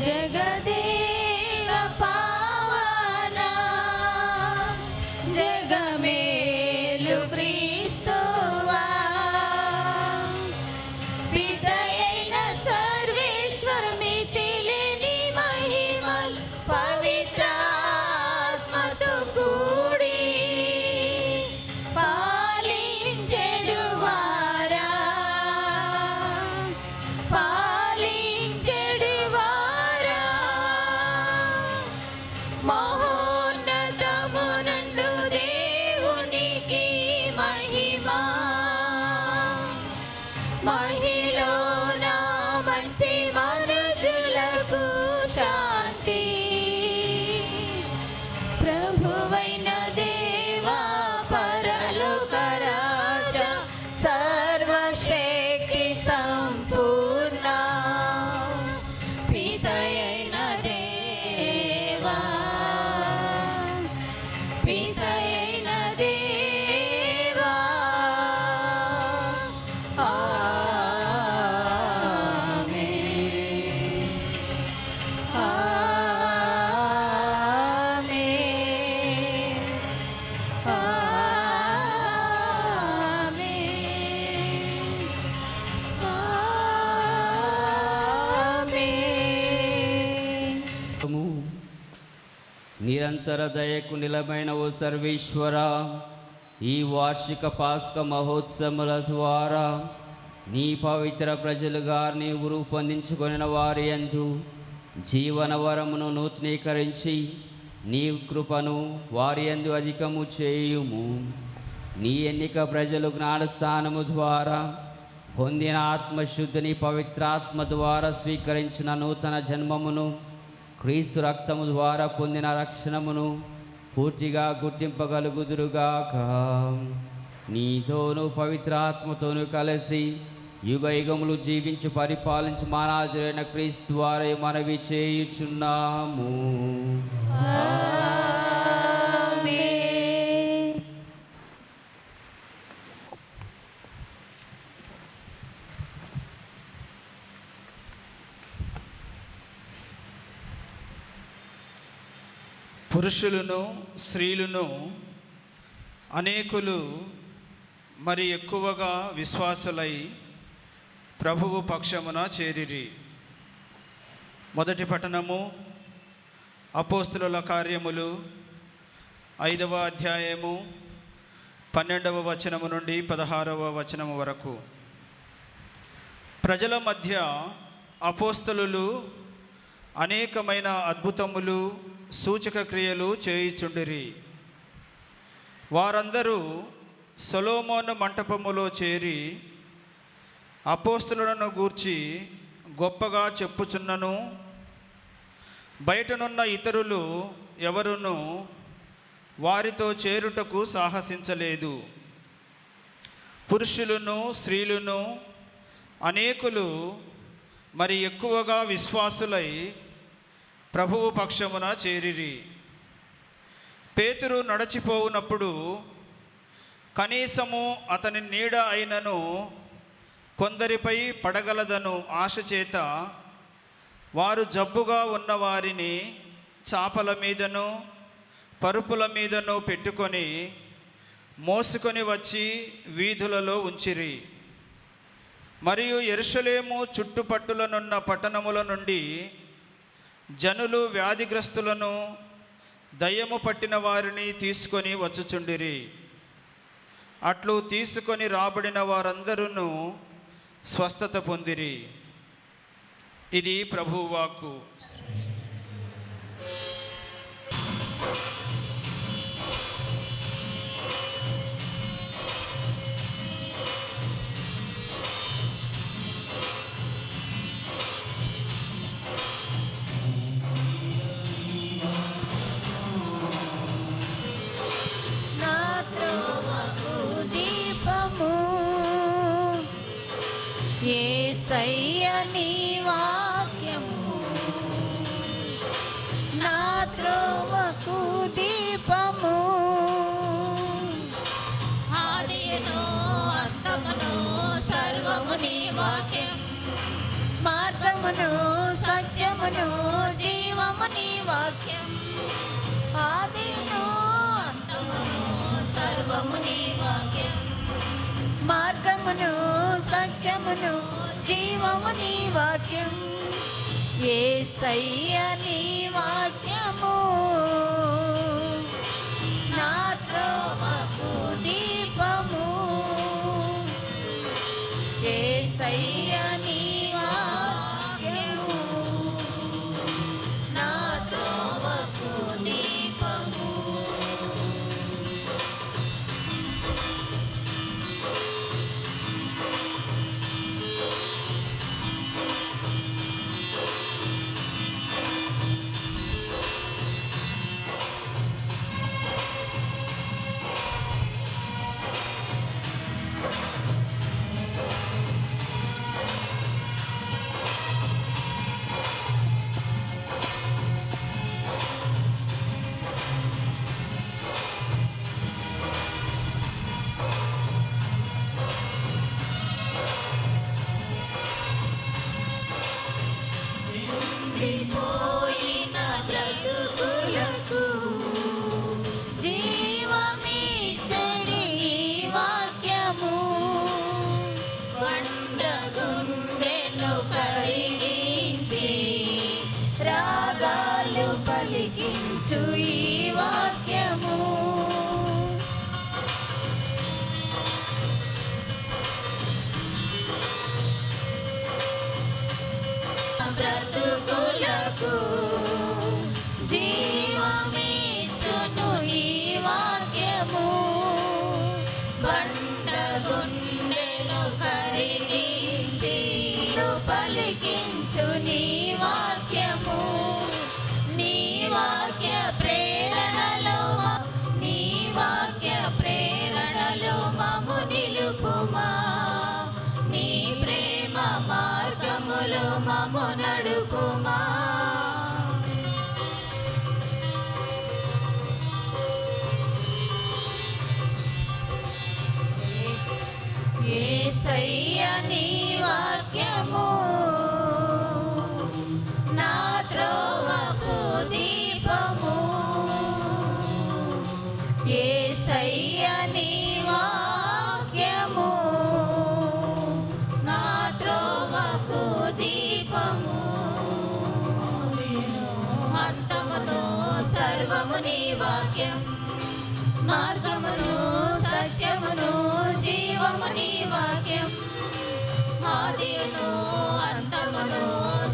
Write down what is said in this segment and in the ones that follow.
जगदेव पावना जगमेलु क्रिस्तुवा पितयैन सर्वेश्वरमितिलेनि महिमल पवित्रात्मतो कूडी पालिंచెడువారా మహోన్నతమునందు దేవునికి మహిమా మహిళన మంచి మనుజులకు శాంతి ప్రభువైన దేవా పరలోక రాజా సర్వశక్తి సంపూర్ణ పితయైన దేవా పితయైన దేవా ఆమేన్ ఆమేన్ ఆమేన్. నిరంతర దయకు నిలమైన ఓ సర్వేశ్వర, ఈ వార్షిక పాస్క మహోత్సవాల ద్వారా నీ పవిత్ర ప్రజలుగా నీవు రూపొందించుకొనిన వారి యందు జీవన వరమును నూతనీకరించి నీ కృపను వారి యందు అధికము చేయుము. నీ ఎన్నిక ప్రజలు జ్ఞానస్థానము ద్వారా పొందిన ఆత్మశుద్ధిని పవిత్రాత్మ ద్వారా స్వీకరించిన నూతన జన్మమును క్రీస్తు రక్తము ద్వారా పొందిన రక్షణమును పూర్తిగా గుర్తింపగలుగుదురుగాక. నీతోనూ పవిత్రాత్మతోనూ కలిసి యుగ యుగములు జీవించి పరిపాలించి మానాజరైన క్రీస్తు వారే మనవి చేయుచున్నాము. ఆమేన్. పురుషులను స్త్రీలను అనేకులు మరి ఎక్కువగా విశ్వాసులై ప్రభువు పక్షమున చేరిరి. మొదటి పట్టణము అపోస్తుల కార్యములు 5వ అధ్యాయము 12వ వచనము నుండి 16వ వచనము వరకు. ప్రజల మధ్య అపోస్తలులు అనేకమైన అద్భుతములు సూచక క్రియలు చేయుచుండిరి. వారందరూ సొలొమోను మంటపములో చేరి అపోస్తలులను గూర్చి గొప్పగా చెప్పుచున్నను బయటనున్న ఇతరులు ఎవరునూ వారితో చేరుటకు సాహసించలేదు. పురుషులను స్త్రీలను అనేకులు మరి ఎక్కువగా విశ్వాసులై ప్రభువు పక్షమున చేరిరి. పేతురు నడచిపోవునప్పుడు కనీసము అతని నీడ అయినను కొందరిపై పడగలదను ఆశ చేత వారు జబ్బుగా ఉన్నవారిని చాపల మీదను పరుపుల మీదను పెట్టుకొని మోసుకొని వచ్చి వీధులలో ఉంచిరి. మరియు యెరూషలేము చుట్టుపట్టులనున్న పట్టణముల నుండి జనులు వ్యాధిగ్రస్తులను దయ్యము పట్టిన వారిని తీసుకొని వచ్చుచుండిరి. అట్లు తీసుకొని రాబడిన వారందరూ స్వస్థత పొందిరి. ఇది ప్రభువు వాక్కు. యేసయ్య నీ వాక్యము నా త్రోవకు దీపము. ఆదియును అంతమును సర్వము నీ వాక్యం. మార్గమును సత్యమును జీవము నీ వాక్యం. ఆదియును అంతమును సర్వము నీ వాక్యం. మార్గమును సత్యమును జీవము నీ వాక్యం. యేసయ్య నీ వాక్యము నా త్రోవకు దీపము. యేసయ్య నీ వాక్యము నా త్రోవకు దీపము. పోయిన బ్రతుకులకు జీవమిచ్చడి వాక్యము. కొండ గుండెను కరిగించి రాగాలు పలికించు ఈ వాక్యము. బ్రతుకులకు జీవమిచ్చును ఈ వాక్యము. బండ గుండెను కరిగించి పలికించు నీ వాక్యము. నీ వాక్య ప్రేరణలో నీ వాక్య ప్రేరణలో మము నిలుపుమా. నీ ప్రేమ మార్గములో మము నడుపుమా. యేసయ్య నీ వాక్యము నా త్రోవకు దీపము. సర్వము నీ వాక్యం. మార్గమును సత్యమును జీవము నీ వాక్యం. ఆదియును అంతమును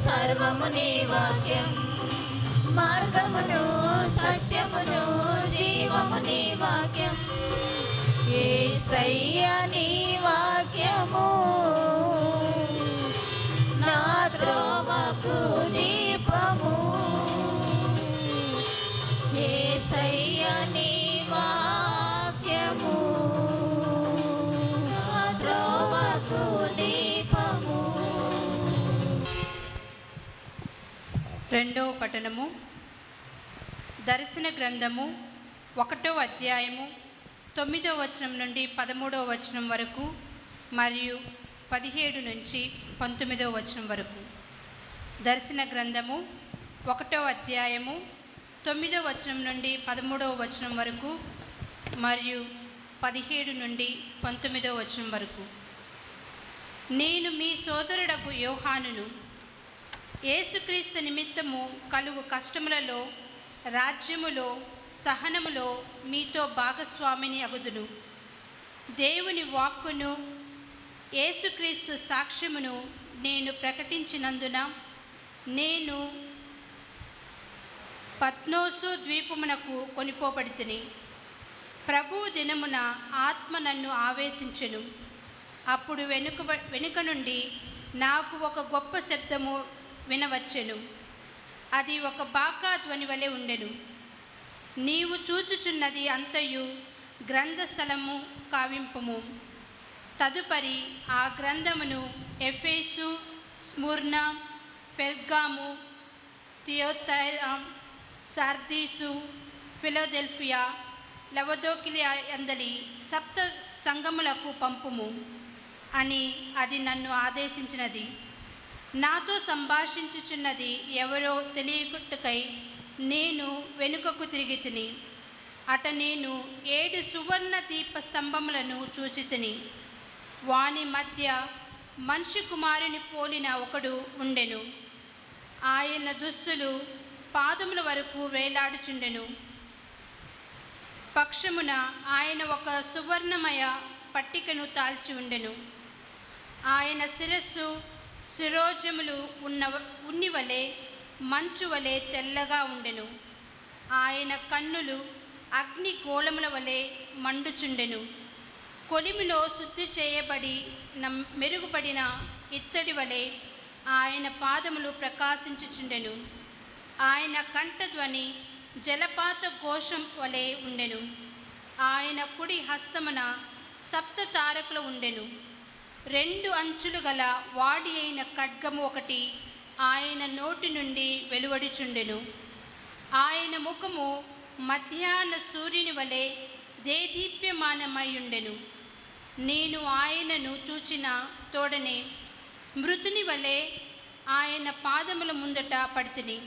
సర్వము నీ వాక్యం. మార్గమును సత్యమును జీవము నీ వాక్యం. యేసయ్యా నీ వాక్యము నా త్రోవకు దీపము. యేసయ్యా నీ వాక్యము నా త్రోవకు దీపము. రెండవ పఠనము. దర్శన గ్రంథము 1వ అధ్యాయము 9వ వచనం నుండి 13వ వచనం వరకు మరియు 17 నుంచి 19వ వచనం వరకు. దర్శన గ్రంథము 1వ అధ్యాయము 9వ వచనం నుండి 13వ వచనం వరకు మరియు 17 నుండి 19వ వచనం వరకు. నేను మీ సోదరుడకు యోహానును, యేసుక్రీస్తు నిమిత్తము కలుగు కష్టములలో, రాజ్యములో, సహనములో మీతో భాగస్వామిని అగుదును. దేవుని వాక్కును యేసుక్రీస్తు సాక్ష్యమును నేను ప్రకటించినందున నేను పత్నోసు ద్వీపమునకు కొనిపోబడితిని. ప్రభువు దినమున ఆత్మ నన్ను ఆవేశించెను. అప్పుడు వెనుక నుండి నాకు ఒక గొప్ప శబ్దము వినవచ్చెను. అది ఒక బాకా ధ్వని వలె ఉండెను. నీవు చూచుచున్నది అంతయు గ్రంథస్థలము కావింపుము. తదుపరి ఆ గ్రంథమును ఎఫెసు, స్ముర్న, పెర్గాము, థియోతైరా, సార్దీసు, ఫిలదెల్ఫియా, లవదోకిలియా అందలి 7 సంఘములకు పంపుము అని అది నన్ను ఆదేశించినది. నాతో సంభాషించుచున్నది ఎవరో తెలియకుటకై నేను వెనుకకు తిరిగి తిని, అట నేను 7 సువర్ణ దీప స్తంభములను చూచితిని. వాని మధ్య మనిషి కుమారుని పోలిన ఒకడు ఉండెను. ఆయన దుస్తులు పాదముల వరకు వేలాడుచుండెను. పక్షమున ఆయన ఒక సువర్ణమయ పట్టికను తాల్చి ఉండెను. ఆయన శిరస్సు శిరోజములు ఉన్నవలే మంచు వలె తెల్లగా ఉండెను. ఆయన కన్నులు అగ్ని గోళముల వలె మండుచుండెను. కొలిమిలో శుద్ధి చేయబడి మెరుగుపడిన ఇత్తడి వలె ఆయన పాదములు ప్రకాశించుచుండెను. ఆయన కంఠధ్వని జలపాత ఘోషం వలె ఉండెను. ఆయన కుడి హస్తమున 7 తారకులు ఉండెను. 2 అంచులు గల వాడి అయిన ఖడ్గము ఒకటి ఆయన నోటి నుండి వెలువడుచుండెను. ఆయన ముఖము మధ్యాహ్న సూర్యుని వలె దేదీప్యమానమయ్యుండెను. నేను ఆయనను చూచిన తోడనే మృతుని వలె ఆయన పాదముల ముందట పడితిని.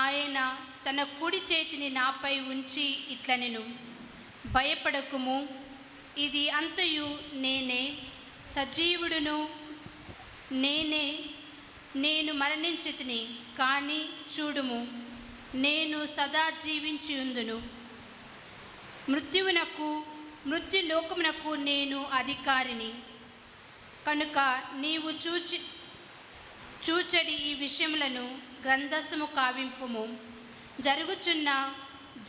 ఆయన తన కుడి చేతిని నాపై ఉంచి ఇట్లనెను, భయపడకుము, ఇది అంతయు నేనే, సజీవుడును నేనే. నేను మరణించితిని, కానీ చూడుము, నేను సదా జీవించి ఉందును. మృత్యువునకు మృత్యులోకమునకు నేను అధికారిని. కనుక నీవు చూచడి ఈ విషయములను గ్రంథస్థము కావింపుము.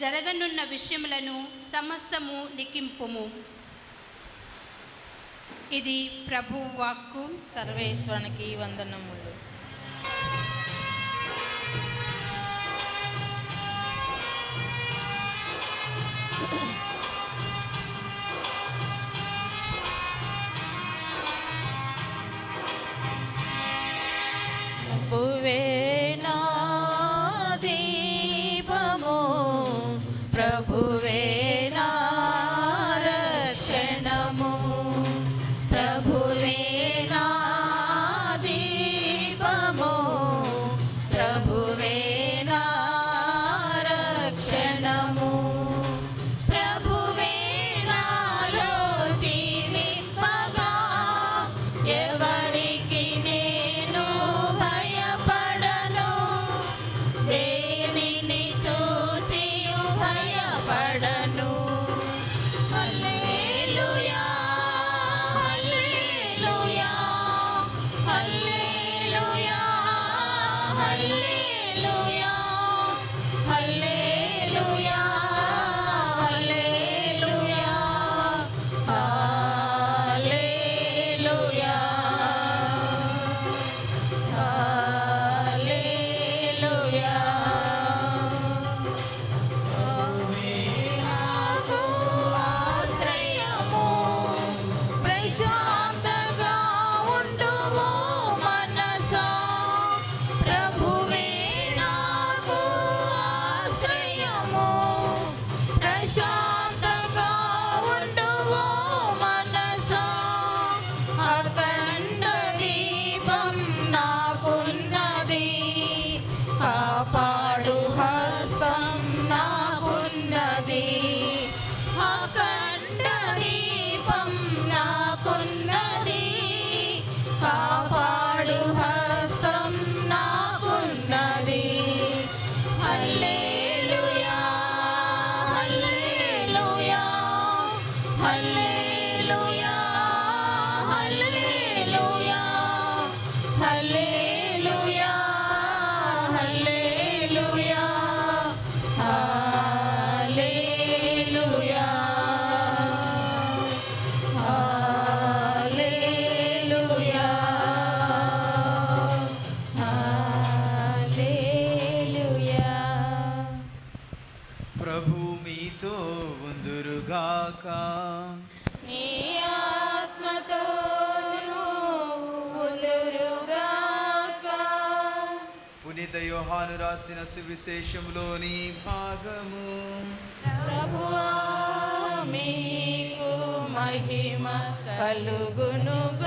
జరగనున్న విషయములను సమస్తము లిఖింపుము. ఇది ప్రభు వాక్కు. సర్వేశ్వరునికి వందనములు. ప్రభువే నా దీపము, ప్రభువే నా రక్షణము, ప్రభువే నా దీపము, ప్రభువే నా రక్షణము, ప్రభువే నాలో జీవింపగా ఎవరికి నేను భయపడను. దేనిని చూచి నాకున్నది, అఖండ దీపం నాకున్నది, కాపాడు హస్తం నాకున్నది. హల్లెలూయా హల్లెలూయా హల్లెలూయా హల్లెలూయా హల్లెలూయా హల్లెలూయా హల్లెలూయా హల్లెలూయా హల్లెలూయా. ప్రభు మీతో ఉందురుగాక. మీ ఆత్మతోను ఉందురుగాక. పునీత యోహాను రాసిన సువిశేషంలోని భాగము. ప్రభువా మీకు మహిమ కలుగునుగాక.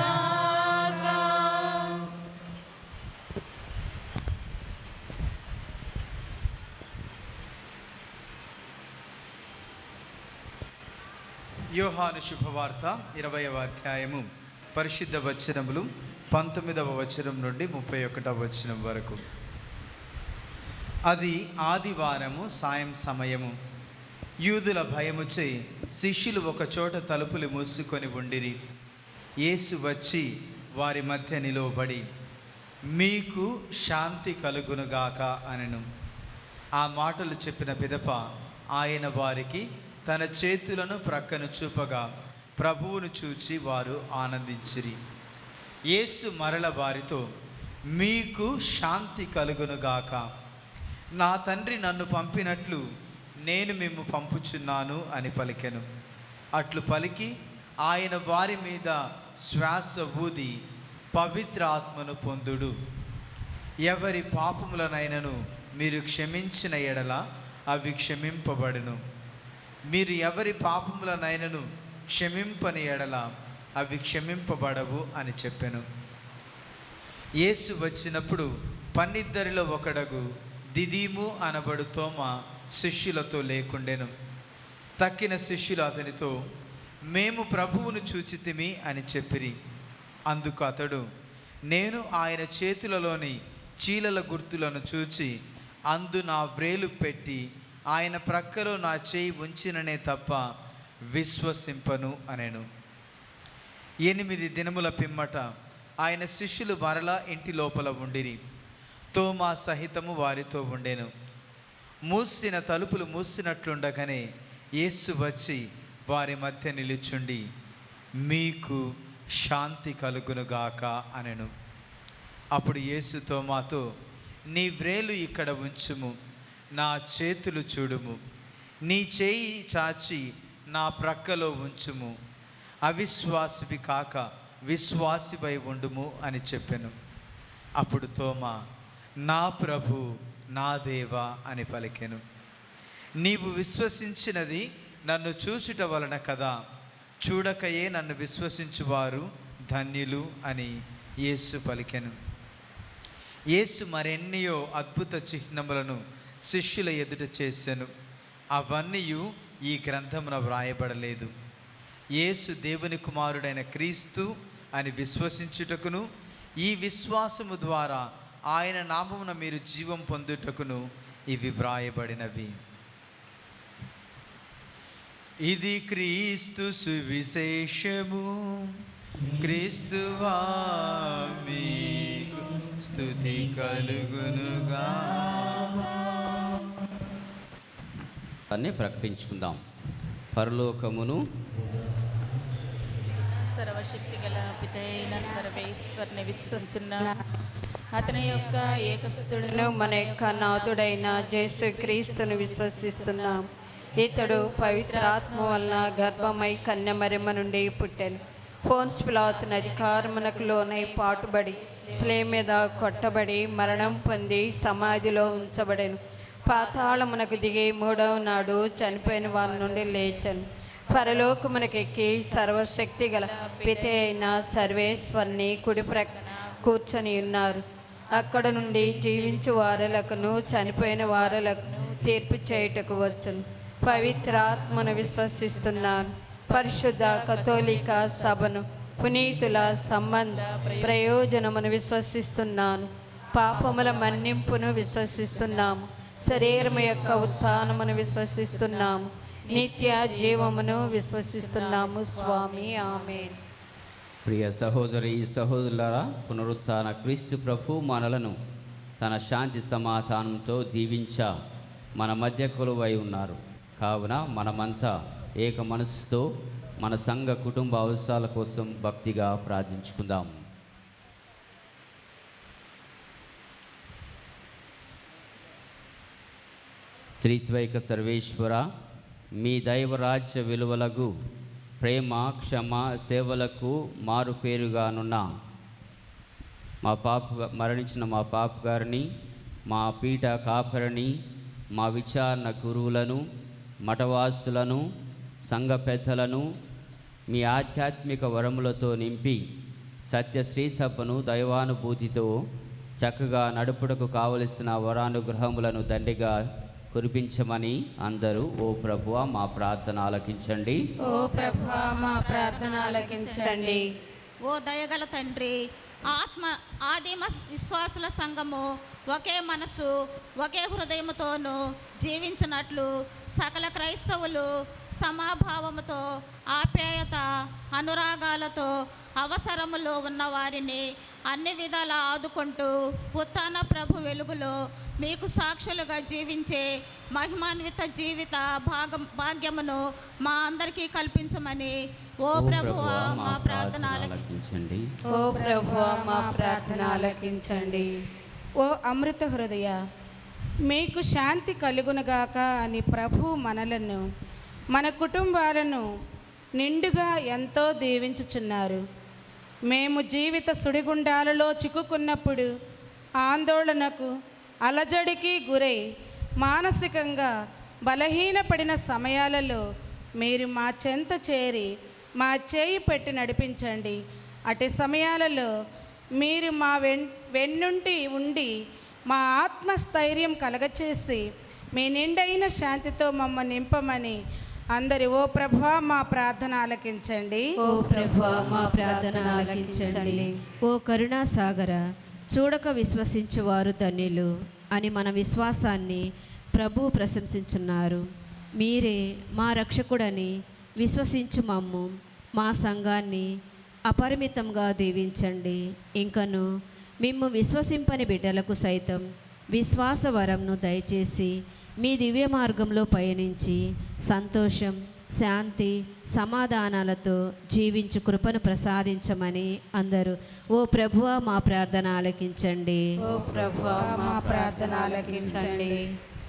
యోహాను శుభవార్త 20వ అధ్యాయము పరిశుద్ధ వచనములు 19వ వచనం నుండి 31వ వచనం వరకు. అది ఆదివారము సాయం సమయము. యూదుల భయముచే శిష్యులు ఒక చోట తలుపులు మూసుకొని ఉండిరి. యేసు వచ్చి వారి మధ్య నిలువబడి, మీకు శాంతి కలుగునుగాక అనెను. ఆ మాటలు చెప్పిన పిదప ఆయన వారికి తన చేతులను ప్రక్కను చూపగా ప్రభువును చూచి వారు ఆనందించిరి. యేసు మరల వారితో, మీకు శాంతి కలుగునుగాక. నా తండ్రి నన్ను పంపినట్లు నేను మిమ్ము పంపుచున్నాను అని పలికెను. అట్లు పలికి ఆయన వారి మీద శ్వాస ఊది, పవిత్ర ఆత్మను పొందుడు. ఎవరి పాపములనైనను మీరు క్షమించిన ఎడల అవి క్షమింపబడును. మీరు ఎవరి పాపములనైనను క్షమింపని ఎడల అవి క్షమింపబడవు అని చెప్పెను. యేసు వచ్చినప్పుడు 12 ఒకడగు దిదీము అనబడు తోమా శిష్యులతో లేకుండెను. తక్కిన శిష్యులు అతనితో, మేము ప్రభువును చూచితిమి అని చెప్పిరి. అందుకు అతడు, నేను ఆయన చేతులలోని చీలల గుర్తులను చూచి అందు నా వ్రేలు పెట్టి ఆయన ప్రక్కలో నా చేయి ఉంచిననే తప్ప విశ్వసింపను అనెను. 8 దినముల పిమ్మట ఆయన శిష్యులు మరలా ఇంటి లోపల ఉండిరి. తోమా సహితము వారితో ఉండెను. మూసిన తలుపులు మూసినట్లుండగానే యేసు వచ్చి వారి మధ్య నిలుచుండి, మీకు శాంతి కలుగునుగాక అనెను. అప్పుడు యేసు తోమాతో, నీ వ్రేలు ఇక్కడ ఉంచుము, నా చేతులు చూడుము, నీ చేయి చాచి నా ప్రక్కలో ఉంచుము, అవిశ్వాసివి కాక విశ్వాసివై ఉండుము అని చెప్పెను. అప్పుడు తోమా, నా ప్రభు నా దేవా అని పలికెను. నీవు విశ్వసించినది నన్ను చూచుట వలన కదా, చూడకయే నన్ను విశ్వసించువారు ధన్యులు అని యేసు పలికెను. యేసు మరెన్నయో అద్భుత చిహ్నములను శిష్యుల ఎదుట చేసెను. అవన్నీ ఈ గ్రంథమున వ్రాయబడలేదు. యేసు దేవుని కుమారుడైన క్రీస్తు అని విశ్వసించుటకును, ఈ విశ్వాసము ద్వారా ఆయన నామమున మీరు జీవం పొందుటకును ఇవి వ్రాయబడినవి. ఇది క్రీస్తు సువిశేషము. క్రీస్తువా మీకు స్తుతి కలుగునుగా. అన్నీ ప్రకటించుకుందాం. పరలోకమును సర్వశక్తి గల పితైన సర్వేశ్వరుని విశ్వసిస్తున్నా, అతని యొక్క ఏకసుతుడును మన యొక్క నాథుడైన యేసు క్రీస్తును విశ్వసిస్తున్నాం. ఇతడు పవిత్రాత్మ వలన గర్భమై కన్యమరిమ నుండి పుట్టెను. ఫోన్స్ పిలాతుని అధికారమునకు లోనై పాటుబడి శిలువ మీద కొట్టబడి మరణం పొంది సమాధిలో ఉంచబడెను. పాతాళమునకు దిగి 3వ నాడు చనిపోయిన వారి నుండి లేచెను. పరలోకమునకెక్కి సర్వశక్తి గల పిత అయిన సర్వేశ్వరుని కుడి ప్రక్కన కూర్చొని ఉన్నారు. అక్కడ నుండి జీవించు వారులకును చనిపోయిన వారులకు తీర్పు చేయుటకు వచ్చును. పవిత్రాత్మను విశ్వసిస్తున్నాను. పరిశుద్ధ కథోలిక సభను, పునీతుల సంబంధ ప్రయోజనమును విశ్వసిస్తున్నాను. పాపముల మన్నింపును విశ్వసిస్తున్నాము. శరీరము యొక్క ఉత్థానమును విశ్వసిస్తున్నాము. నిత్య జీవమును విశ్వసిస్తున్నాము. స్వామి ఆమేన్. ప్రియ సహోదరి సహోదరులారా, పునరుత్థాన క్రీస్తు ప్రభు మనలను తన శాంతి సమాధానంతో దీవించ మన మధ్య కొలువై ఉన్నారు. కావున మనమంతా ఏక మనసుతో మన సంఘ కుటుంబ అవసరాల కోసం భక్తిగా ప్రార్థించుకుందాం. త్రిత్వైక సర్వేశ్వర, మీ దైవరాజ్య విలువలకు ప్రేమ, క్షమ, సేవలకు మారు పేరుగానున్న మరణించిన మా పాప గారిని, మా పీఠ కాపరిని, మా విచారణ గురువులను, మఠవాసులను, సంఘ పెద్దలను మీ ఆధ్యాత్మిక వరములతో నింపి సత్యశ్రీ సభను దైవానుభూతితో చక్కగా నడుపుటకు కావలసిన వరానుగ్రహములను దండిగా కురిపించమని అందరూ ఓ ప్రభువా మా ప్రార్థన ఆలకించండి. ఓ ప్రభువా మా ప్రార్థన ఆలకించండి. ఓ దయగల తండ్రి, ఆదిమ విశ్వాసుల సంఘము ఒకే మనసు ఒకే హృదయముతోనూ జీవించినట్లు సకల క్రైస్తవులు సమాభావముతో, ఆప్యాయత, అనురాగాలతో అవసరములో ఉన్న వారిని అన్ని విధాలా ఆదుకుంటూ ఉత్థాన ప్రభు వెలుగులో మీకు సాక్షులుగా జీవించే మహిమాన్విత జీవిత భాగ్యమును మా అందరికీ కల్పించమని ఓ ప్రభువా మా ప్రార్థన ఆలకించండి. ఓ ప్రభువా మా ప్రార్థన ఆలకించండి. ఓ అమృత హృదయ, మీకు శాంతి కలుగునుగాక అని ప్రభు మనలను, మన కుటుంబాలను నిండుగా ఎంతో దీవించుచున్నారు. మేము జీవిత సుడిగుండాలలో చిక్కుకున్నప్పుడు ఆందోళనకు, అలజడికి గురై మానసికంగా బలహీనపడిన సమయాలలో మీరు మా చెంత చేరి మా చేయి పెట్టి నడిపించండి. అటు సమయాలలో మీరు మా వెన్నుంటి ఉండి మా ఆత్మస్థైర్యం కలగచేసి మీ నిండైన శాంతితో మమ్మల్ని నింపమని అందరి ఓ ప్రభువా మా ప్రార్థన ఆలకించండి. ఓ ప్రభువా మా ప్రార్థన ఆలకించండి. ఓ కరుణాసాగర, చూడక విశ్వసించువారు ధన్యులు అని మన విశ్వాసాన్ని ప్రభు ప్రశంసించున్నారు. మీరే మా రక్షకుడని విశ్వసించు మమ్ము, మా సంఘాన్ని అపరిమితంగా దీవించండి. ఇంకను మిమ్ము విశ్వసింపని బిడ్డలకు సైతం విశ్వాస వరంను దయచేసి మీ దివ్య మార్గంలో పయనించి సంతోషం, శాంతి, సమాధానాలతో జీవించు కృపను ప్రసాదించమని అందరూ ఓ ప్రభువా మా ప్రార్థన ఆలకించండి. ఓ ప్రభువా మా ప్రార్థన ఆలకించండి.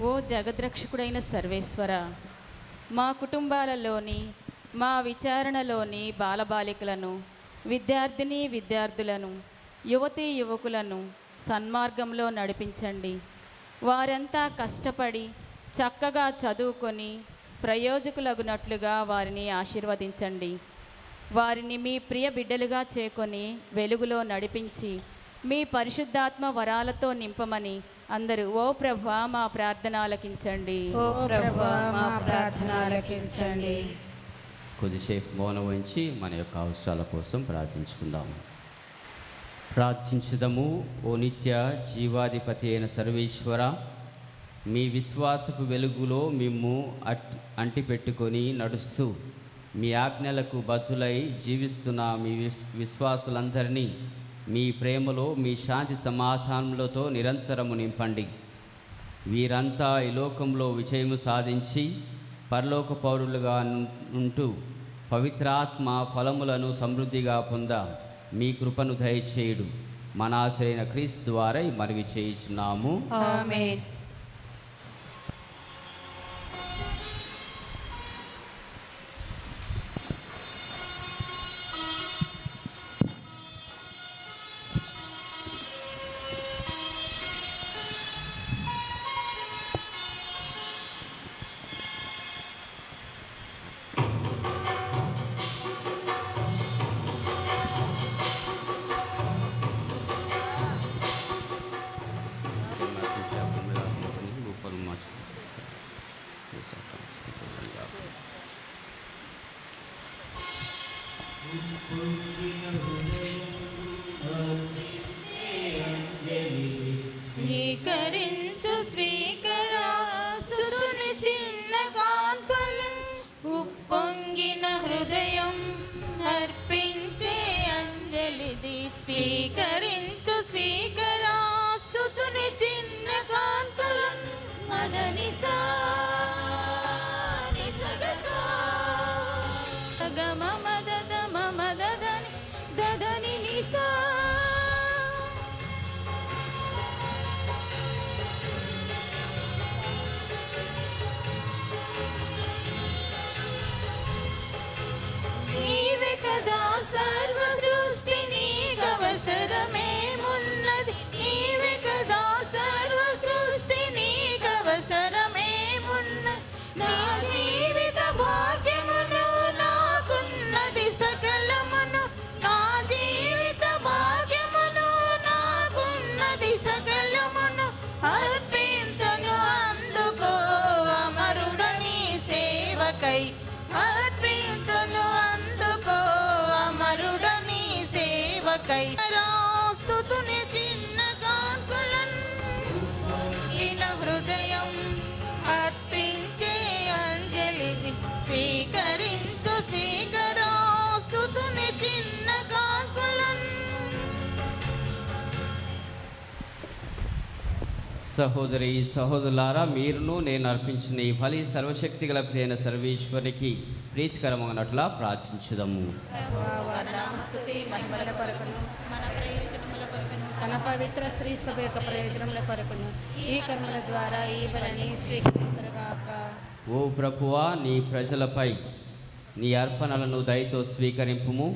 ఓ జగద్రక్షకుడైన సర్వేశ్వర, మా కుటుంబాలలోని, మా విచారణలోని బాలబాలికలను, విద్యార్థిని విద్యార్థులను, యువతీ యువకులను సన్మార్గంలో నడిపించండి. వారంతా కష్టపడి చక్కగా చదువుకొని ప్రయోజకులగునట్లుగా వారిని ఆశీర్వదించండి. వారిని మీ ప్రియ బిడ్డలుగా చేకొని వెలుగులో నడిపించి మీ పరిశుద్ధాత్మ వరాలతో నింపమని అందరూ ఓ ప్రభువా మా ప్రార్థన ఆలకించండి. ఓ ప్రభువా మా ప్రార్థన ఆలకించండి. కొద్దిసేపు మౌనం వహించి మన యొక్క అవసరాల కోసం ప్రార్థించుకుందాము. ప్రార్థించుదము. ఓ నిత్య జీవాధిపతి అయిన సర్వేశ్వర, మీ విశ్వాసపు వెలుగులో మిమ్ము అంటిపెట్టుకొని నడుస్తూ మీ ఆజ్ఞలకు బద్దులై జీవిస్తున్న మీ విశ్వాసులందరినీ మీ ప్రేమలో, మీ శాంతి సమాధానములతో నిరంతరము నింపండి. వీరంతా ఈ లోకంలో విజయము సాధించి పరలోక పౌరులుగా ఉంటూ పవిత్రాత్మ ఫలములను సమృద్ధిగా పొంద మీ కృపను దయచేయుడు. మనాథైన క్రీస్తు ద్వారా మనవి చేయుచున్నాము. ఆమేన్. స్వీకరించు స్వీకరా సుతుని చిన్న కాన్పలు ఉప్పొంగిన హృదయం అర్పించే అంజలిది. స్వీకరించు స్వీకరా సుతుని చిన్న కాన్పలు మదని సగమ మదద మమదని దదని నిసా. నీవే కదా సర్వ సృష్టి నీకవసరమేమున్నది. నీవే కదా సర్వ సృష్టి నీకవసరమేమున్నది. నా జీవిత భాగ్యమును నాకున్నది సకలమును. నా జీవిత భాగ్యమును నాకున్నది సకలమును. అర్పింతును అందుకో అమరుడని సేవకై. అర్పింతును అందుకో అమరుడని సేవకై. స్తుతుని చిన్న కాంకులన్ పొంగిన హృదయం అర్పించే అంజలిది. స్వీకరించు స్వీకరా స్తుతుని చిన్న కాంకులన్. సహోదరి సహోదరులారా, మీరును నేను అర్పించిన ఈ బలి సర్వశక్తి గల ప్రియైన సర్వేశ్వరికి ప్రీతికరమగినట్లా ప్రార్థించుదాము. స్తుతి మహిమల కొరకును మన ప్రయోజనముల కొరకును తన పవిత్ర శ్రీ సభ యొక్క ప్రయోజనముల కొరకును ఈ కర్మల ద్వారా ఈ బలిని స్వీకరింతురుగాక. ఓ ప్రభువా, నీ ప్రజలపై నీ అర్పణలను దయతో స్వీకరింపుము.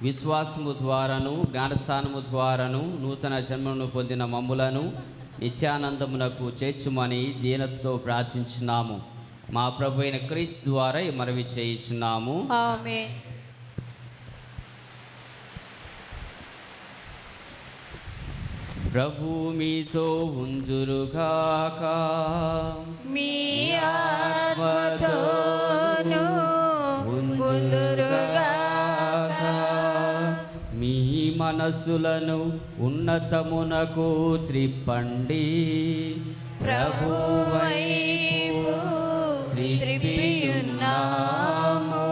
విశ్వాసము ద్వారాను జ్ఞానస్థానము ద్వారాను నూతన జన్మను పొందిన మమ్ములను నిత్యానందమునకు చేర్చుమని దీనతతో ప్రార్థించున్నాము. మా ప్రభు అయిన క్రీస్తు ద్వారా మనవి చేయుచున్నాము. ఆమేన్. ప్రభు మీతో ఉందురుగాక. మీ ఆత్మతోను ఉందురుగాక. మీ మనస్సులను ఉన్నతమునకు త్రిప్పండి. ప్రభువైపు త్రిప్పియున్నాము.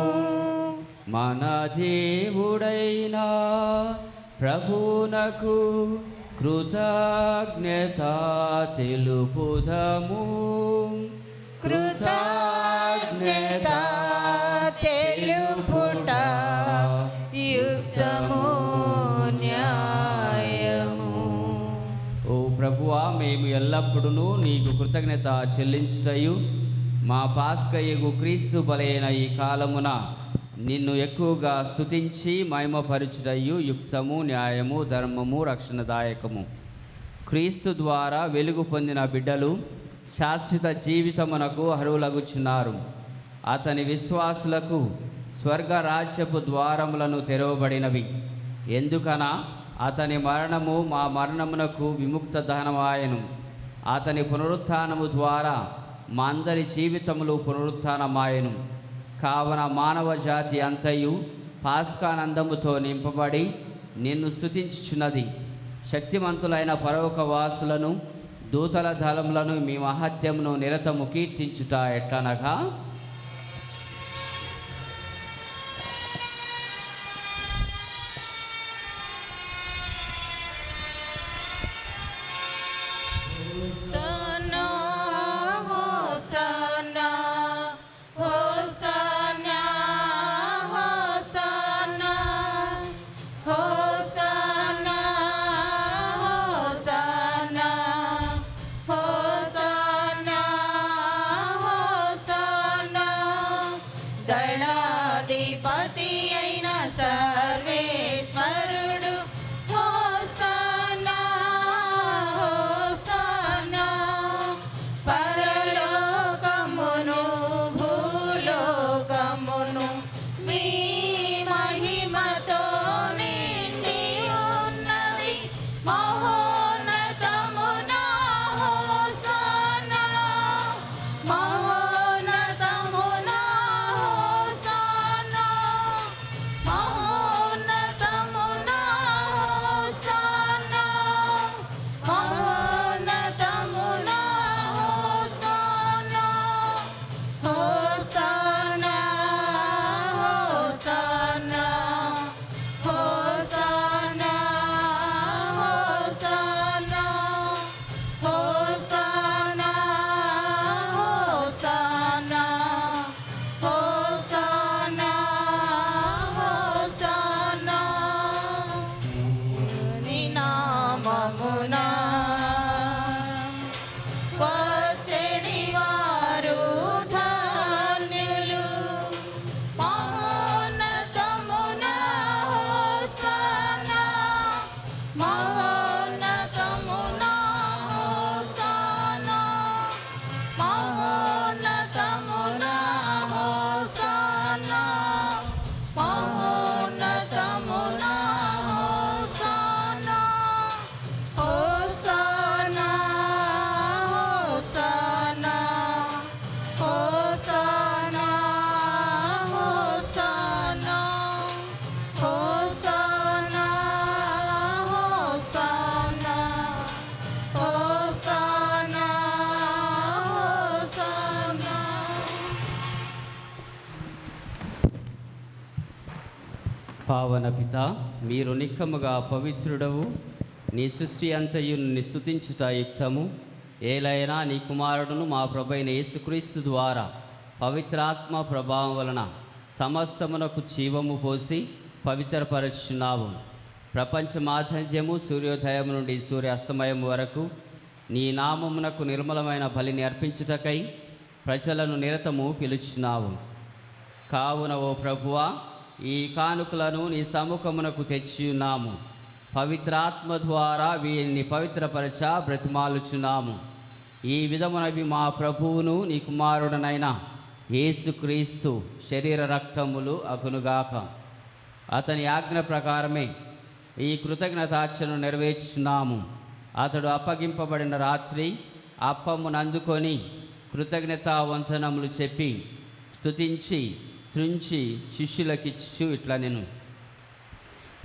మన దేవుడైన ప్రభునకు కృతజ్ఞత తెలుపుదము. కృతజ్ఞత తెలుపుట యుక్తము న్యాయము. ఓ ప్రభువా, మేము ఎల్లప్పుడూ నీకు కృతజ్ఞత చెల్లించుటయు మా పాస్కయ్యగు క్రీస్తు బలైన ఈ కాలమున నిన్ను ఎక్కువగా స్తుతించి మహిమపరచుటయు యుక్తము న్యాయము ధర్మము రక్షణదాయకము. క్రీస్తు ద్వారా వెలుగు పొందిన బిడ్డలు శాశ్వత జీవితమునకు అర్హులగుచున్నారు. అతని విశ్వాసులకు స్వర్గరాజ్యపు ద్వారములను తెరవబడినవి. ఎందుకనా అతని మరణము మా మరణమునకు విముక్త దహనమాయను. అతని పునరుత్థానము ద్వారా మా అందరి జీవితములు పునరుత్థానమాయను. కావున మానవ జాతి అంతయు పాస్కానందముతో నింపబడి నిన్ను స్తుతించుచున్నది. శక్తిమంతులైన పరలోక వాసులను దూతల దళములను మీ మహత్యమును నిరతము కీర్తించుట ఎట్లనగా, హోసన్నా పావన పిత, మీరు నిక్కముగా పవిత్రుడవు, నీ సృష్టి అంతయు ని స్తుతించుట యుక్తము. ఏలైనా నీ కుమారుడును మా ప్రభైన యేసుక్రీస్తు ద్వారా పవిత్రాత్మ ప్రభావం వలన సమస్తమునకు జీవము పోసి పవిత్రపరచున్నావు. ప్రపంచ మాధుర్యము సూర్యోదయం నుండి సూర్యాస్తమయం వరకు నీ నామమునకు నిర్మలమైన బలిని అర్పించుటకై ప్రజలను నిరతము పిలుచున్నావు. కావున ఓ ప్రభువా, ఈ కానుకలను నీ సముఖమునకు తెచ్చి ఉన్నాము. పవిత్రాత్మ ద్వారా వీరిని పవిత్రపరచ బ్రతిమాలుచున్నాము. ఈ విధమునవి మా ప్రభువును నీ కుమారుడనైన యేసుక్రీస్తు శరీర రక్తములు అగునుగాక. అతని ఆజ్ఞ ప్రకారమే ఈ కృతజ్ఞతార్చనను నెరవేర్చున్నాము. అతడు అప్పగింపబడిన రాత్రి అప్పమునందుకొని కృతజ్ఞతా వందనములు చెప్పి స్తుతించి త్రుంచి శిష్యులకిచ్చు ఇట్లా నేను,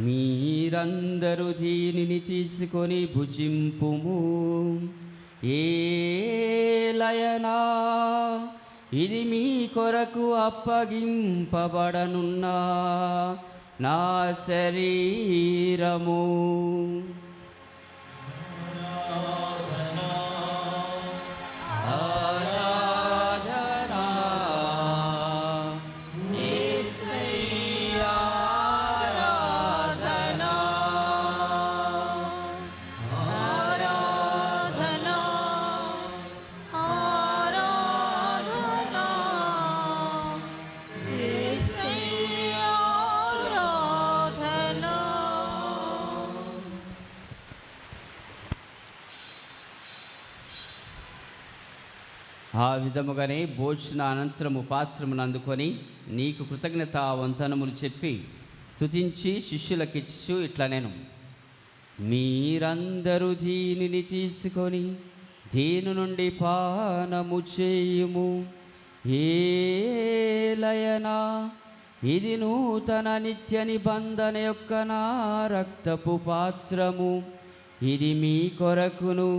మీరందరూ దీనిని తీసుకొని భుజింపుము. ఏలయనా ఇది మీ కొరకు అప్పగింపబడనున్న నా శరీరము. ఆ విధముగానే భోజన అనంతరము పాత్రమును అందుకొని నీకు కృతజ్ఞతా వందనములు చెప్పి స్తుతించి శిష్యులకిచ్చు ఇట్లా నేను, మీరందరూ దీనిని తీసుకొని దీని నుండి పానము చేయుము. ఏలయనా ఇది నూతన నిత్య నిబంధన యొక్క నా రక్తపు పాత్రము. ఇది మీ కొరకును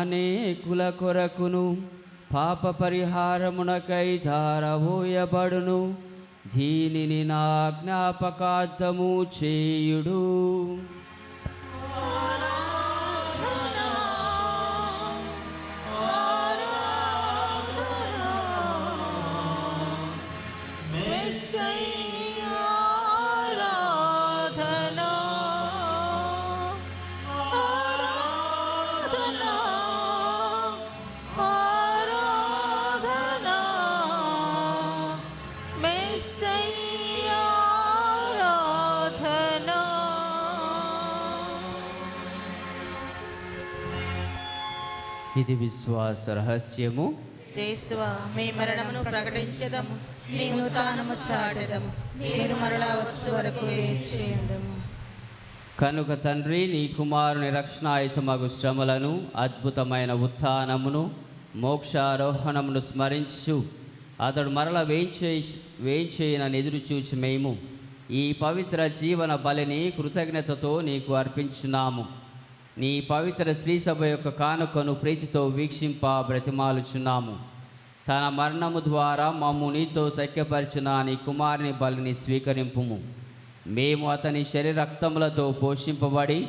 అనేకుల కొరకును పాప పరిహారమునకై ధారవోయబడును. దీనిని నా జ్ఞాపకార్థము చేయుడు. ఇది విశ్వాస రహస్యము. యేసువా, మీ మరణమును ప్రకటించదము, మీ ఉత్థానము చాటెదము, మీరు మరలా వచ్చు వరకు వేచి చేయుదము. కనుక తండ్రి, నీ కుమారుని రక్షణాయుతమగు శ్రమలను, అద్భుతమైన ఉత్థానమును, మోక్షారోహణమును స్మరించు అతడు మరల వేయించేయనని ఎదురు చూచి మేము ఈ పవిత్ర జీవన బలిని కృతజ్ఞతతో నీకు అర్పించున్నాము. నీ పవిత్ర శ్రీసభ యొక్క కానుకను ప్రీతితో వీక్షింప బ్రతిమాలుచున్నాము. తన మరణము ద్వారా మమ్ము నీతో సఖ్యపరిచిన నీ కుమారుని బలిని స్వీకరింపుము. మేము అతని శరీరక్తములతో పోషింపబడి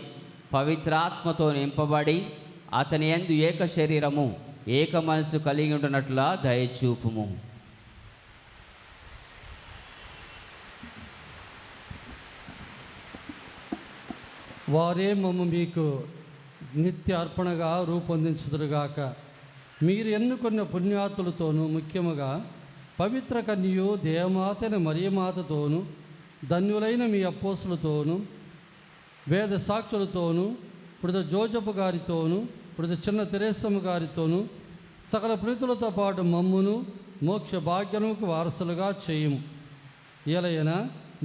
పవిత్రాత్మతో నింపబడి అతని యందు ఏక శరీరము ఏక మనసు కలిగి ఉంటున్నట్లా దయచూపుము. వారే మమ్మ మీకు నిత్య అర్పణగా రూపొందించుదురుగాక. మీరు ఎన్నుకున్న పుణ్యాతులతోనూ, ముఖ్యముగా పవిత్ర కన్యయు దేవమాతైన మరియమాతతోనూ, ధన్యులైన మీ అపోస్తులతోనూ, వేద సాక్షులతోనూ, పుడిద జోజపు గారితోనూ, పుడిద చిన్న తెరేసమ్మ గారితోనూ, సకల ప్రీతులతో పాటు మమ్మును మోక్ష భాగ్యముకు వారసులుగా చేయుము. ఎలయన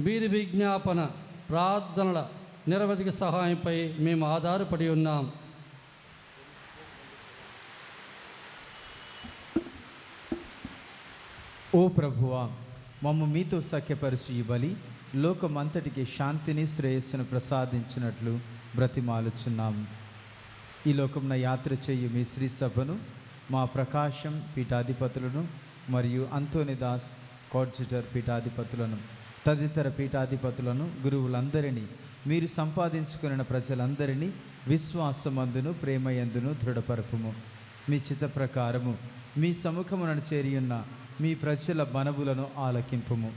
వీరి విజ్ఞాపన ప్రార్థనల నిరవధిక సహాయంపై మేము ఆధారపడి ఉన్నాం. ఓ ప్రభువా, మమ్మ మీతో సఖ్యపరిచి ఈ బలి లోకమంతటికి శాంతిని శ్రేయస్సును ప్రసాదించినట్లు బ్రతిమాలుచున్నాము. ఈ లోకమున యాత్ర చేయు మీ శ్రీ సభను, మా ప్రకాశం పీఠాధిపతులను మరియు అంతోనిదాస్ కోడ్జిటర్ పీఠాధిపతులను తదితర పీఠాధిపతులను గురువులందరినీ మీరు సంపాదించుకున్న ప్రజలందరినీ విశ్వాసమందును ప్రేమయందును దృఢపరపుము. మీ చిత్త ప్రకారము మీ సముఖమునను చేరియున్న మీ ప్రజల మనవులను ఆలకింపుము.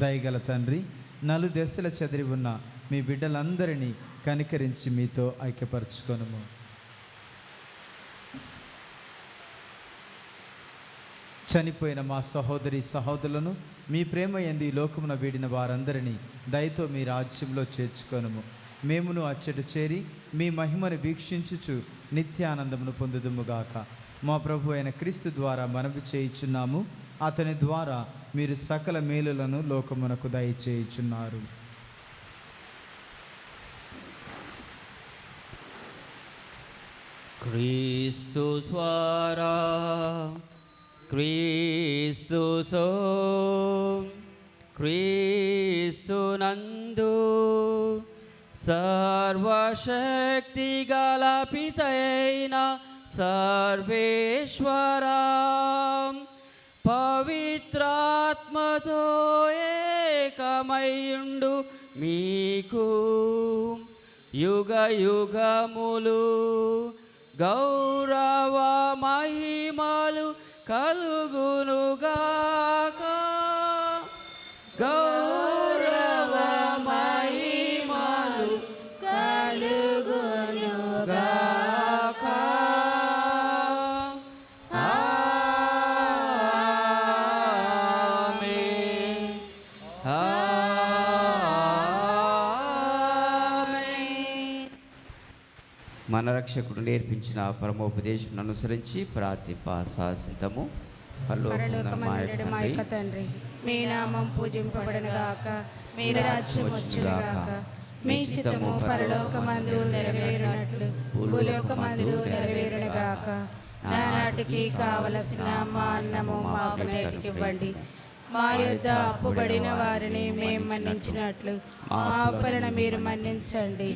దయగల తండ్రి, నలుదెసల చెదిరి ఉన్న మీ బిడ్డలందరినీ కనికరించి మీతో ఐక్యపరచుకొనుము. చనిపోయిన మా సహోదరి సహోదరులను మీ ప్రేమ యందు ఈ లోకమున వీడిన వారందరినీ దయతో మీ రాజ్యంలో చేర్చుకొనుము. మేమును అచ్చట చేరి మీ మహిమను వీక్షించుచు నిత్యానందమును పొందుదుముగాక. మా ప్రభు అయిన క్రీస్తు ద్వారా మనవి చేయుచున్నాము. అతని ద్వారా మీరు సకల మేలులను లోకమునకు దయచేయుచున్నారు. క్రీస్తు ద్వారా, క్రీస్తుతో, క్రీస్తునందు సర్వశక్తి గల పితయైన సర్వేశ్వరా, పవిత్రాత్మతో ఏకమయుండు మీకు యుగ యుగములు గౌరవ మహిమలు కలుగునుగాక. గౌరవ మహిమలు కలుగునుగాక. ఆమేన్. ఆమేన్. మన రక్షకుడు నేర్పించిన పరమోపదేశం అనుసరించి ప్రార్థింపసాసింతము. పరలోకమందుండు మా యొక్క తండ్రి, మీ నామం పూజింపబడును గాక, మీ రాజ్యం వచ్చును గాక, మీ చిత్తము పరలోకమందు నెరవేరునట్లు భూలోకమందు నెరవేరును గాక. నానాటికి కావలసిన మా అన్నము మాకు నేటికి ఇవ్వండి. మా యొద్ద అప్పుబడిన వారిని మేము మన్నించినట్లు మా అప్పులను మీరు మన్నించండి.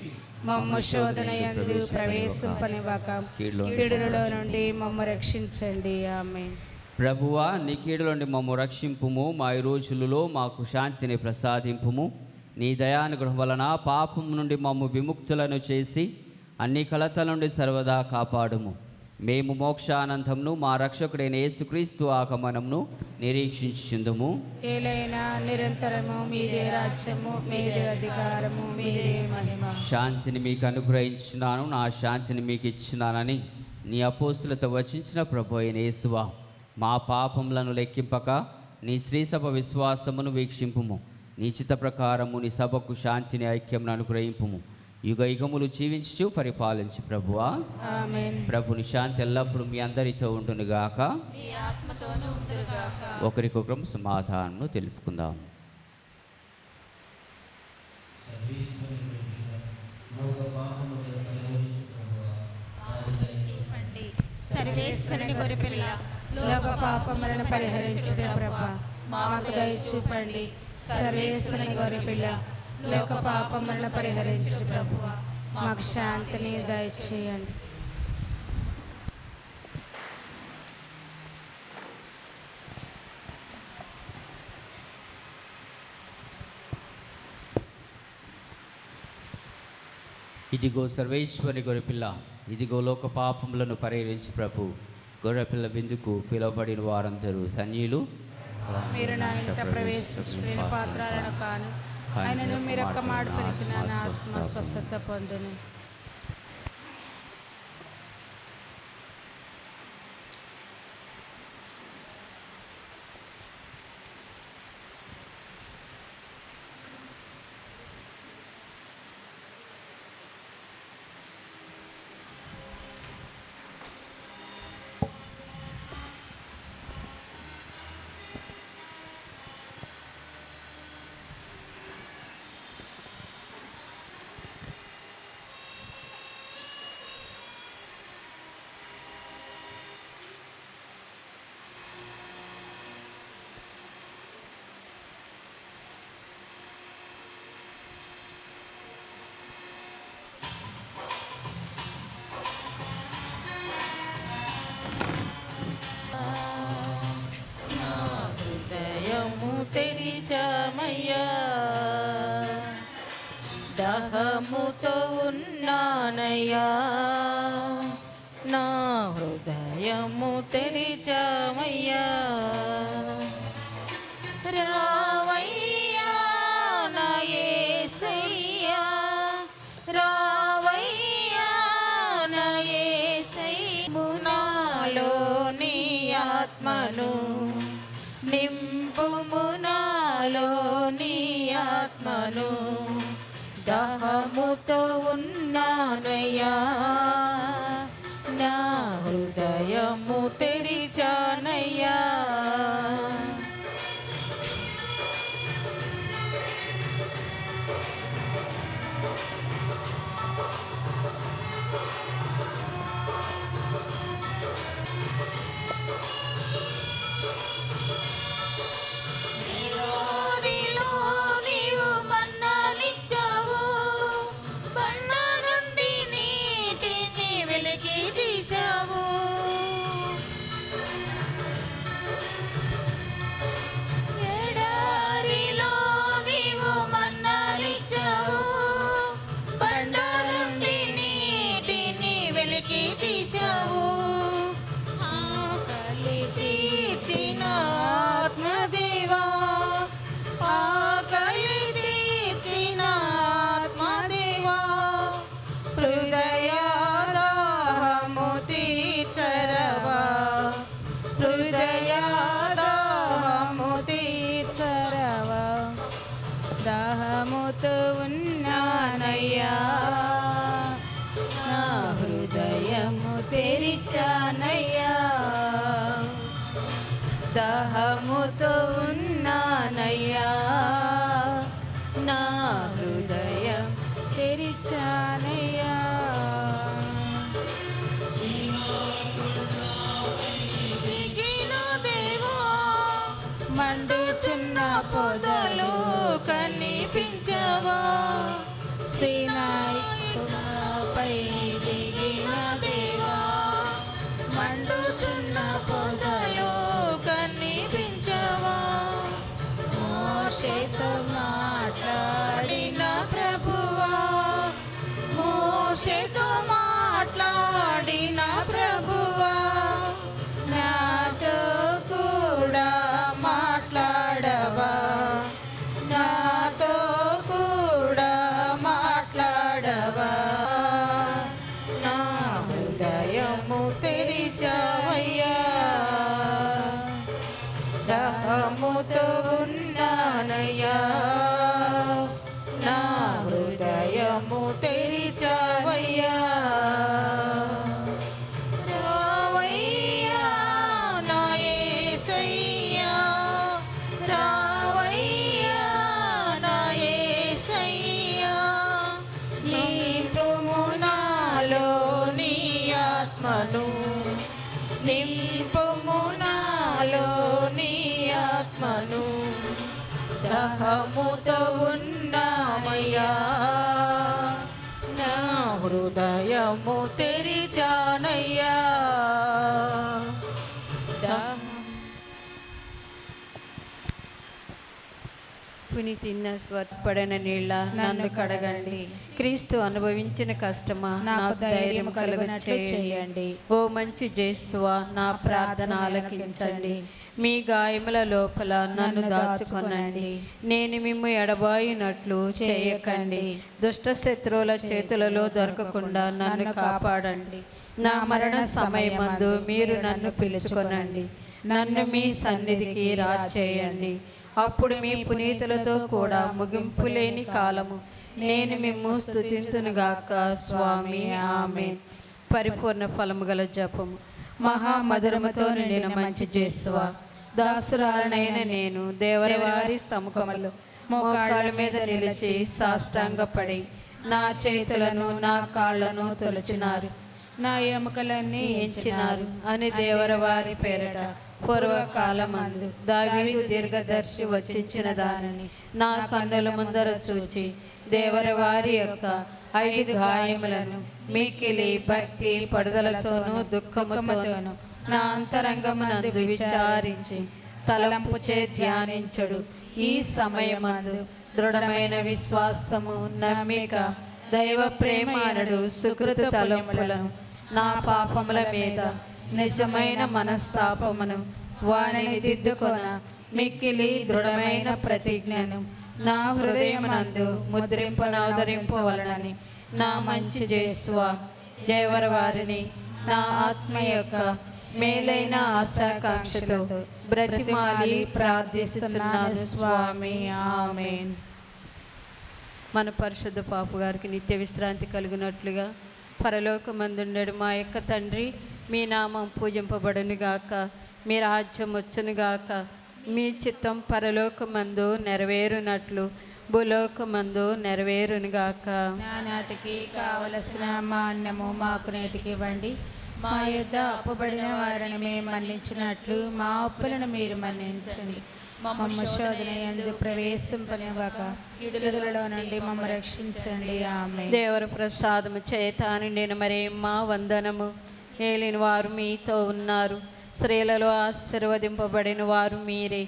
మమ్ము శోధన యందు ప్రవేశింపనివ్వక కీడులలో నుండి మమ్ము రక్షించండి. ఆమేన్. ప్రభువా, నీ కీడుల నుండి మమ్ము రక్షింపుము. మా ఈ రోజులలో మాకు శాంతిని ప్రసాదింపుము. నీ దయానుగ్రహం వలన పాపం నుండి మమ్ము విముక్తులను చేసి అన్ని కలతల నుండి సర్వదా కాపాడుము. మేము మోక్షానందమును మా రక్షకుడైన యేసుక్రీస్తు ఆగమనమును నిరీక్షించుచుందుము. ఏలైనా నిరంతరము మీదే రాజ్యము, మీదే అధికారము, మీదే మహిమ. శాంతిని మీకు అనుగ్రహించున్నాను, నా శాంతిని మీకు ఇచ్చున్నానని నీ అపోస్తులతో వచించిన ప్రభు అయిన యేసువా, మా పాపములను లెక్కింపక నీ శ్రీసభ విశ్వాసమును వీక్షింపుము. నీ చిత్త ప్రకారము నీ సభకు శాంతిని ఐక్యమును అనుగ్రహింపుము. యుగ యుగములు జీవించు పరిపాలించు ప్రభువా. ఆమేన్. ప్రభుని శాంతి ఎల్లప్పుడూ మీ అందరితో ఉండునుగాక. మీ ఆత్మతోనూ ఉండుగాక. ఒకరికొకరం సమాధానము తెలుపుకుందాం. సర్వేశ్వరుని గొర్రెపిల్ల, లోక పాపములను పరిహరించుట ప్రభా, మాకు దయ చూపండి. సర్వేశ్వరుని గొర్రెపిల్ల, లోక పాపములను పరిహరించుట ప్రభువా, మాకు శాంతిని దయచేయండి. ఇదిగో సర్వేశ్వరి గొర్రెపిల్ల, ఇదిగో లోక పాపములను పరిహరించి ప్రభు. గొర్రెపిల్ల విందుకు పిలువబడిన వారందరూ ధన్యులు. మీరు నా ఇంట ప్రవేశించిన పాత్రలను కాను, ఆయనను మీరు ఒక్క మాట పలికిన నా ఆత్మ స్వస్థత పొందును. తెరిచామయ్యా, దాహముతో ఉన్నానయ్యా, నా హృదయము తెరిచామయ్యా. రావయ్యా నా యేసయ్యా, రావయ్యా నా యేసయ్యా, నాలో నీ ఆత్మను నింపుము, నాలో నీ ఆత్మను, దాహముతో ఉన్నానయ్యా, నా హృదయము తెరిచానయ్యా. దాహముతో ఉన్నానయ్యా, నా హృదయము తెరిచానయ్యా, దాహముతో ఉన్నానయ్యా, నా హృదయం తెరిచానయ్యా. మండుచున్న పొదలు కనిపించవా, సీనాయిపై దిగిన దేవా, మండుచున్న పొదలు కనిపించవా, మోషేతో మాట్లాడిన ప్రభువా, మోషేతో మాట్లాడిన ప్రభువా, నాతో కూడా మాట్లాడవా, నాతో కూడా మాట్లాడవా, నా హృదయము తెరిచావయ్యా, దాహముతో ఉన్నానయ్యా, నా హృదయము తెరిచావయ్యా. రావయ్యా నా యేసయ్యా, రావయ్యా నా యేసయ్యా, నింపుము నాలో నీ ఆత్మను, నింపుము నాలో నీ ఆత్మను, దాహముతో ఉన్నామయ్యా, నా హృదయము తెరిచానయ్యా. పుని తిన్న స్వత్పడిన నీళ్ళ నన్ను కడగండి, క్రీస్తు అనుభవించిన కష్టమా నాకు ధైర్యం కలుగునట్లు చేయండి. ఓ మంచి జేసువా, నా ప్రార్థన ఆలకించండి, మీ గాయముల లోపల నన్ను దాచుకొనండి, నేను మిమ్ము ఎడబాయినట్లు చేయకండి, దుష్ట శత్రువుల చేతులలో దొరకకుండా నన్ను కాపాడండి, నా మరణ సమయమందు మీరు నన్ను పిలుచుకొనండి, నన్ను మీ సన్నిధికి రాచేయండి, అప్పుడు మీ పునీతులతో కూడా ముగింపు లేని కాలము నేను మిమ్ము స్తుతింతునుగాక. స్వామి ఆమేన్. పరిపూర్ణ ఫలము గల జపము. మహామధురముతో నిండిన మంచి జేసువా, దాసురాలనైన నేను దేవరవారి సముఖములో మోకాళ్ళ మీద నిలిచి సాష్టాంగపడి నా చేతులను నా కాళ్లను తొలచినారు, నా ఎముకలన్నీ ఎంచినారు అని దేవరవారి పేరట పూర్వకాలమందు దావీదు దీర్ఘదర్శి వచ్చించిన దానిని నా కన్నుల ముందర చూచి దేవరవారి యొక్క 5 గాయములను మిక్కిలి భక్తి పడుదలతోనూ దుఃఖముతోనూ నా అంతరంగమునందు విచారించి తలంపు చే ధ్యానించుడు. ఈ సమయమందు దృఢమైన విశ్వాసము, నమ్మిక, దైవ ప్రేమానుడు సుకృత తలంపులను, నా పాపముల మీద నిజమైన మనస్తాపమును, వానిని దిద్దుకొన మిక్కిలి దృఢమైన ప్రతిజ్ఞను నా హృదయమునందు ముద్రింపనవదరింపవలనని నా మంచి జేసువా దేవర వారిని నా ఆత్మ యొక్క మేలైన ఆశాకాంక్షతో బ్రతిమాలి ప్రార్థిస్తున్నాను స్వామి. ఆమేన్. మన పరిశుద్ధ పాపు గారికి నిత్య విశ్రాంతి కలుగునట్లుగా పరలోకమందుండెడు మా యొక్క తండ్రి, మీ నామం పూజింపబడునుగాక, మీ రాజ్యం వచ్చునుగాక, మీ చిత్తం పరలోకమందు నెరవేరునట్లు భూలోకమందు నెరవేరునుగాక. నానాటికి కావలసిన మా అన్నము మాకు నేటికి ఇవ్వండి. మా యొద్ద అప్పుబడిన వారిని మేము మన్నించినట్లు మా అప్పులను మీరు మన్నించండి. మమ్మ శోధన యందు ప్రవేశింపనివ్వక కీడులలో నుండి మమ్మ రక్షించండి. ఆమేన్. దేవర ప్రసాదము చేత నిండిన మరేమ్మా వందనము. ఏలిన వారు మీతో ఉన్నారు, స్త్రీలలో ఆశీర్వదింపబడిన వారు మీరే,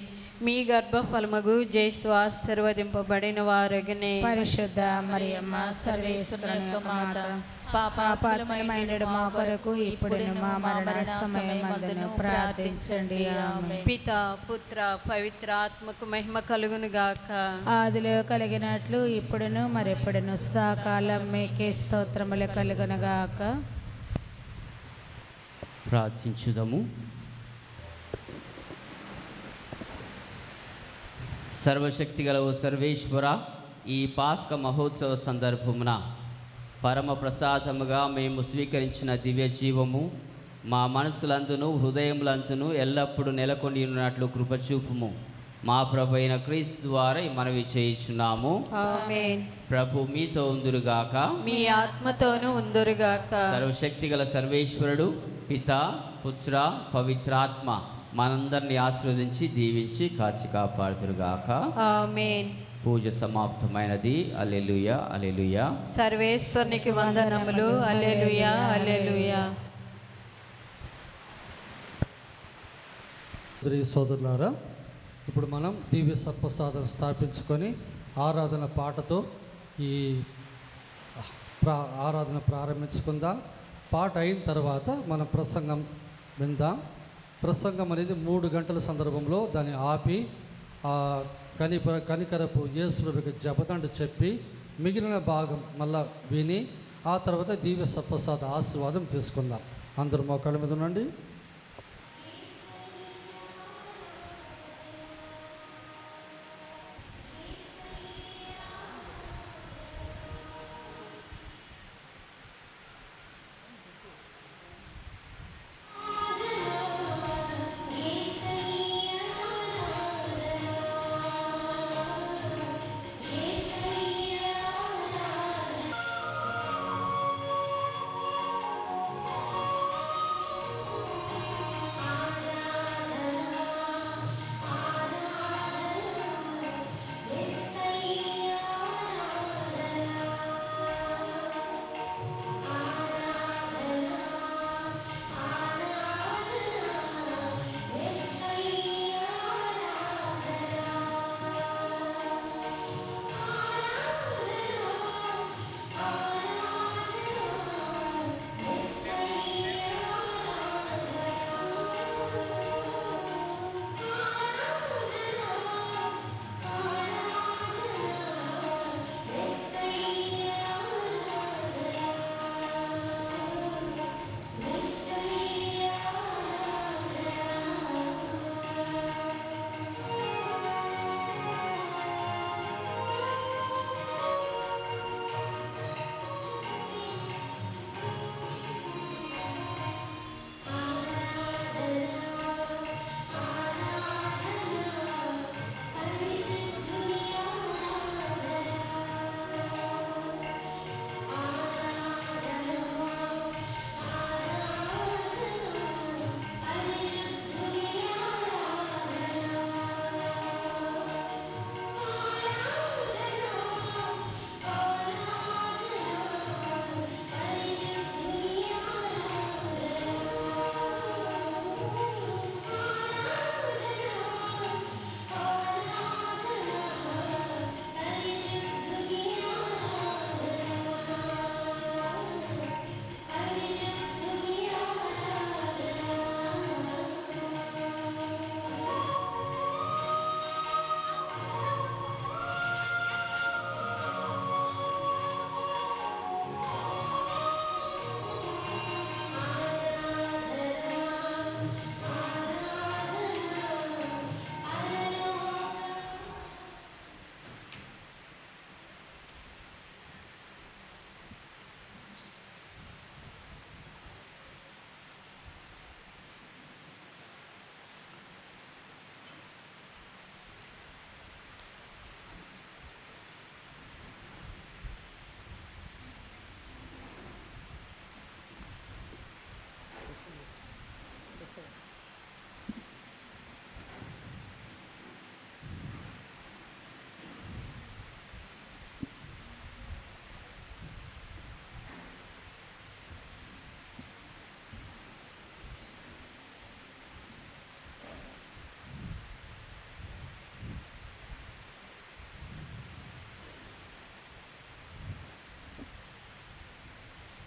మీ గర్భఫలముగు జేసు ఆశీర్వదింపబడిన వారగనే. పరిశుద్ధ మరియమ్మ సర్వేశ్వరుని యొక్క మాత, పాపాత్మమైన మా కొరకు ఇప్పుడును మా మరణ సమయమందును ప్రార్థించండి. ఆమేన్. పిత పుత్ర పవిత్ర ఆత్మకు మహిమ కలుగును గాక. ఆదిలో కలిగినట్లు ఇప్పుడును మరెప్పుడును సదాకాలం మీకే స్తోత్రములు కలుగునుగాక. ప్రార్థించుదము. సర్వశక్తిగల ఓ సర్వేశ్వర, ఈ పాస్క మహోత్సవ సందర్భమున పరమ ప్రసాదముగా మేము స్వీకరించిన దివ్య జీవము మా మనసులందును హృదయములందును ఎల్లప్పుడూ నెలకొని ఉన్నట్లు కృపచూపుము. మా ప్రభు అయిన క్రీస్తు ద్వారా మనవి చేయుచున్నాము. ఆమేన్. ప్రభు మీతో ఉందురుగాక, మీ ఆత్మతోనూ ఉందురుగాక. సర్వశక్తిగల సర్వేశ్వరుడు పిత పుత్ర పవిత్రాత్మ మనందరినీ ఆశీర్వదించి దీవించి కాచి కాపాడుదురుగాక. ఆమేన్. పూజ సమాప్తమైనది. హల్లెలూయా హల్లెలూయా. సర్వేశ్వరునికి వందనములు. హల్లెలూయా హల్లెలూయా. సోదరులారా, ఇప్పుడు మనం దివ్య సత్ప్రసాదం స్థాపించుకొని ఆరాధన పాటతో ఈ ఆరాధన ప్రారంభించుకుందాం. పాట అయిన తర్వాత మనం ప్రసంగం విందాం. ప్రసంగం అనేది 3 గంటల సందర్భంలో దాన్ని ఆపి కనికరపు యేసుప్రభుకి జపదండ చెప్పి మిగిలిన భాగం మళ్ళా విని ఆ తర్వాత దివ్య సత్ప్రసాద ఆశీర్వాదం తీసుకుందాం. అందరూ మోకాళ్ళ మీద ఉండండి.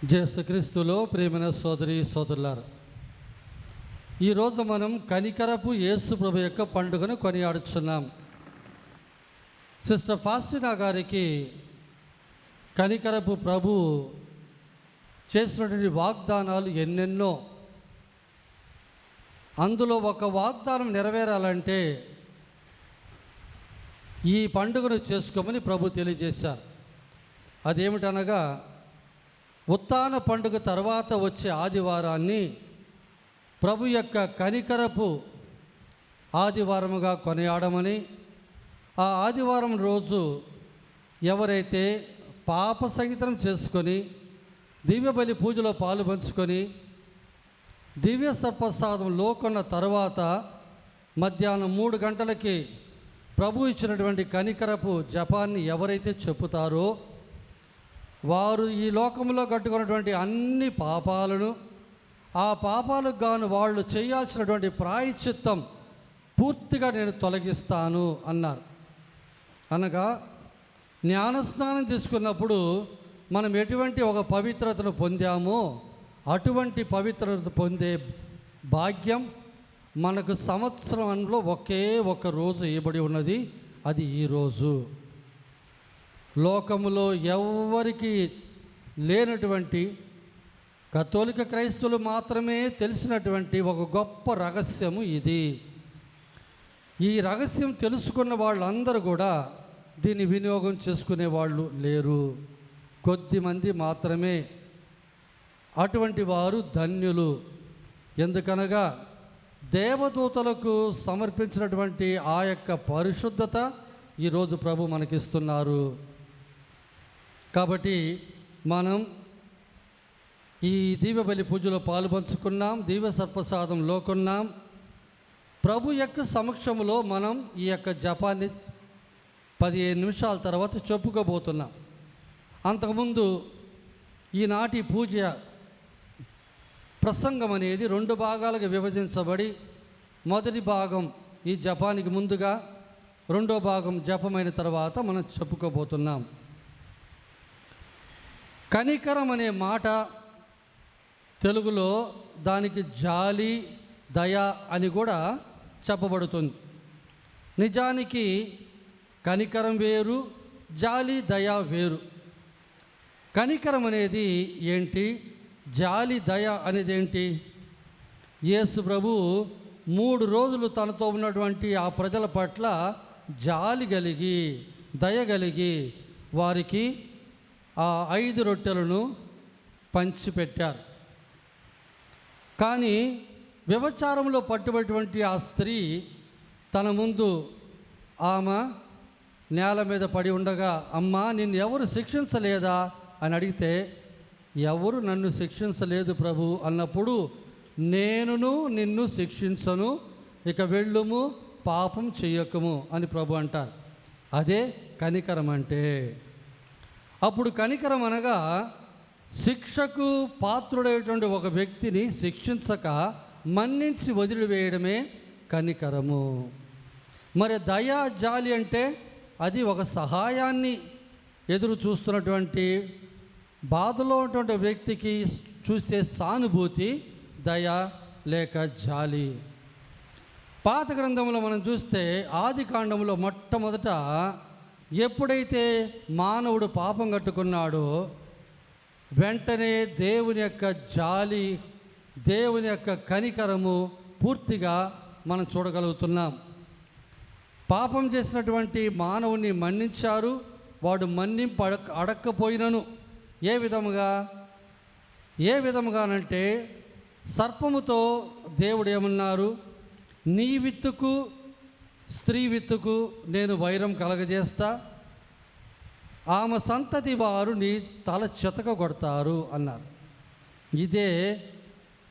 యేసుక్రీస్తులో ప్రియమైన సోదరి సోదరులారా, ఈరోజు మనం కనికరపు యేసు ప్రభు యొక్క పండుగను కొనియాడుచున్నాం. సిస్టర్ ఫాస్టినా గారికి కనికరపు ప్రభు చేసినటువంటి వాగ్దానాలు ఎన్నెన్నో. అందులో ఒక వాగ్దానం నెరవేరాలంటే ఈ పండుగను చేసుకోమని ప్రభు తెలియజేశారు. అదేమిటనగా ఉత్థాన పండుగ తర్వాత వచ్చే ఆదివారాన్ని ప్రభు యొక్క కనికరపు ఆదివారముగా కొనియాడమని, ఆ ఆదివారం రోజు ఎవరైతే పాప సంహితం చేసుకొని దివ్యబలి పూజలో పాలు పంచుకొని దివ్య సర్ప్రసాదం లోకొన్న తర్వాత మధ్యాహ్నం 3 గంటలకి ప్రభు ఇచ్చినటువంటి కనికరపు జపాన్ని ఎవరైతే చెప్పుతారో వారు ఈ లోకంలో కట్టుకున్నటువంటి అన్ని పాపాలను, ఆ పాపాలకు గాను వాళ్ళు చేయాల్సినటువంటి ప్రాయశ్చిత్తం పూర్తిగా నేను తొలగిస్తాను అన్నారు. అనగా జ్ఞానస్నానం తీసుకున్నప్పుడు మనం ఎటువంటి ఒక పవిత్రతను పొందామో అటువంటి పవిత్రత పొందే భాగ్యం మనకు సంవత్సరంలో ఒకే ఒక రోజు ఇవ్వబడి ఉన్నది. అది ఈరోజు. లోకములో ఎవ్వరికి లేనటువంటి, కథోలిక క్రైస్తవులు మాత్రమే తెలిసినటువంటి ఒక గొప్ప రహస్యము ఇది. ఈ రహస్యం తెలుసుకున్న వాళ్ళందరూ కూడా దీన్ని వినియోగం చేసుకునే వాళ్ళు లేరు. కొద్దిమంది మాత్రమే. అటువంటి వారు ధన్యులు. ఎందుకనగా దేవదూతలకు సమర్పించినటువంటి ఆ యొక్క పరిశుద్ధత ఈరోజు ప్రభు మనకిస్తున్నారు. కాబట్టి మనం ఈ దివ్యబలి పూజలో పాలు పంచుకున్నాం, దివ్య సర్ప్రసాదం లోకున్నాం. ప్రభు యొక్క సమక్షంలో మనం ఈ యొక్క జపాన్ని 15 నిమిషాల తర్వాత చెప్పుకోబోతున్నాం. అంతకుముందు ఈనాటి పూజ ప్రసంగం అనేది 2 భాగాలుగా విభజించబడి, మొదటి భాగం ఈ జపానికి ముందుగా, రెండో భాగం జపమైన తర్వాత మనం చెప్పుకోబోతున్నాం. కనికరం అనే మాట తెలుగులో దానికి జాలి, దయ అని కూడా చెప్పబడుతుంది. నిజానికి కనికరం వేరు, జాలి, దయ వేరు. కనికరం అనేది ఏంటి, జాలి, దయ అనేది ఏంటి? యేసు ప్రభు 3 రోజులు తనతో ఉన్నటువంటి ఆ ప్రజల పట్ల జాలి కలిగి, దయ కలిగి వారికి ఆ 5 రొట్టెలను పంచిపెట్టారు. కానీ వ్యభిచారంలో పట్టుబడినటువంటి ఆ స్త్రీ తన ముందు ఆమె నేల మీద పడి ఉండగా, అమ్మా నిన్ను ఎవరు శిక్షించలేదా అని అడిగితే, ఎవరు నన్ను శిక్షించలేదు ప్రభు అన్నప్పుడు, నేనును నిన్ను శిక్షించను, ఇక వెళ్ళుము, పాపం చెయ్యకము అని ప్రభు అంటారు. అదే కనికరం అంటే. అప్పుడు కనికరం అనగా శిక్షకు పాత్రుడైనటువంటి ఒక వ్యక్తిని శిక్షించక మన్నించి వదిలివేయడమే కనికరము. మరి దయా, జాలి అంటే అది ఒక సహాయాన్ని ఎదురు చూస్తున్నటువంటి, బాధలో ఉన్నటువంటి వ్యక్తికి చూసే సానుభూతి దయ లేక జాలి. పాత గ్రంథంలో మనం చూస్తే ఆది కాండంలో మొట్టమొదట ఎప్పుడైతే మానవుడు పాపం కట్టుకున్నాడో వెంటనే దేవుని యొక్క జాలి, దేవుని యొక్క కనికరము పూర్తిగా మనం చూడగలుగుతున్నాం. పాపం చేసినటువంటి మానవుని మన్నించారు. వాడు మన్నింపు అడక్కపోయినను ఏ విధముగానంటే సర్పముతో దేవుడు ఏమన్నారు, నీ విత్తుకు స్త్రీ విత్తుకు నేను వైరం కలగజేస్తా, ఆమె సంతతి వారు నీ తల చితక కొడతారు అన్నారు. ఇదే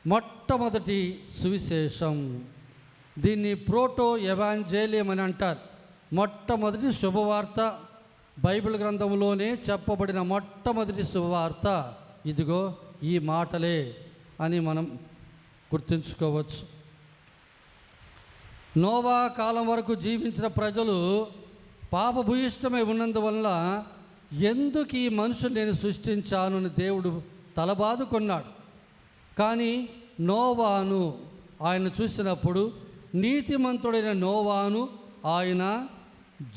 మొట్టమొదటి సువిశేషం. దీన్ని ప్రోటో ఎవాంజేలియం అని అంటారు. మొట్టమొదటి శుభవార్త. బైబిల్ గ్రంథంలోనే చెప్పబడిన మొట్టమొదటి శుభవార్త ఇదిగో ఈ మాటలే అని మనం గుర్తుంచుకోవచ్చు. నోవా కాలం వరకు జీవించిన ప్రజలు పాపభూయిష్టమై ఉన్నందువల్ల ఎందుకు ఈ మనుషులు నేను సృష్టించాను అని దేవుడు తలబాదుకున్నాడు. కానీ నోవాను ఆయన చూసినప్పుడు నీతిమంతుడైన నోవాను ఆయన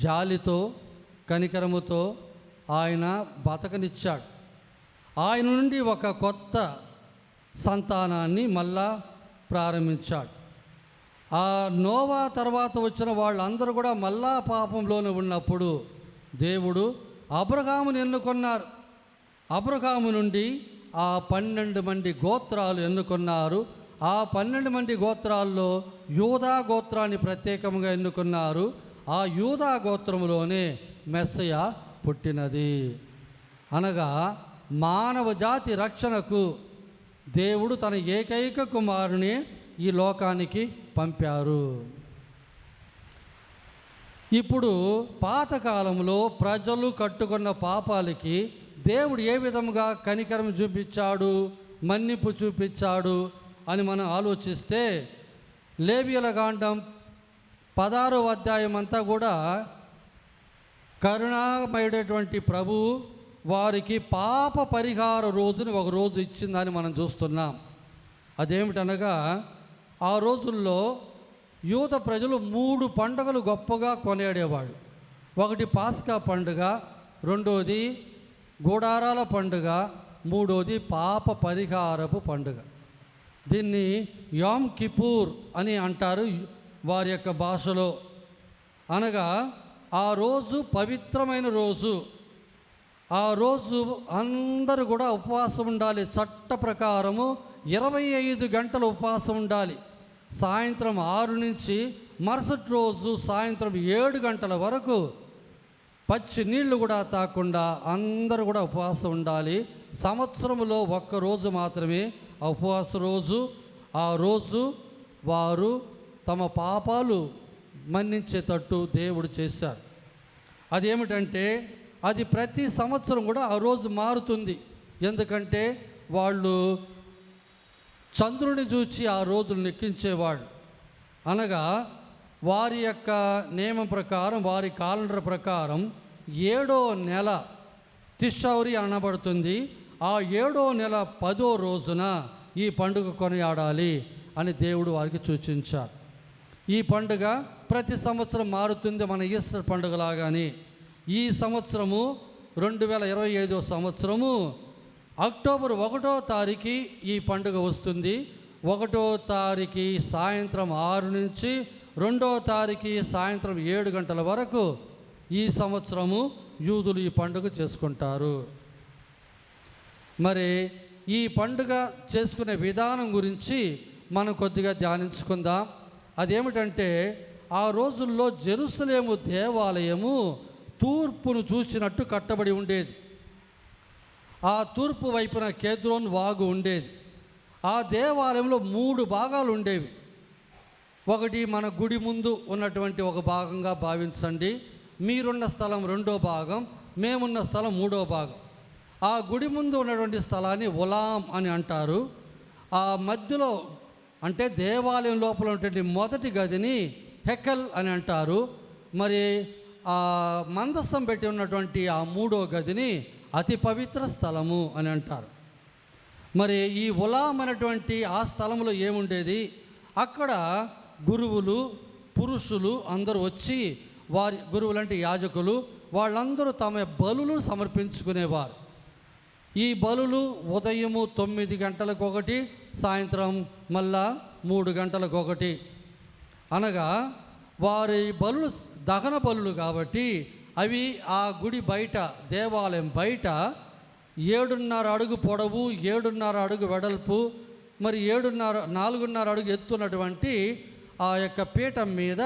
జాలితో కనికరముతో ఆయన బతకనిచ్చాడు. ఆయన నుండి ఒక కొత్త సంతానాన్ని మళ్ళా ప్రారంభించాడు. ఆ నోవా తర్వాత వచ్చిన వాళ్ళందరూ కూడా మళ్ళా పాపంలోనే ఉన్నప్పుడు దేవుడు అబ్రహామును ఎన్నుకున్నారు. అబ్రహాము నుండి ఆ 12 మంది గోత్రాలు ఎన్నుకున్నారు. ఆ 12 మంది గోత్రాల్లో యూదా గోత్రాన్ని ప్రత్యేకంగా ఎన్నుకున్నారు. ఆ యూదా గోత్రములోనే మెస్సయ పుట్టినది. అనగా మానవ జాతి రక్షణకు దేవుడు తన ఏకైక కుమారుని ఈ లోకానికి పంపారు. ఇప్పుడు పాతకాలంలో ప్రజలు కట్టుకున్న పాపాలకి దేవుడు ఏ విధంగా కనికరం చూపించాడు, మన్నిపు చూపించాడు అని మనం ఆలోచిస్తే లేవియల కాండం 16వ అధ్యాయం అంతా కూడా కరుణామయుడైనటువంటి ప్రభువు వారికి పాప పరిహార రోజుని ఒక రోజు ఇచ్చిందని మనం చూస్తున్నాం. అదేమిటనగా ఆ రోజుల్లో యూద ప్రజలు 3 పండుగలు గొప్పగా కొనియాడేవాళ్ళు. ఒకటి పాస్కా పండుగ, రెండోది గూడారాల పండుగ, మూడోది పాప పరిహారపు పండుగ. దీన్ని యామ్ కిపూర్ అని అంటారు వారి యొక్క భాషలో. అనగా ఆ రోజు పవిత్రమైన రోజు. ఆ రోజు అందరూ కూడా ఉపవాసం ఉండాలి. చట్ట ప్రకారము 25 గంటలు ఉపవాసం ఉండాలి. సాయంత్రం 6 నుంచి మరుసటి రోజు సాయంత్రం 7 గంటల వరకు పచ్చి నీళ్లు కూడా తాకుండా అందరూ కూడా ఉపవాసం ఉండాలి. సంవత్సరంలో ఒక్కరోజు మాత్రమే ఆ ఉపవాస రోజు. ఆ రోజు వారు తమ పాపాలు మన్నించేటట్టు దేవుడు చేశారు. అదేమిటంటే అది ప్రతి సంవత్సరం కూడా ఆ రోజు మారుతుంది. ఎందుకంటే వాళ్ళు చంద్రుని చూచి ఆ రోజులు లెక్కించేవాళ్ళు. అనగా వారి యొక్క నియమం ప్రకారం, వారి క్యాలెండర్ ప్రకారం 7వ నెల తిషౌరి అనబడుతుంది. ఆ 7వ నెల 10వ రోజున ఈ పండుగ కొనియాడాలి అని దేవుడు వారికి సూచించారు. ఈ పండుగ ప్రతి సంవత్సరం మారుతుంది, మన ఈస్టర్ పండుగలాగానే. ఈ సంవత్సరము 2025వ సంవత్సరము అక్టోబర్ 1వ తారీఖు ఈ పండుగ వస్తుంది. 1వ తారీఖు సాయంత్రం 6 నుంచి 2వ తారీఖు సాయంత్రం 7 గంటల వరకు ఈ సంవత్సరము యూదులు ఈ పండుగ చేసుకుంటారు. మరి ఈ పండుగ చేసుకునే విధానం గురించి మనం కొద్దిగా ధ్యానించుకుందాం. అదేమిటంటే ఆ రోజుల్లో జెరూసలేము దేవాలయము తూర్పును చూసినట్టు కట్టబడి ఉండేది. ఆ తూర్పు వైపున కేద్రోన్ వాగు ఉండేది. ఆ దేవాలయంలో 3 భాగాలు ఉండేవి. ఒకటి మన గుడి ముందు ఉన్నటువంటి ఒక భాగంగా భావించండి. మీరున్న స్థలం 2వ భాగం, మేమున్న స్థలం 3వ భాగం. ఆ గుడి ముందు ఉన్నటువంటి స్థలాన్ని ఉలాం అని అంటారు. ఆ మధ్యలో అంటే దేవాలయం లోపల ఉన్నటువంటి మొదటి గదిని హెకల్ అని అంటారు. మరి ఆ మందస్సం పెట్టి ఉన్నటువంటి ఆ 3వ గదిని అతి పవిత్ర స్థలము అని అంటారు. మరి ఈ ఉలాం అనేటువంటి ఆ స్థలంలో ఏముండేది, అక్కడ గురువులు పురుషులు అందరూ వచ్చి వారి గురువులు అంటే యాజకులు వాళ్ళందరూ తమ బలులు సమర్పించుకునేవారు. ఈ బలులు ఉదయము 9 గంటలకు ఒకటి, సాయంత్రం మళ్ళా 3 గంటలకు ఒకటి. అనగా వారి బలులు దహన బలులు కాబట్టి అవి ఆ గుడి బయట, దేవాలయం బయట 7.5 అడుగు పొడవు, 7.5 అడుగు వెడల్పు, మరి 4.5 అడుగు ఎత్తున్నటువంటి ఆ యొక్క పీఠం మీద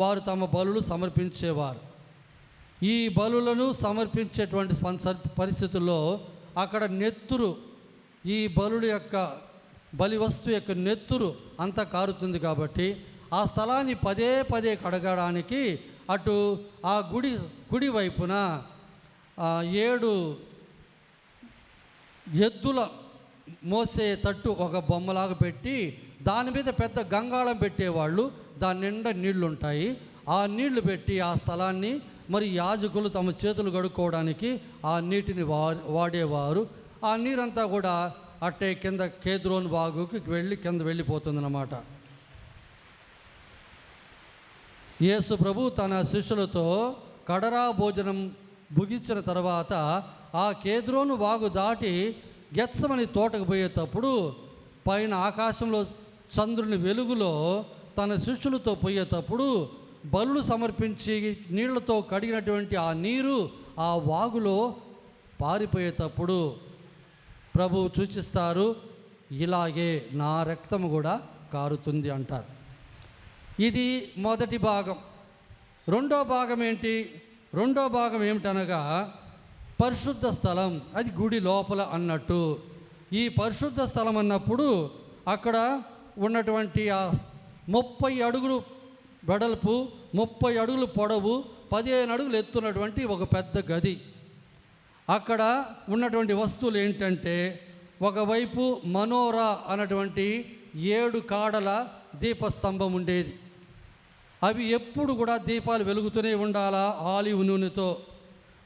వారు తమ బలులు సమర్పించేవారు. ఈ బలులను సమర్పించేటువంటి పరిస్థితుల్లో అక్కడ నెత్తురు, ఈ బలుల యొక్క బలి వస్తువు యొక్క నెత్తురు అంతా కారుతుంది. కాబట్టి ఆ స్థలాన్ని పదే పదే కడగడానికి అటు ఆ గుడి వైపున 7 ఎద్దుల మోసే తట్టు ఒక బొమ్మలాగా పెట్టి దాని మీద పెద్ద గంగాళం పెట్టేవాళ్ళు. దాని నిండా నీళ్లు ఉంటాయి. ఆ నీళ్లు పెట్టి ఆ స్థలాన్ని మరి యాజకులు తమ చేతులు కడుక్కోవడానికి ఆ నీటిని వాడేవారు. ఆ నీరంతా కూడా అట్టే కింద కేద్రోను వాగుకి కింద వెళ్ళిపోతుందన్నమాట. యేసు ప్రభు తన శిష్యులతో కడరా భోజనం ముగించిన తర్వాత ఆ కేద్రోను వాగు దాటి గెత్సమని తోటకు పోయేటప్పుడు పైన ఆకాశంలో చంద్రుని వెలుగులో తన శిష్యులతో పోయేటప్పుడు బలులు సమర్పించి నీళ్లతో కడిగినటువంటి ఆ నీరు ఆ వాగులో పారిపోయేటప్పుడు ప్రభువు సూచిస్తారు, ఇలాగే నా రక్తము కూడా కారుతుంది అంటారు. ఇది మొదటి భాగం. రెండో భాగం ఏంటి? రెండో భాగం ఏమిటనగా పరిశుద్ధ స్థలం, అది గుడి లోపల అన్నట్టు. ఈ పరిశుద్ధ స్థలం అన్నప్పుడు అక్కడ ఉన్నటువంటి ఆ 30 అడుగులు వెడల్పు, 30 అడుగులు పొడవు, 15 అడుగులు ఎత్తున్నటువంటి ఒక పెద్ద గది. అక్కడ ఉన్నటువంటి వస్తువులు ఏంటంటే, ఒకవైపు మనోరా అన్నటువంటి 7 కాడల దీపస్తంభం ఉండేది. అవి ఎప్పుడు కూడా దీపాలు వెలుగుతూనే ఉండాలా ఆలివ్ నూనెతో.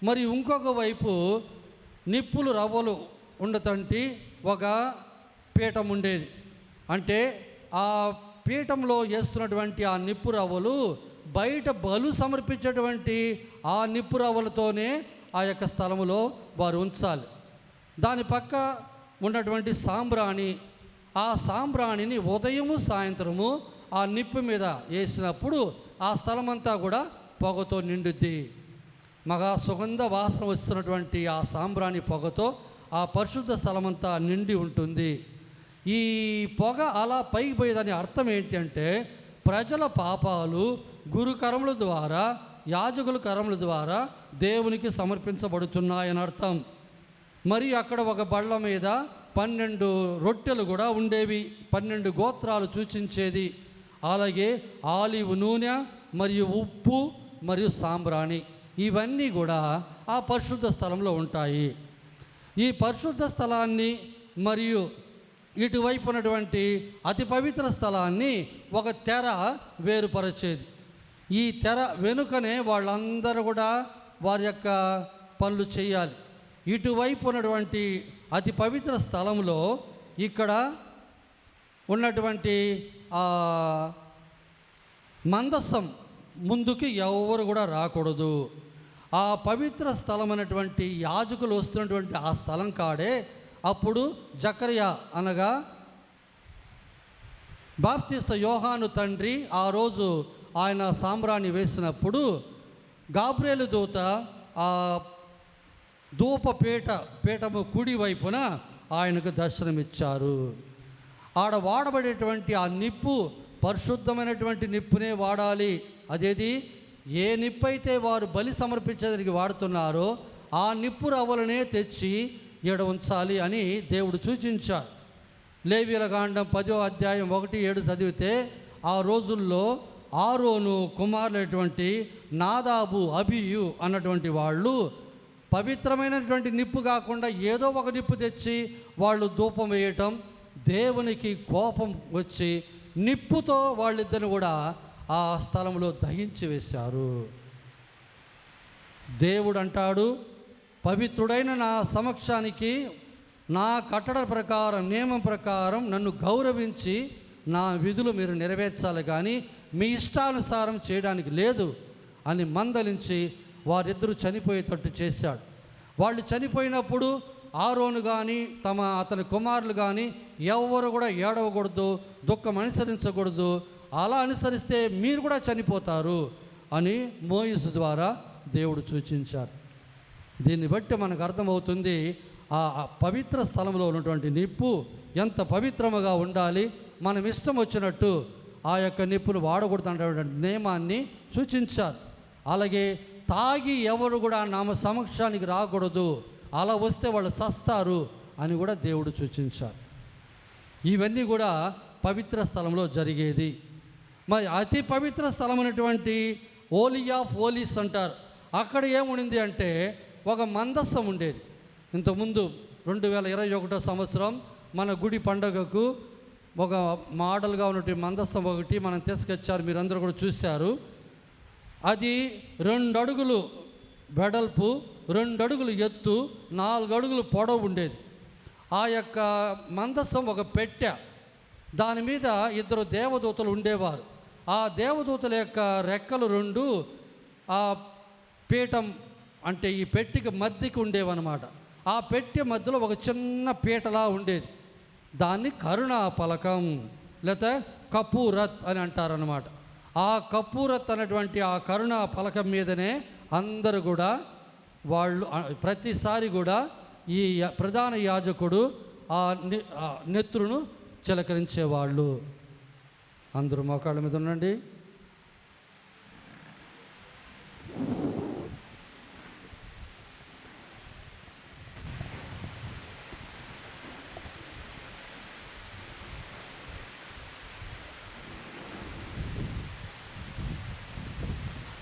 మరి ఇంకొక వైపు నిప్పులు రవ్వలు ఉండతంటి ఒక పీఠం ఉండేది. అంటే ఆ పీఠంలో వేస్తున్నటువంటి ఆ నిప్పు రవ్వలు బయట బలు సమర్పించేటువంటి ఆ నిప్పు రవ్వలతోనే ఆ యొక్క స్థలములో వారు ఉంచాలి. దాని పక్క ఉన్నటువంటి సాంబ్రాణి, ఆ సాంబ్రాణిని ఉదయము సాయంత్రము ఆ నిప్పు మీద వేసినప్పుడు ఆ స్థలమంతా కూడా పొగతో నిండుద్ది. మగా సుగంధ వాసన వస్తున్నటువంటి ఆ సాంబ్రాణి పొగతో ఆ పరిశుద్ధ స్థలమంతా నిండి ఉంటుంది. ఈ పొగ అలా పైకి పోయేదాని అర్థం ఏంటి అంటే, ప్రజల పాపాలు గురుకరముల ద్వారా, యాజకుల కరముల ద్వారా దేవునికి సమర్పించబడుతున్నాయని అర్థం. మరి అక్కడ ఒక బళ్ళ మీద 12 రొట్టెలు కూడా ఉండేవి, 12 గోత్రాలు సూచించేది. అలాగే ఆలివ్ నూనె మరియు ఉప్పు మరియు సాంబ్రాణి, ఇవన్నీ కూడా ఆ పరిశుద్ధ స్థలంలో ఉంటాయి. ఈ పరిశుద్ధ స్థలాన్ని మరియు ఇటువైపు ఉన్నటువంటి అతి పవిత్ర స్థలాన్ని ఒక తెర వేరుపరిచేది. ఈ తెర వెనుకనే వాళ్ళందరూ కూడా వారి యొక్క పనులు చేయాలి. ఇటువైపు ఉన్నటువంటి అతి పవిత్ర స్థలంలో ఇక్కడ ఉన్నటువంటి మందస్సం ముందుకి ఎవరు కూడా రాకూడదు. ఆ పవిత్ర స్థలం అనేటువంటి యాజకులు వస్తున్నటువంటి ఆ స్థలం కాడే అప్పుడు జకర్యా అనగా బాప్తిస్త యోహాను తండ్రి ఆ రోజు ఆయన సాంబ్రాణి వేసినప్పుడు గాబ్రియేలు దూత ఆ పీఠము కుడి వైపున ఆయనకు దర్శనమిచ్చారు. ఆడ వాడబడేటువంటి ఆ నిప్పు పరిశుద్ధమైనటువంటి నిప్పునే వాడాలి. అదేది ఏ నిప్పు అయితే వారు బలి సమర్పించేదానికి వాడుతున్నారో ఆ నిప్పు రవ్వలనే తెచ్చి ఈడ ఉంచాలి అని దేవుడు సూచించారు. లేవీయుల కాండం 10వ అధ్యాయం 1-7 చదివితే ఆ రోజుల్లో ఆరోను కుమారులైనటువంటి నాదాబు, అబీయు అన్నటువంటి వాళ్ళు పవిత్రమైనటువంటి నిప్పు కాకుండా ఏదో ఒక నిప్పు తెచ్చి వాళ్ళు ధూపం వేయటం, దేవునికి కోపం వచ్చి నిప్పుతో వాళ్ళిద్దరిని కూడా ఆ స్థలంలో దహించి వేశారు. దేవుడు అంటాడు, పవిత్రుడైన నా సమక్షానికి నా కట్టడ ప్రకారం, నియమం ప్రకారం నన్ను గౌరవించి నా విధులు మీరు నెరవేర్చాలి, కానీ మీ ఇష్టానుసారం చేయడానికి లేదు అని మందలించి వారిద్దరూ చనిపోయేటట్టు చేశాడు. వాళ్ళు చనిపోయినప్పుడు ఆరోను కానీ అతని కుమారులు కానీ ఎవరు కూడా ఏడవకూడదు, దుఃఖం అనుసరించకూడదు. అలా అనుసరిస్తే మీరు కూడా చనిపోతారు అని మోయిసు ద్వారా దేవుడు సూచించారు. దీన్ని బట్టి మనకు అర్థమవుతుంది ఆ పవిత్ర స్థలంలో ఉన్నటువంటి నిప్పు ఎంత పవిత్రముగా ఉండాలి. మనం ఇష్టం వచ్చినట్టు ఆ యొక్క నిప్పును వాడకూడదనేటువంటి నియమాన్ని సూచించారు. అలాగే తాగి ఎవరు కూడా నామ సమక్షానికి రాకూడదు, అలా వస్తే వాళ్ళు సస్తారు అని కూడా దేవుడు సూచించారు. ఇవన్నీ కూడా పవిత్ర స్థలంలో జరిగేది. మరి అతి పవిత్ర స్థలం అనేటువంటి హోలీ ఆఫ్ హోలీస్ అంటారు. అక్కడ ఏముండింది అంటే ఒక మందస్సం ఉండేది. ఇంతకుముందు 2021 సంవత్సరం మన గుడి పండగకు ఒక మోడల్గా ఉన్నటువంటి మందస్సం ఒకటి మనం తీసుకొచ్చారు, మీరందరూ కూడా చూశారు. అది 2 అడుగులు వెడల్పు, 2 అడుగులు ఎత్తు, 4 అడుగులు పొడవు ఉండేది. ఆ యొక్క మందసం ఒక పెట్టె, దాని మీద 2 దేవదూతలు ఉండేవారు. ఆ దేవదూతల యొక్క రెక్కలు 2 ఆ పీఠం అంటే ఈ పెట్టెకి మధ్యకి ఉండేవన్నమాట. ఆ పెట్టె మధ్యలో ఒక చిన్న పీటలా ఉండేది. దాన్ని కరుణా పలకం లేకపోతే కపూరత్ అని అంటారనమాట. ఆ కపూరత్ అనేటువంటి ఆ కరుణా పలకం మీదనే అందరూ కూడా వాళ్ళు ప్రతిసారి కూడా ఈ ప్రధాన యాజకుడు ఆ నెత్తురును చిలకరించేవాళ్ళు. అందరూ మోకాళ్ళ మీద ఉండండి.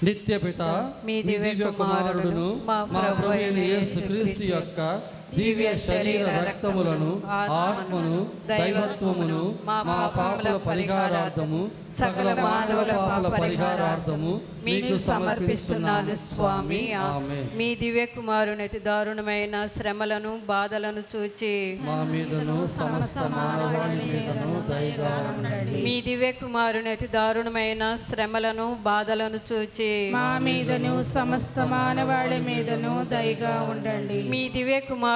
నిత్యపిత మీ దివ్య కుమారుడును మా ప్రభువైన యేసుక్రీస్తు యొక్క దివ్య శరీర రక్తములను, ఆత్మను, దైవత్వమును మా పాపల పరిహారార్థము, సకల మానవ పాపల పరిహారార్థము మీకు సమర్పిస్తున్నాను స్వామి. ఆమేన్. మీ దివ్య కుమారుని దారుణమైన శ్రమలను, బాధలను చూచి మా మీదను సమస్త మానవాళి మీదను దయగా ఉండండి. మీ దివ్య కుమారుని దారుణమైన శ్రమలను, బాధలను చూచి మా మీదను సమస్త మానవాళి మీదను దయగా ఉండండి. మీ దివ్య కుమారుని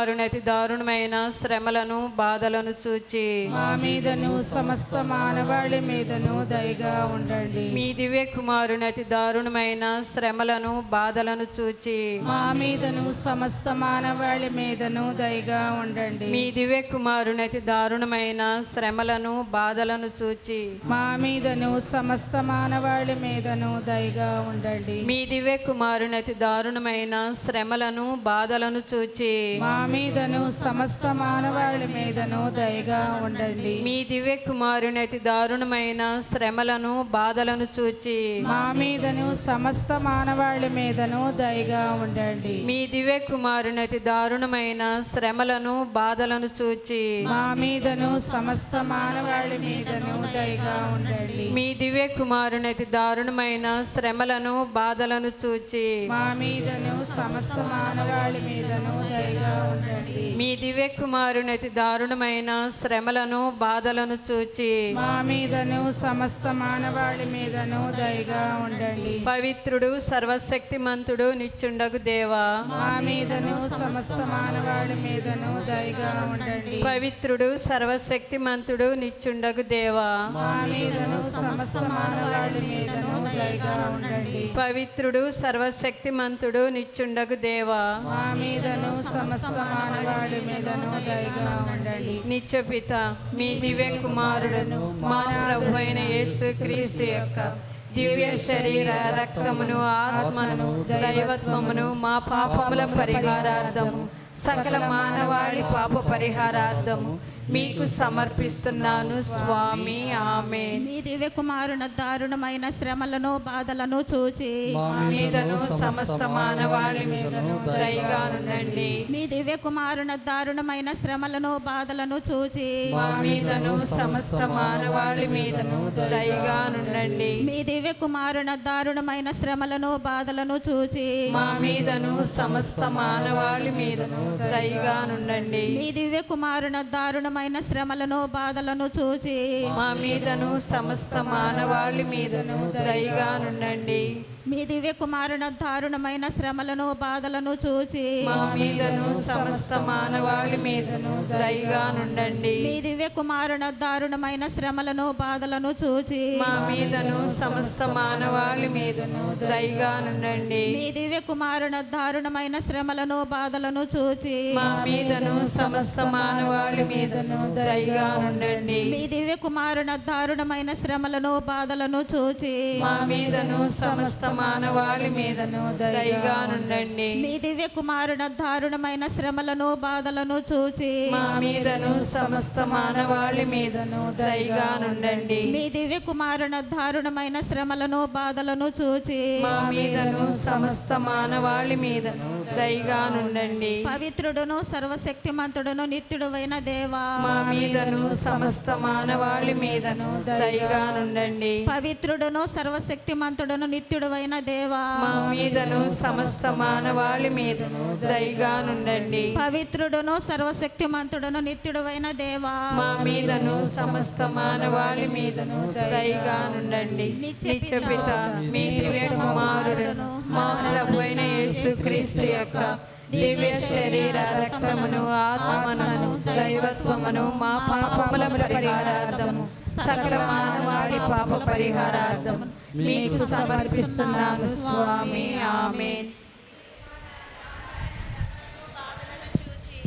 దారుణమైన శ్రమలను, బాధలను చూచి మా మీదను సమస్త మానవాళి మీదను దయగా ఉండండి. మీ దివ్య కుమారుని దారుణమైన శ్రమలను, బాధలను చూచి మా మీదను సమస్త మానవాళి మీదను దయగా ఉండండి. మీ దివ్య కుమారుని దారుణమైన శ్రమలను, బాధలను చూచి మా మీదను సమస్త మానవాళి మీదను దయగా ఉండండి. మీ దివ్య కుమారుని దారుణమైన శ్రమలను, బాధలను చూచి మా మీదను సమస్త మానవాళి మీదను దయగా ఉండండి. మీ దివ్య కుమారుని దారుణమైన శ్రమలను, బాధలను చూచి మా మీదను సమస్త మానవాళి మీదను దయగా ఉండండి. మీ దివ్య కుమారుని దారుణమైన శ్రమలను, బాధలను చూచి మా మీదను సమస్త మానవాళి మీదను దయగా ఉండండి. మీ దివ్య కుమారుని దారుణమైన శ్రమలను, బాధలను చూచి మా మీదను సమస్త మానవాళి మీదను దయగా ఉండండి. మీ దివ్య కుమారుని దారుణమైన శ్రమలను, బాధలను చూచి మా మీదను సమస్త మానవాళి మీదను దయగా ఉండండి. పవిత్రుడు, సర్వశక్తిమంతుడు, నిత్యుండగు దేవా మా మీదను సమస్త మానవాళి మీదను దయగా ఉండండి. పవిత్రుడు, సర్వశక్తిమంతుడు, నిత్యుండగు దేవా మా మీదను సమస్త మానవాళి మీదను దయగా ఉండండి. పవిత్రుడు, సర్వశక్తిమంతుడు, నిత్యుండగు దేవా మా మీదను సమస్త మానవాళి మీదను దయగా ఉండండి. నిత్యపిత మీ దివ్య కుమారుడును మా ప్రభువైన యేసుక్రీస్తు యొక్క దివ్య శరీర రక్తమును, ఆత్మను, దైవత్వమును మా పాపముల పరిహారార్థము, సకల మానవాళి పాప పరిహారార్థము మీకు సమర్పిస్తున్నాను స్వామి. ఆమేన్. మీ దివ్య కుమారుని దారుణమైన శ్రమలను, బాధలను చూచి మా మీదను సమస్త మానవాళి మీదను దయగానుండండి. మీ దివ్య కుమారుని దారుణమైన శ్రమలను, బాధలను చూచి మా మీదను సమస్త మానవాళి మీదను దయగానుండండి. మీ దివ్య కుమారుని దారుణమైన శ్రమలను, బాధలను చూచి మా మీదను సమస్త మానవాళి మీదను దయగానుండండి. మీ దివ్య కుమారుని దారుణమైన శ్రమలను, బాధలను చూచి మా మీదను సమస్త మానవాళి మీదను దయగానుండండి. మీ దివ్య కుమారుని దారుణమైన శ్రమలను, బాధలను చూచి మా మీదను సమస్త మానవాళి మీదను దయగానుండండి. మీ దివ్య కుమారుని దారుణమైన శ్రమలను, బాధలను చూచి మా మీదను సమస్త మానవాళి మీదను దయగానుండండి. మీ దివ్య కుమారుని దారుణమైన శ్రమలను, బాధలను చూచి మా మీదను సమస్త మానవాళి మీదను దయగానుండండి. మీ దివ్య కుమారుని దారుణమైన శ్రమలను, బాధలను చూచి మా మీదను సమస్త మానవాళి మీదను దయగానుండండి. మీ దివ్య కుమారుని దారుణమైన శ్రమలను, బాధలను చూచి మా మీదను సమస్త మానవాళి మీదను దయగానుండండి. మీ దివ్య కుమారుని దారుణమైన శ్రమలను, బాధలను చూచి మా మీదను సమస్త మానవాళి మీదను దయగానుండండి. పవిత్రుడును, సర్వశక్తిమంతుడును, నిత్యుడువైన దేవా మా మీదను సమస్త మానవాళి మీదను దయగానుండండి. పవిత్రుడును, సర్వశక్తిమంతుడును, నిత్యుడువైన నిత్యుడవైన దేవా, మా మీదను సమస్త మానవాళి మీదను దయగా నుండండి. పవిత్రుడును సర్వశక్తిమంతుడును నిత్యుడవైన దేవా, మా మీదను సమస్త మానవాళి మీదను దయగా నుండండి. నిత్యపిత మీ దివ్య కుమారుడును మా ప్రభువైన యేసుక్రీస్తు యొక్క దివ్య శరీర రక్తమును ఆత్మను దైవత్వమును మా పాపముల పరిహారార్థము సకల మానవాళి పాప పరిహారార్థము మీకు సమర్పిస్తున్నాను స్వామి. ఆమేన్.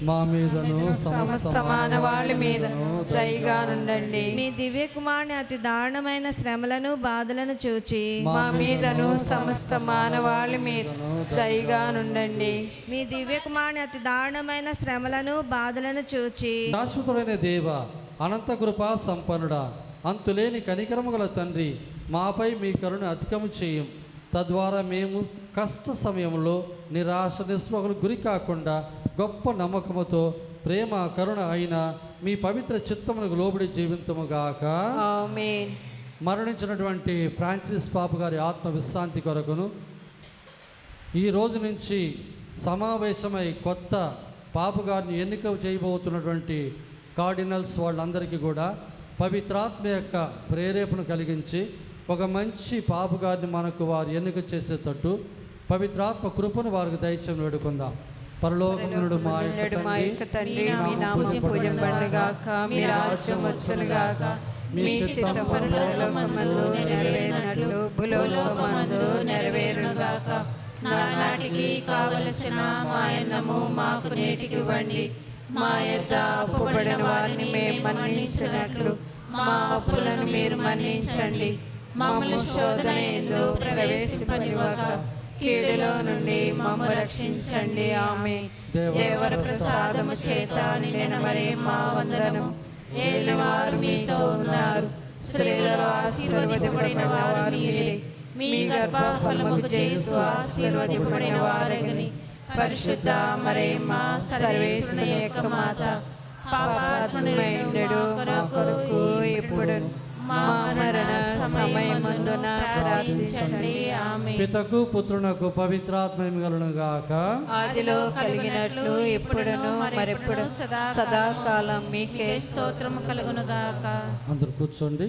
మా మీదను సమస్త మానవాళి మీదను దయగా నుండండి. మీ దివ్య కుమారుని అతి దారుణమైన శ్రమలను బాధలను చూచి మా మీదను సమస్త మానవాళి మీదను దయగా నుండండి. మీ దివ్య కుమారుని అతి దారుణమైన శ్రమలను బాధలను చూచి శాశ్వతమైన దేవ, అనంత కృపా సంపన్నుడా, అంతులేని కనికరము గల తండ్రి, మాపై మీ కరుణ అధికము చేయం. తద్వారా మేము కష్ట సమయంలో నిరాశ నిస్పృహలు గురి కాకుండా గొప్ప నమ్మకముతో ప్రేమ కరుణ అయిన మీ పవిత్ర చిత్తమునకు లోబడి జీవితముగాక. ఆమేన్. మరణించినటువంటి ఫ్రాన్సిస్ పాపు గారి ఆత్మ విశ్రాంతి కొరకును, ఈ రోజు నుంచి సమావేశమై కొత్త పాపు గారిని ఎన్నిక చేయబోతున్నటువంటి కార్డినల్స్ వాళ్ళందరికీ కూడా పవిత్రాత్మ యొక్క ప్రేరేపణ కలిగించి ఒక మంచి పాపు గారిని మనకు వారు ఎన్నిక చేసేటట్టు పవిత్రాత్మ కృపను వారికి దయచేసి వేడుకుందాం. పరలోకమునుడు మా యొక్క తండ్రి, మీ నామము పూజింపబడుగాక, మీ రాజ్యం వచ్చునుగాక, మీ చిత్తము పరలోకమందు నెరవేరినట్లు భూలోకమందు నెరవేరునుగాక. నానాటికి కావలసిన మా అన్నము మాకు నేటికి ఇవ్వండి. మా యొద్ద అప్పుబడిన వారిని మేము మన్నించినట్లు మా అప్పులను మీరు మన్నించండి. మమ్మల్ని శోధన యందు ప్రవేశింపనివ్వక కీడులో నుండి మమ్ము రక్షించండి. ఆమేన్. దేవర ప్రసాదము చేత నిండిన మరే మా వందనము. ఏలినవారు మీతో ఉన్నారు, స్త్రీలలో ఆశీర్వదింపబడిన వారు మీరే. మీ గర్భఫలము జేసు ఆశీర్వదింపబడిన వారగని పరిశుద్ధ మరియమ్మ సర్వేశ్వరుని యొక్క మాత, పాపాత్ముడైనడు నా కొరకు ఇప్పుడు మా మరణ సమయమందున ప్రార్థించండి. ఆమేన్. పితకు పుత్రునకు పవిత్రాత్మను గాక. ఆదిలో కలిగినట్లు ఇప్పుడును మరెప్పుడు సదాకాలం మీకే స్తోత్రము కలుగును గాక. అందరూ కూర్చోండి.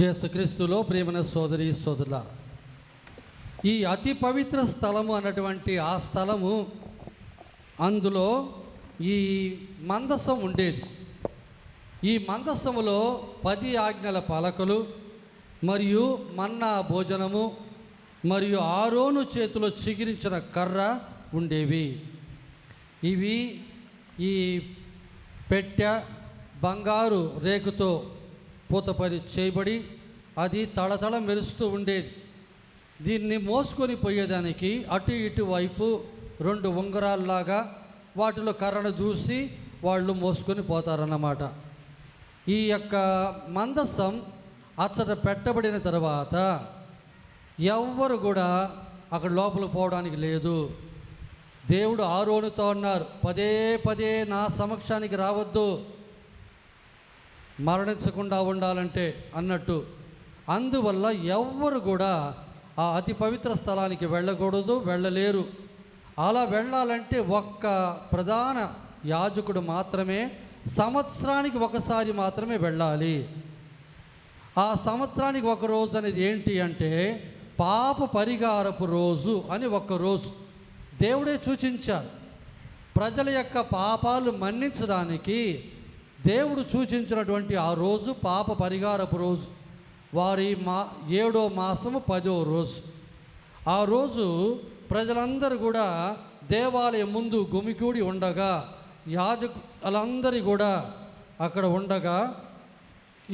యేసుక్రీస్తులో ప్రేమన సోదరి సోదరుల, ఈ అతి పవిత్ర స్థలము అన్నటువంటి ఆ స్థలము, అందులో ఈ మందసం ఉండేది. ఈ మందసములో 10 ఆజ్ఞల పలకలు మరియు మన్నా భోజనము మరియు ఆరోను చేతిలో చిగిరించిన కర్ర ఉండేవి. ఇవి ఈ పెట్టె బంగారు రేకుతో పూతపరి చేయబడి అది తళతళ మెరుస్తూ ఉండేది. దీన్ని మోసుకొని పోయేదానికి అటు ఇటు వైపు 2 ఉంగరాల్లాగా వాటిలో కర్రను దూసి వాళ్ళు మోసుకొని పోతారన్నమాట. ఈ యొక్క మందసం అచ్చట పెట్టబడిన తర్వాత ఎవ్వరు కూడా అక్కడ లోపలికి పోవడానికి లేదు. దేవుడు ఆరోనుతో అన్నారు, పదే పదే నా సమక్షానికి రావద్దు, మరణించకుండా ఉండాలంటే అన్నట్టు. అందువల్ల ఎవ్వరు కూడా ఆ అతి పవిత్ర స్థలానికి వెళ్ళకూడదు, వెళ్ళలేరు. అలా వెళ్ళాలంటే ఒక్క ప్రధాన యాజకుడు మాత్రమే సంవత్సరానికి ఒకసారి మాత్రమే వెళ్ళాలి. ఆ సంవత్సరానికి ఒక రోజు అనేది ఏంటి అంటే పాప పరిహారపు రోజు అని ఒక రోజు దేవుడే సూచించారు. ప్రజల యొక్క పాపాలు మన్నించడానికి దేవుడు సూచించినటువంటి ఆ రోజు పాప పరిహారపు రోజు. వారి 7వ మాసము 10వ రోజు. ఆ రోజు ప్రజలందరూ కూడా దేవాలయం ముందు గుమికూడి ఉండగా, యాజకులందరూ కూడా అక్కడ ఉండగా,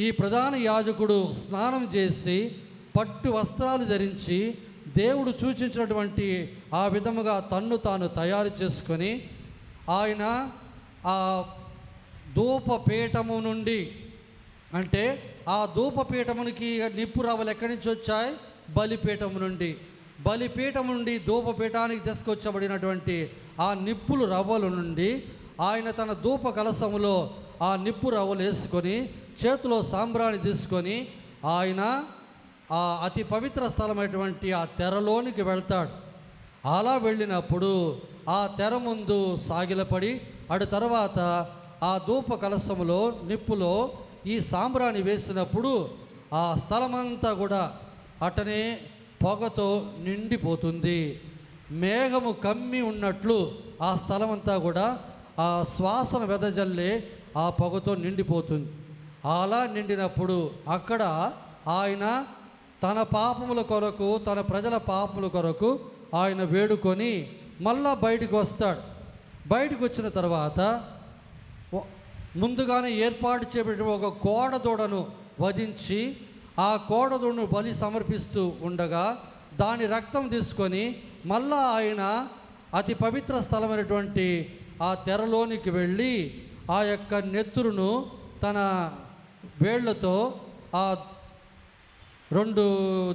ఈ ప్రధాన యాజకుడు స్నానం చేసి పట్టు వస్త్రాలు ధరించి దేవుడు సూచించినటువంటి ఆ విధముగా తన్ను తాను తయారు చేసుకొని ఆయన ఆ ధూపపీఠము నుండి, అంటే ఆ ధూపపీఠమునికి నిప్పు రవ్వలు ఎక్కడి నుంచి వచ్చాయి? బలిపీఠం నుండి. బలిపీఠం నుండి ధూపపీఠానికి తీసుకొచ్చబడినటువంటి ఆ నిప్పులు రవ్వల నుండి ఆయన తన ధూప కలశములో ఆ నిప్పు రవ్వలు వేసుకొని చేతిలో సాంబ్రాణి తీసుకొని ఆయన ఆ అతి పవిత్ర స్థలమైనటువంటి ఆ తెరలోనికి వెళ్తాడు. అలా వెళ్ళినప్పుడు ఆ తెర ముందు సాగిలపడి అటు తర్వాత ఆ ధూప కలశములో నిప్పులో ఈ సాంబ్రాణి వేసినప్పుడు ఆ స్థలమంతా కూడా అటనే పొగతో నిండిపోతుంది. మేఘము కమ్మి ఉన్నట్లు ఆ స్థలమంతా కూడా ఆ శ్వాసను వెదజల్లే ఆ పొగతో నిండిపోతుంది. అలా నిండినప్పుడు అక్కడ ఆయన తన పాపముల కొరకు, తన ప్రజల పాపముల కొరకు ఆయన వేడుకొని మళ్ళా బయటికి వస్తాడు. బయటకు వచ్చిన తర్వాత ముందుగానే ఏర్పాటు చేయబడిన ఒక కోడదూడను వధించి ఆ కోడదూడను బలి సమర్పిస్తూ ఉండగా దాని రక్తం తీసుకొని మళ్ళా ఆయన అతి పవిత్ర స్థలమైనటువంటి ఆ తెరలోనికి వెళ్ళి ఆ యొక్క నెత్తురును తన వేళ్లతో ఆ 2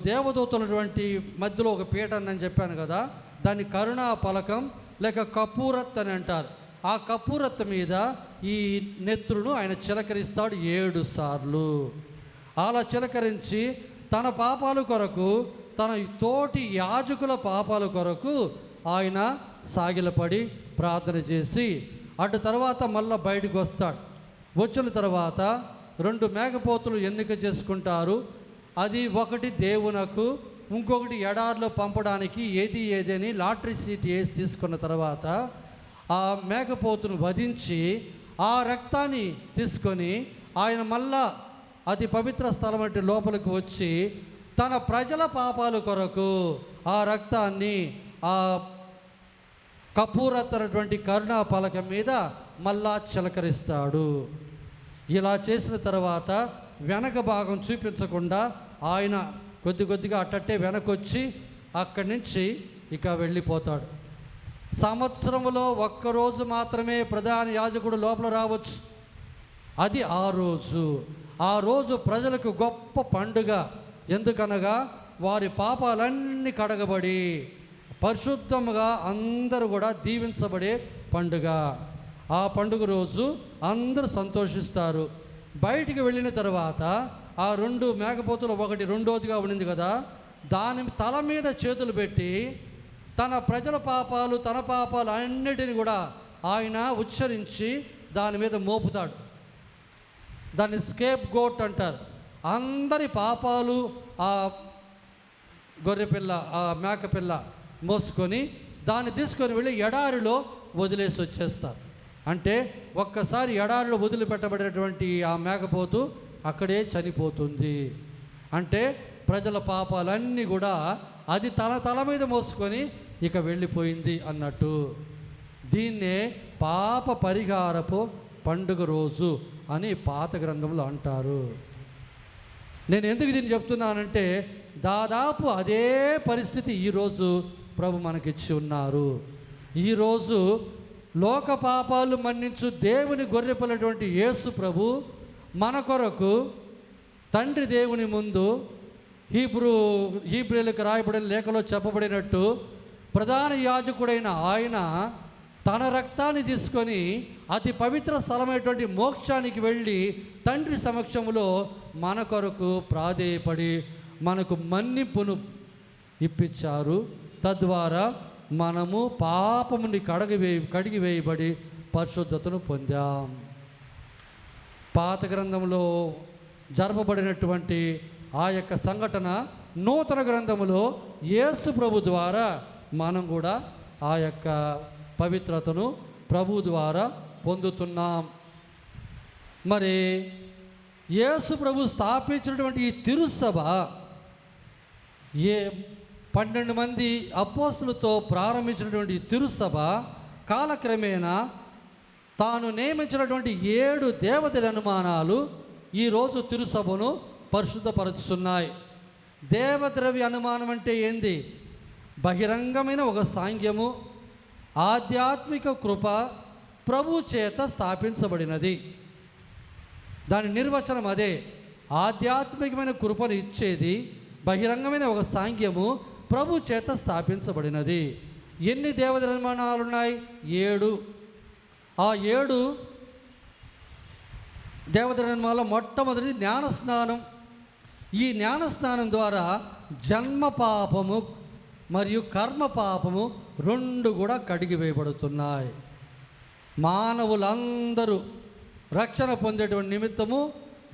దేవదూతలటువంటి మధ్యలో ఒక పీఠం అని చెప్పాను కదా, దాన్ని కరుణా పలకం లేక కపూరత్ అని అంటారు. ఆ కపూరత్ మీద ఈ నెత్తురును ఆయన చిలకరిస్తాడు 7 సార్లు. అలా చిలకరించి తన పాపాల కొరకు, తన తోటి యాజకుల పాపాల కొరకు ఆయన సాగిలపడి ప్రార్థన చేసి అటు తర్వాత మళ్ళీ బయటకు వస్తాడు. వచ్చిన తర్వాత 2 మేకపోతులు ఎన్నిక చేసుకుంటారు. అది ఒకటి దేవునకు, ఇంకొకటి ఎడారిలో పంపడానికి ఏదని లాటరీ సీట్ వేసి తీసుకున్న తర్వాత ఆ మేకపోతును వధించి ఆ రక్తాన్ని తీసుకొని ఆయన మళ్ళా అతి పవిత్ర స్థలం అంటే లోపలికి వచ్చి తన ప్రజల పాపాల కొరకు ఆ రక్తాన్ని ఆ కపూరత్ అనేటువంటి కరుణా పలకం మీద మళ్ళా చిలకరిస్తాడు. ఇలా చేసిన తర్వాత వెనక భాగం చూపించకుండా ఆయన కొద్దిగా అట్టట్టే వెనకొచ్చి అక్కడి నుంచి ఇక వెళ్ళిపోతాడు. సంవత్సరంలో ఒక్కరోజు మాత్రమే ప్రధాన యాజకుడు లోపల రావచ్చు. అది ఆ రోజు ప్రజలకు గొప్ప పండుగ. ఎందుకనగా వారి పాపాలన్నీ కడగబడి పరిశుద్ధముగా అందరూ కూడా దీవించబడే పండుగ. ఆ పండుగ రోజు అందరూ సంతోషిస్తారు. బయటికి వెళ్ళిన తర్వాత ఆ 2 మేకపోతులు ఒకటి రెండోదిగా ఉండింది కదా, దాని తల మీద చేతులు పెట్టి తన ప్రజల పాపాలు, తన పాపాలు అన్నిటిని కూడా ఆయన ఉచ్చరించి దాని మీద మోపుతాడు. దాన్ని స్కేప్ గోట్ అంటారు. అందరి పాపాలు ఆ గొర్రెపిల్ల, ఆ మేకపిల్ల మోసుకొని దాన్ని తీసుకొని వెళ్ళి ఎడారిలో వదిలేసి వచ్చేస్తారు. అంటే ఒక్కసారి ఎడారిలో వదిలిపెట్టబడినటువంటి ఆ మేకపోతు అక్కడే చనిపోతుంది. అంటే ప్రజల పాపాలన్నీ కూడా అది తల మీద మోసుకొని ఇక వెళ్ళిపోయింది అన్నట్టు. దీన్నే పాప పరిహారపు పండుగ రోజు అని పాత గ్రంథంలో అంటారు. నేను ఎందుకు దీన్ని చెప్తున్నానంటే దాదాపు అదే పరిస్థితి ఈరోజు ప్రభు మనకిచ్చి ఉన్నారు. ఈరోజు లోక పాపాలు మన్నించు దేవుని గొర్రెపిల్లటువంటి యేసు ప్రభు మన కొరకు తండ్రి దేవుని ముందు హీబ్రీలకు రాయబడిన లేఖలో చెప్పబడినట్టు ప్రధాన యాజకుడైన ఆయన తన రక్తాన్ని తీసుకొని అతి పవిత్ర స్థలమైనటువంటి మోక్షానికి వెళ్ళి తండ్రి సమక్షంలో మన కొరకు ప్రాధేయపడి మనకు మన్నింపును ఇప్పించారు. తద్వారా మనము పాపముని కడిగివేయబడి పరిశుద్ధతను పొందాం. పాత గ్రంథంలో జరపబడినటువంటి ఆ యొక్క సంఘటన నూతన గ్రంథములో యేసు ప్రభు ద్వారా మనం కూడా ఆ యొక్క పవిత్రతను ప్రభు ద్వారా పొందుతున్నాం. మరి యేసు ప్రభు స్థాపించినటువంటి ఈ తిరుసభ 12 మంది అపోస్తులతో ప్రారంభించినటువంటి తిరుసభ కాలక్రమేణా తాను నియమించినటువంటి 7 దేవతల అనుమానాలు ఈరోజు తిరుసభను పరిశుద్ధపరుచుతున్నాయి. దేవద్రవ్య అనుమానం అంటే ఏంది? బహిరంగమైన ఒక సాంగ్యము, ఆధ్యాత్మిక కృప ప్రభు చేత స్థాపించబడినది. దాని నిర్వచనం అదే. ఆధ్యాత్మికమైన కృపను ఇచ్చేది బహిరంగమైన ఒక సాంఖ్యము ప్రభు చేత స్థాపించబడినది. ఎన్ని దేవత నిర్మాణాలు ఉన్నాయి? 7. ఆ 7 దేవత నిర్మాణంలో మొట్టమొదటి జ్ఞానస్నానం. ఈ జ్ఞానస్నానం ద్వారా జన్మ పాపము మరియు కర్మ పాపము 2 కూడా కడిగివేయబడుతున్నాయి. మానవులందరూ రక్షణ పొందేటువంటి నిమిత్తము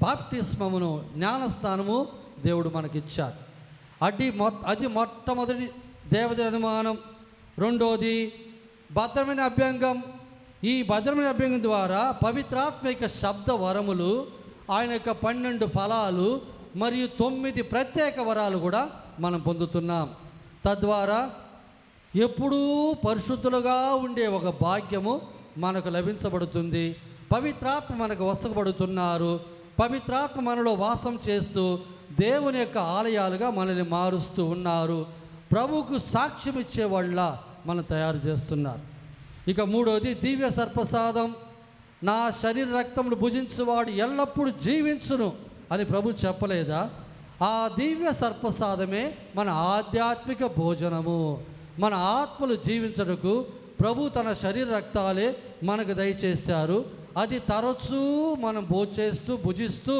బాప్టిస్మమును, జ్ఞానస్నానము దేవుడు మనకిచ్చారు. అది మొట్టమొదటి దేవత నిర్మాణం. రెండోది భద్రమైన అభ్యంగం. ఈ భద్రమైన అభ్యంగం ద్వారా పవిత్రాత్మిక శబ్ద వరములు, ఆయన యొక్క 12 ఫలాలు మరియు 9 ప్రత్యేక వరాలు కూడా మనం పొందుతున్నాం. తద్వారా ఎప్పుడూ పరిశుద్ధులుగా ఉండే ఒక భాగ్యము మనకు లభించబడుతుంది. పవిత్రాత్మ మనకు వసపడుతున్నారు. పవిత్రాత్మ మనలో వాసం చేస్తూ దేవుని యొక్క ఆలయాలుగా మనల్ని మారుస్తూ ఉన్నారు. ప్రభువుకు సాక్ష్యం ఇచ్చేవాళ్ళ మనం తయారు చేస్తున్నారు. ఇక మూడోది దివ్య సర్ప్రసాదం. నా శరీర రక్తమును భుజించువాడు ఎల్లప్పుడూ జీవించును అని ప్రభు చెప్పలేదా? ఆ దివ్య సర్ప్రసాదమే మన ఆధ్యాత్మిక భోజనము. మన ఆత్మలు జీవించడకు ప్రభు తన శరీర రక్తాలే మనకు దయచేశారు. అది తరచూ మనం భుజిస్తూ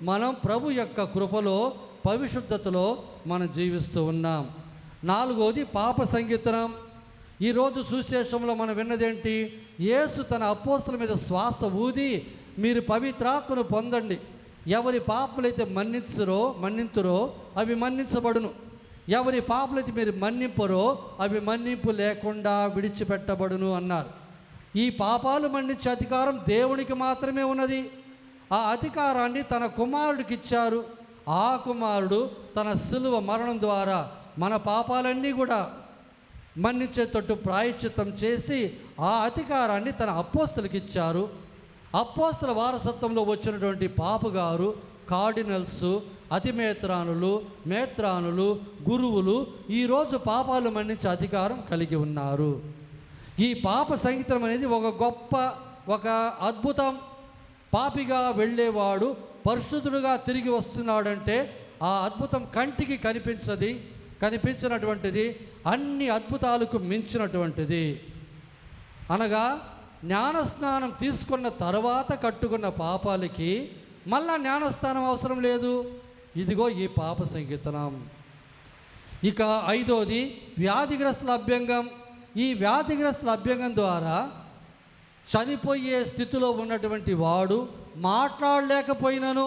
మనం ప్రభు యొక్క కృపలో, పరిశుద్ధతలో మనం జీవిస్తూ ఉన్నాం. 4వది పాప సంగీతనం. ఈరోజు సువిశేషంలో మనం విన్నదేంటి? యేసు తన అపోస్తల మీద శ్వాస ఊది, మీరు పవిత్రాత్మను పొందండి, ఎవరి పాపలైతే మన్నింతురో అవి మన్నించబడును, ఎవరి పాపలైతే మీరు మన్నింపరో అవి మన్నింపు లేకుండా విడిచిపెట్టబడును అన్నారు. ఈ పాపాలు మన్నించే అధికారం దేవునికి మాత్రమే ఉన్నది. ఆ అధికారాన్ని తన కుమారుడికి ఇచ్చారు. ఆ కుమారుడు తన శిలువ మరణం ద్వారా మన పాపాలన్నీ కూడా మన్నించేటట్టు ప్రాయశ్చిత్తం చేసి ఆ అధికారాన్ని తన అపోస్తలకు ఇచ్చారు. అపోస్తల వారసత్వంలో వచ్చినటువంటి పాపుగారు, కార్డినల్స్, మేత్రానులు, గురువులు ఈరోజు పాపాలు మన్నించే అధికారం కలిగి ఉన్నారు. ఈ పాప సంగీతం అనేది ఒక అద్భుతం. పాపిగా వెళ్ళేవాడు పరిశుద్ధుడుగా తిరిగి వస్తున్నాడంటే ఆ అద్భుతం కంటికి కనిపించినటువంటిది, అన్ని అద్భుతాలకు మించినటువంటిది. అనగా జ్ఞానస్నానం తీసుకున్న తర్వాత కట్టుకున్న పాపాలకి మళ్ళా జ్ఞానస్నానం అవసరం లేదు. ఇదిగో ఈ పాప సంకీర్తనం. ఇక 5వది వ్యాధిగ్రస్తుల అభ్యంగం. ఈ వ్యాధిగ్రస్తుల అభ్యంగం ద్వారా చనిపోయే స్థితిలో ఉన్నటువంటి వాడు మాట్లాడలేకపోయినను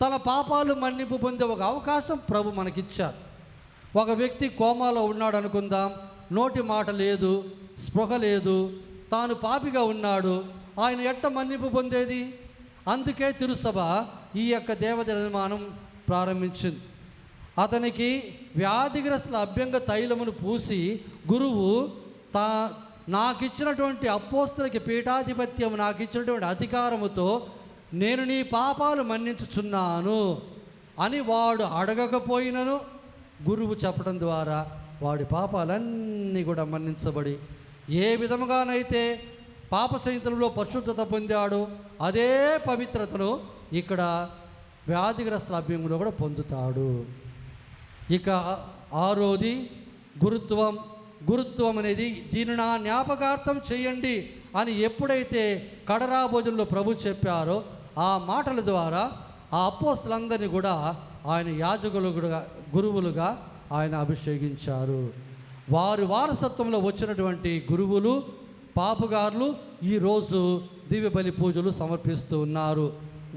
తన పాపాలు మన్నింపు పొందే ఒక అవకాశం ప్రభు మనకిచ్చారు. ఒక వ్యక్తి కోమాలో ఉన్నాడు అనుకుందాం, నోటి మాట లేదు, స్పృహ లేదు, తాను పాపిగా ఉన్నాడు. ఆయన ఎట్ట మన్నింపు పొందేది? అందుకే తిరుసభ ఈ యొక్క దేవత నిర్మాణం ప్రారంభించింది. అతనికి వ్యాధిగ్రస్తుల అభ్యంగ తైలమును పూసి గురువు నాకు ఇచ్చినటువంటి అపోస్తలకి పీఠాధిపత్యం, నాకు ఇచ్చినటువంటి అధికారముతో నేను నీ పాపాలు మన్నించుచున్నాను అని వాడు అడగకపోయినను గురువు చెప్పడం ద్వారా వాడి పాపాలన్నీ కూడా మన్నించబడి ఏ విధముగానైతే పాప సంహితలో పరిశుద్ధత పొందాడో అదే పవిత్రతను ఇక్కడ వ్యాధిగ్రస్తుల అభ్యంగంలో కూడా పొందుతాడు. ఇక 6వది గురుత్వం అనేది దీన్ని నా జ్ఞాపకార్థం చేయండి అని ఎప్పుడైతే కడరా భోజనంలో ప్రభు చెప్పారో ఆ మాటల ద్వారా ఆ అపోస్తలందరినీ కూడా ఆయన యాజకులుగా, గురువులుగా ఆయన అభిషేకించారు. వారి వారసత్వంలో వచ్చినటువంటి గురువులు, పాపుగారులు ఈరోజు దివ్య బలి పూజలు సమర్పిస్తూ ఉన్నారు.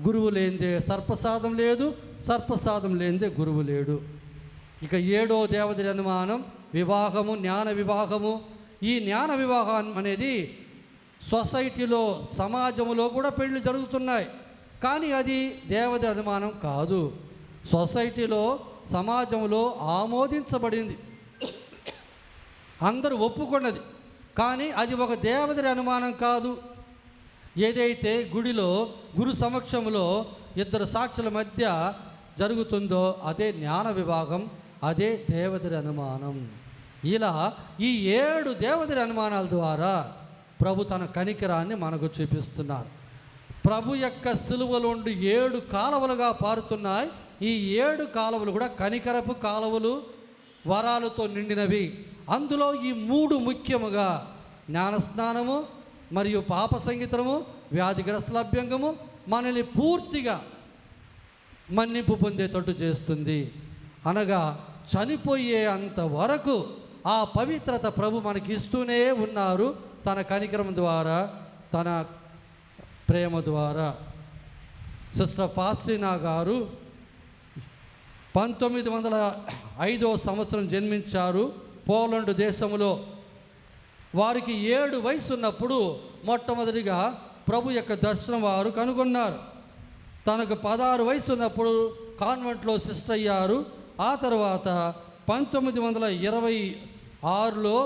గురువు లేనిదే సర్పసాదం లేదు, సర్పసాదం లేనిదే గురువు లేడు. ఇక 7వ దేవత నిర్మాణం వివాహము, జ్ఞాన వివాహము. ఈ జ్ఞాన వివాహం అనేది సొసైటీలో, సమాజంలో కూడా పెళ్లి జరుగుతున్నాయి, కానీ అది దేవత నిర్మాణం కాదు. సొసైటీలో, సమాజంలో ఆమోదించబడింది, అందరూ ఒప్పుకున్నది, కానీ అది ఒక దేవత అనుమానం కాదు. ఏదైతే గుడిలో గురు సమక్షంలో 2 సాక్షుల మధ్య జరుగుతుందో అదే జ్ఞాన వివాహం, అదే దేవతరి అనుమానం. ఇలా ఈ 7 దేవతరి అనుమానాల ద్వారా ప్రభు తన కనికరాన్ని మనకు చూపిస్తున్నారు. ప్రభు యొక్క సిలువలో నుండి 7 కాలువలుగా పారుతున్నాయి. ఈ 7 కాలువలు కూడా కనికరపు కాలువలు, వరాలతో నిండినవి. అందులో ఈ 3 ముఖ్యముగా జ్ఞానస్నానము మరియు పాప సంగీతము, వ్యాధిగ్రస్తుల అభ్యంగము మనల్ని పూర్తిగా మన్నింపు పొందేటట్టు చేస్తుంది. అనగా చనిపోయే అంతవరకు ఆ పవిత్రత ప్రభు మనకి ఇస్తూనే ఉన్నారు, తన కనికరం ద్వారా, తన ప్రేమ ద్వారా. సిస్టర్ ఫాస్టినా గారు 1905 సంవత్సరం జన్మించారు పోలండ్ దేశంలో. వారికి 7 వయసు ఉన్నప్పుడు మొట్టమొదటిగా ప్రభు యొక్క దర్శనం వారు కనుగొన్నారు. తనకు 16 వయసు ఉన్నప్పుడు కాన్వెంట్లో సిస్టర్ అయ్యారు. ఆ తర్వాత 1926లో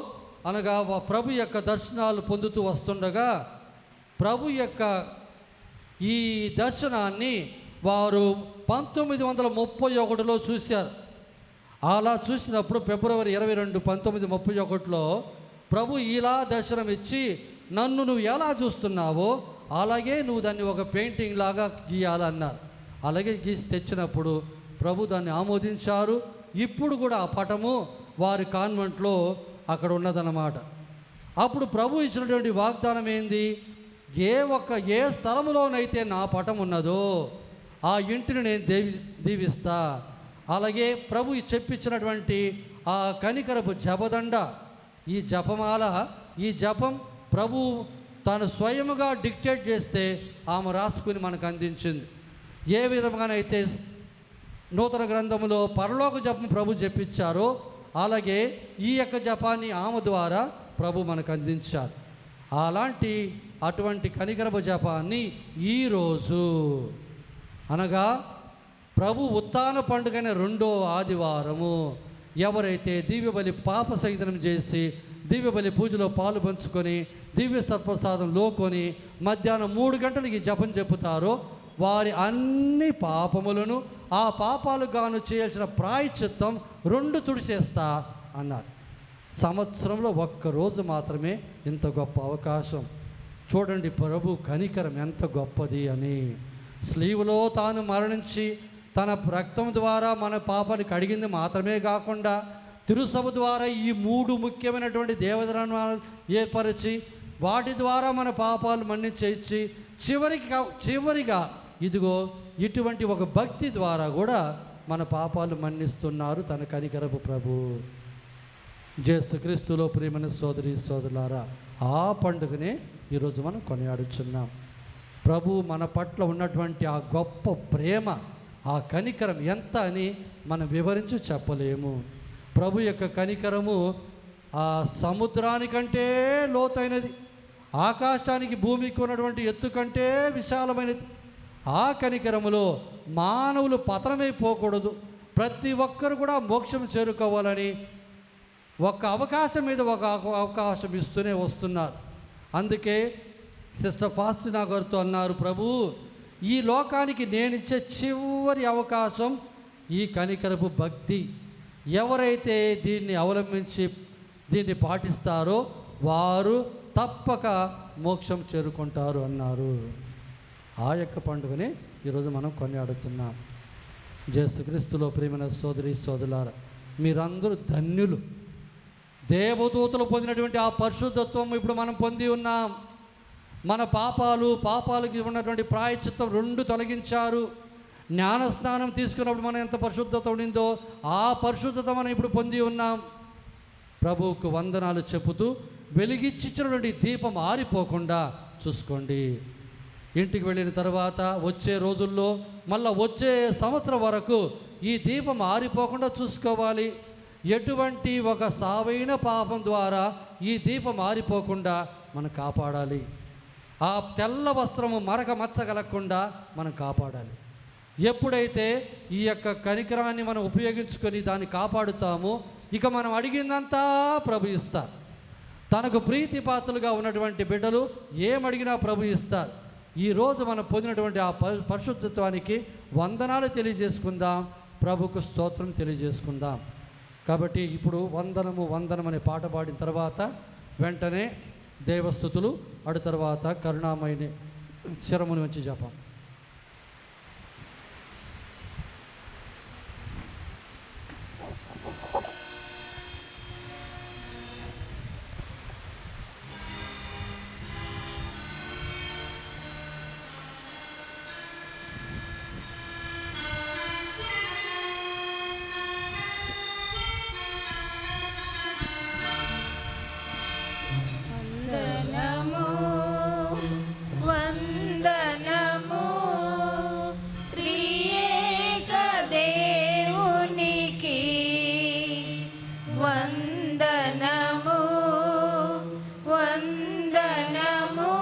అనగా ప్రభు యొక్క దర్శనాలు పొందుతూ వస్తుండగా ప్రభు యొక్క ఈ దర్శనాన్ని వారు 1931లో చూశారు. అలా చూసినప్పుడు ఫిబ్రవరి 22, 1931లో ప్రభు ఇలా దర్శనం ఇచ్చి, నన్ను నువ్వు ఎలా చూస్తున్నావో అలాగే నువ్వు దాన్ని ఒక పెయింటింగ్ లాగా గీయాలన్నారు. అలాగే గీసి తెచ్చినప్పుడు ప్రభు దాన్ని ఆమోదించారు. ఇప్పుడు కూడా ఆ పటము వారి కాన్వెంట్లో అక్కడ ఉన్నదన్నమాట. అప్పుడు ప్రభు ఇచ్చినటువంటి వాగ్దానం ఏంది? ఏ స్థలములోనైతే నా పటం ఉన్నదో ఆ ఇంటిని నేను దీవిస్తా. అలాగే ప్రభు చెప్పించినటువంటి ఆ కనికరపు జపదండ, ఈ జపమాల, ఈ జపం ప్రభు తాను స్వయముగా డిక్టేట్ చేస్తే ఆమె రాసుకుని మనకు అందించింది. ఏ విధంగానైతే నూతన గ్రంథంలో పరలోక జపం ప్రభు చెప్పించారో అలాగే ఈ యొక్క జపాన్ని ఆమె ద్వారా ప్రభు మనకు అందించారు. అటువంటి కనికరపు జపాన్ని ఈరోజు అనగా ప్రభు ఉత్థాన పండుగైన 2వ ఆదివారము ఎవరైతే దివ్యబలి పాప సహితం చేసి దివ్యబలి పూజలో పాలు పంచుకొని దివ్య సర్ప్రసాదం లోకొని మధ్యాహ్నం 3 గంటలకి జపం చెప్పుతారో వారి అన్ని పాపములను ఆ పాపాలకు గాను చేయాల్సిన ప్రాయశ్చిత్తం 2 తుడిచేస్తా అన్నారు. సంవత్సరంలో ఒక్కరోజు మాత్రమే ఇంత గొప్ప అవకాశం. చూడండి ప్రభు కనికరం ఎంత గొప్పది అని. స్లీవులో తాను మరణించి తన రక్తం ద్వారా మన పాపాన్ని కడిగింది మాత్రమే కాకుండా తిరుసభ ద్వారా ఈ 3 ముఖ్యమైనటువంటి దేవదనాలు ఏర్పరిచి వాటి ద్వారా మన పాపాలు మన్నించి చివరిగా ఇదిగో ఇటువంటి ఒక భక్తి ద్వారా కూడా మన పాపాలు మన్నిస్తున్నారు తన కనికరపు ప్రభు. యేసుక్రీస్తులో ప్రియమైన సోదరి సోదరులారా, ఆ పండుగనే ఈరోజు మనం కొనియాడుచున్నాం. ప్రభు మన పట్ల ఉన్నటువంటి ఆ గొప్ప ప్రేమ, ఆ కనికరం ఎంత అని మనం వివరించి చెప్పలేము. ప్రభు యొక్క కనికరము ఆ సముద్రానికంటే లోతైనది, ఆకాశానికి భూమికి ఉన్నటువంటి ఎత్తు కంటే విశాలమైనది. ఆ కనికరములో మానవులు పతనమైపోకూడదు, ప్రతి ఒక్కరు కూడా మోక్షం చేరుకోవాలని ఒక అవకాశం మీద ఒక అవకాశం ఇస్తూనే వస్తున్నారు. అందుకే సిస్టర్ ఫాస్టినా గారితో అన్నారు, ప్రభు ఈ లోకానికి నేనిచ్చే చివరి అవకాశం ఈ కనికరపు భక్తి. ఎవరైతే దీన్ని అవలంబించి దీన్ని పాటిస్తారో వారు తప్పక మోక్షం చేరుకుంటారు అన్నారు. ఆ యొక్క పండుగనే ఈరోజు మనం కొనియాడుతున్నాం. యేసుక్రీస్తులో ప్రియమైన సోదరి సోదరులారా, మీరందరూ ధన్యులు. దేవదూతలు పొందినటువంటి ఆ పరిశుద్ధత్వం ఇప్పుడు మనం పొంది ఉన్నాం. మన పాపాలకి ఉన్నటువంటి ప్రాయశ్చిత్తం 2 తొలగించారు. జ్ఞానస్నానం తీసుకున్నప్పుడు మనం ఎంత పరిశుద్ధత ఉండిందో ఆ పరిశుద్ధత మనం ఇప్పుడు పొంది ఉన్నాం. ప్రభువుకు వందనాలు చెబుతూ వెలిగించినటువంటి దీపం ఆరిపోకుండా చూసుకోండి. ఇంటికి వెళ్ళిన తర్వాత వచ్చే రోజుల్లో మళ్ళీ వచ్చే సంవత్సరం వరకు ఈ దీపం ఆరిపోకుండా చూసుకోవాలి. ఎటువంటి ఒక సావైన పాపం ద్వారా ఈ దీపం ఆరిపోకుండా మనం కాపాడాలి. ఆ తెల్ల వస్త్రము మరక మచ్చగలకుండా మనం కాపాడాలి. ఎప్పుడైతే ఈ యొక్క కనికరాన్ని మనం ఉపయోగించుకొని దాన్ని కాపాడుతామో ఇక మనం అడిగిందంతా ప్రభు ఇస్తారు. తనకు ప్రీతిపాత్రులుగా ఉన్నటువంటి బిడ్డలు ఏమడిగినా ప్రభు ఇస్తారు. ఈరోజు మనం పొందినటువంటి ఆ పరిశుద్ధత్వానికి వందనాలు తెలియజేసుకుందాం, ప్రభుకు స్తోత్రం తెలియజేసుకుందాం. కాబట్టి ఇప్పుడు వందనం అనే పాట పాడిన తర్వాత వెంటనే దేవస్థుతులు, అటు తర్వాత శిరముని వచ్చి జపం. వందనము వందనము త్రియేక దేవునికి వందనము వందనము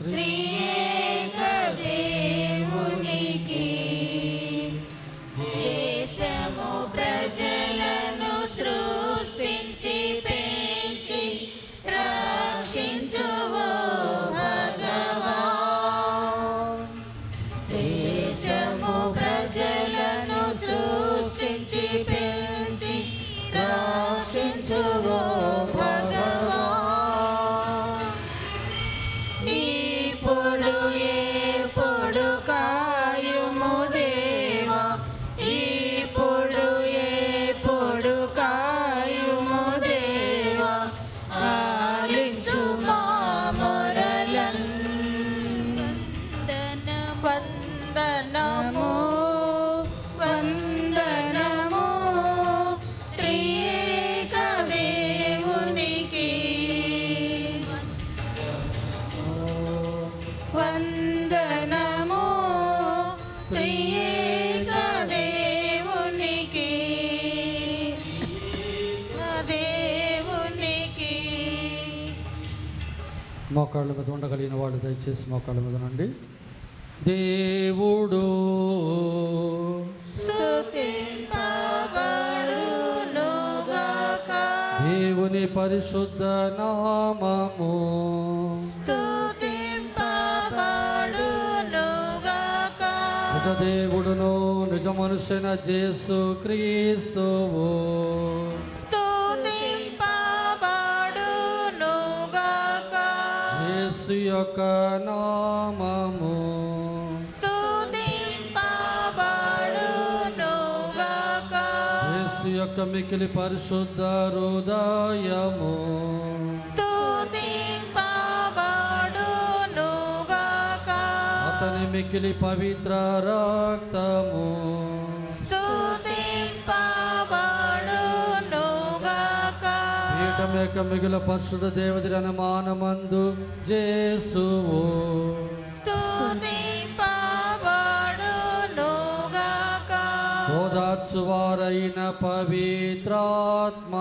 త్రియేక దేవునికి దేశము ప్రజలను సృష్టించి పెంచి రక్షించువో భగవాన్. దేశము ప్రజలను సృష్టించి పెంచి రక్షించువో భగవాన్. ఇప్పుడు ఎప్పుడు కాయుము దేవా, ఇప్పుడు ఎప్పుడు కాయుము దేవా, ఆలించు మా మొరలన్. వందనము వందనము త్రియేక దేవునికి వందనము త్రియేక దేవునికి దేవునికి. మోకాళ్ళ మీద ఉండగలిగిన వాళ్ళు దయచేసి మోకాళ్ళ మీద నుండి. దేవుడు స్తుతింపబడునుగాక, దేవుని పరిశుద్ధ నామము స్తుతింపబడునుగాక, నిజ దేవుడును నిజ మనుషున యేసు క్రీస్తువు స్తుతింపబడునుగాక, యేసు యొక్క నామము స్తుతింపబడునుగాక, యేసు యొక్క మికిలి పరిశుద్ధ హృదయము స్తుతింపబడునుగాక, అతని మికిలి పవిత్ర రక్తము స్తుతింపబడునుగాక, పీఠం యొక్క మిగుల పరిశుద్ధ దేవతల అనుమానమందు జేసువు స్తుతింపబడునుగాక, ఓదార్చువారైన పవిత్రాత్మ